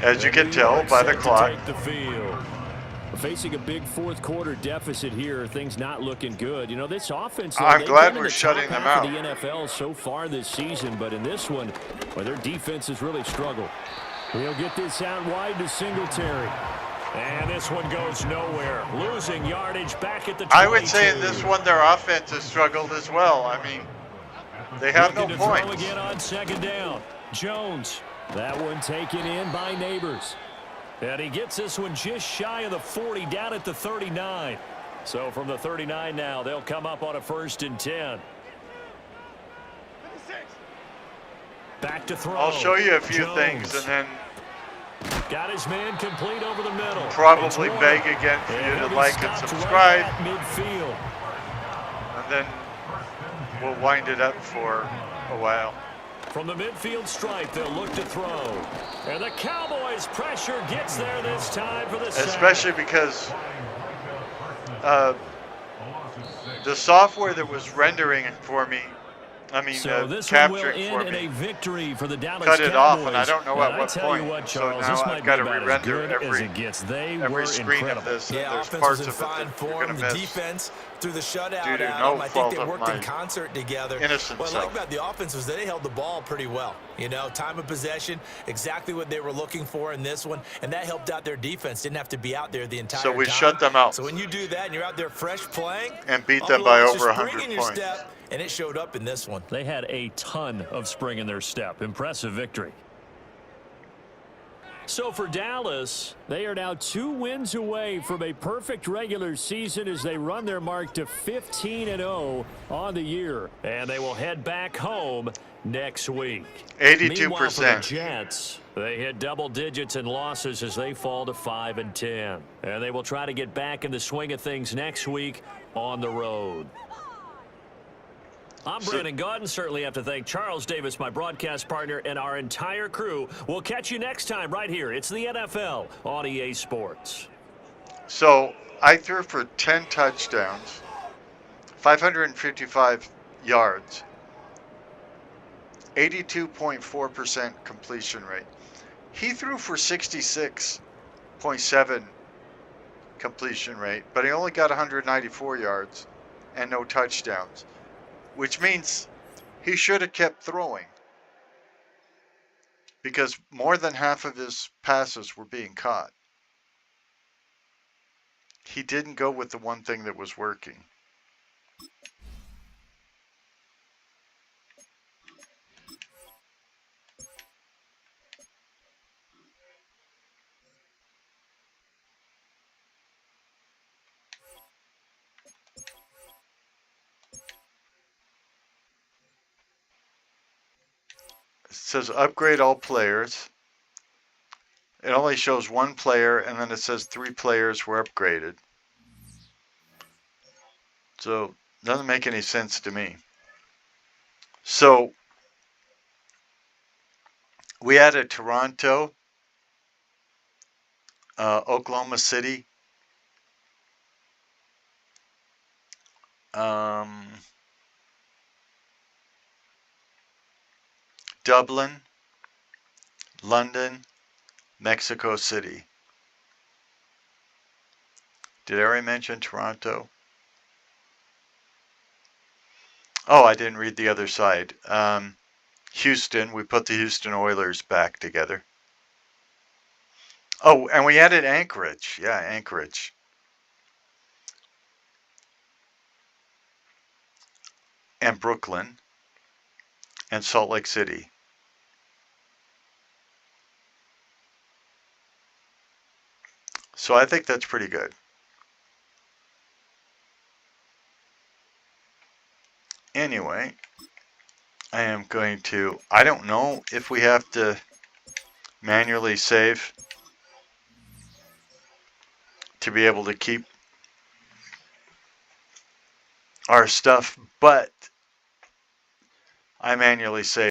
A: As you can tell by the clock.
D: Take the field. Facing a big 4th quarter deficit here, things not looking good. You know, this offense,
A: I'm glad we're shutting them out.
D: The NFL so far this season, but in this one, well, their defense has really struggled. We'll get this out wide to Singletary. And this one goes nowhere. Losing yardage back at the 22.
A: I would say in this one their offense has struggled as well. I mean, they have no points.
D: Throw again on 2nd down. Jones. That one taken in by Neighbors. And he gets this one just shy of the 40 down at the 39. So from the 39 now, they'll come up on a 1st and 10. Back to throw.
A: I'll show you a few
D: Jones.
A: things and then
D: Got his man complete over the middle.
A: probably beg again for you to like and subscribe.
D: Right midfield.
A: And then we'll wind it up for a while.
D: From the midfield stripe, they'll look to throw. And the Cowboys pressure gets there this time for the sack.
A: Especially because the software that was rendering it for me,
D: so this one will
A: capturing for
D: end in
A: me,
D: a victory for the Dallas
A: cut it
D: Cowboys.
A: off, and I don't know at what
D: tell you
A: point.
D: what,
A: So
D: Charles,
A: now
D: this
A: I've
D: might
A: got
D: be
A: to
D: about as
A: re-render
D: good as it gets. They were
A: every screen
D: incredible.
A: of this. And
G: Yeah,
A: there's
G: offense
A: parts
G: was in
A: of it
G: fine
A: that you're
G: form.
A: going to
G: The
A: miss.
G: defense through the shutout,
A: due to
G: Adam.
A: no
G: I think
A: fault
G: they
A: of
G: worked in
A: my
G: concert together.
A: innocent
G: What I like
A: self.
G: about the offense was they held the ball pretty well. You know, time of possession, exactly what they were looking for in this one, and that helped out their defense. Didn't have to be out there the entire time.
A: So we shut them out.
G: So when you do that and you're out there fresh playing,
A: And beat
G: all
A: them
G: you
A: by
G: want is
A: over
G: just
A: 100
G: spring in your
A: points.
G: step, and it showed up in this one.
D: They had a ton of spring in their step. Impressive victory. So for Dallas, they are now 2 wins away from a perfect regular season as they run their mark to 15-0 on the year. And they will head back home next week.
A: 82%.
D: Meanwhile, for the Jets, they hit double digits in losses as they fall to 5-10. And they will try to get back in the swing of things next week on the road. I'm Brandon Gaudin. Certainly have to thank Charles Davis, my broadcast partner, and our entire crew. We'll catch you next time right here. It's the NFL on EA Sports.
A: So I threw for 10 touchdowns, 555 yards, 82.4% completion rate. He threw for 66.7 completion rate, but he only got 194 yards and no touchdowns, which means he should have kept throwing because more than half of his passes were being caught. He didn't go with the one thing that was working. It says upgrade all players. It only shows one player, and then it says 3 players were upgraded. So, doesn't make any sense to me. So, we added Toronto, Oklahoma City, Dublin, London, Mexico City. Did I already mention Toronto? Oh, I didn't read the other side. Houston, we put the Houston Oilers back together. Oh, and we added Anchorage. Yeah, Anchorage. And Brooklyn. And Salt Lake City. So I think that's pretty good. Anyway, I am going to, I don't know if we have to manually save to be able to keep our stuff, but I manually save.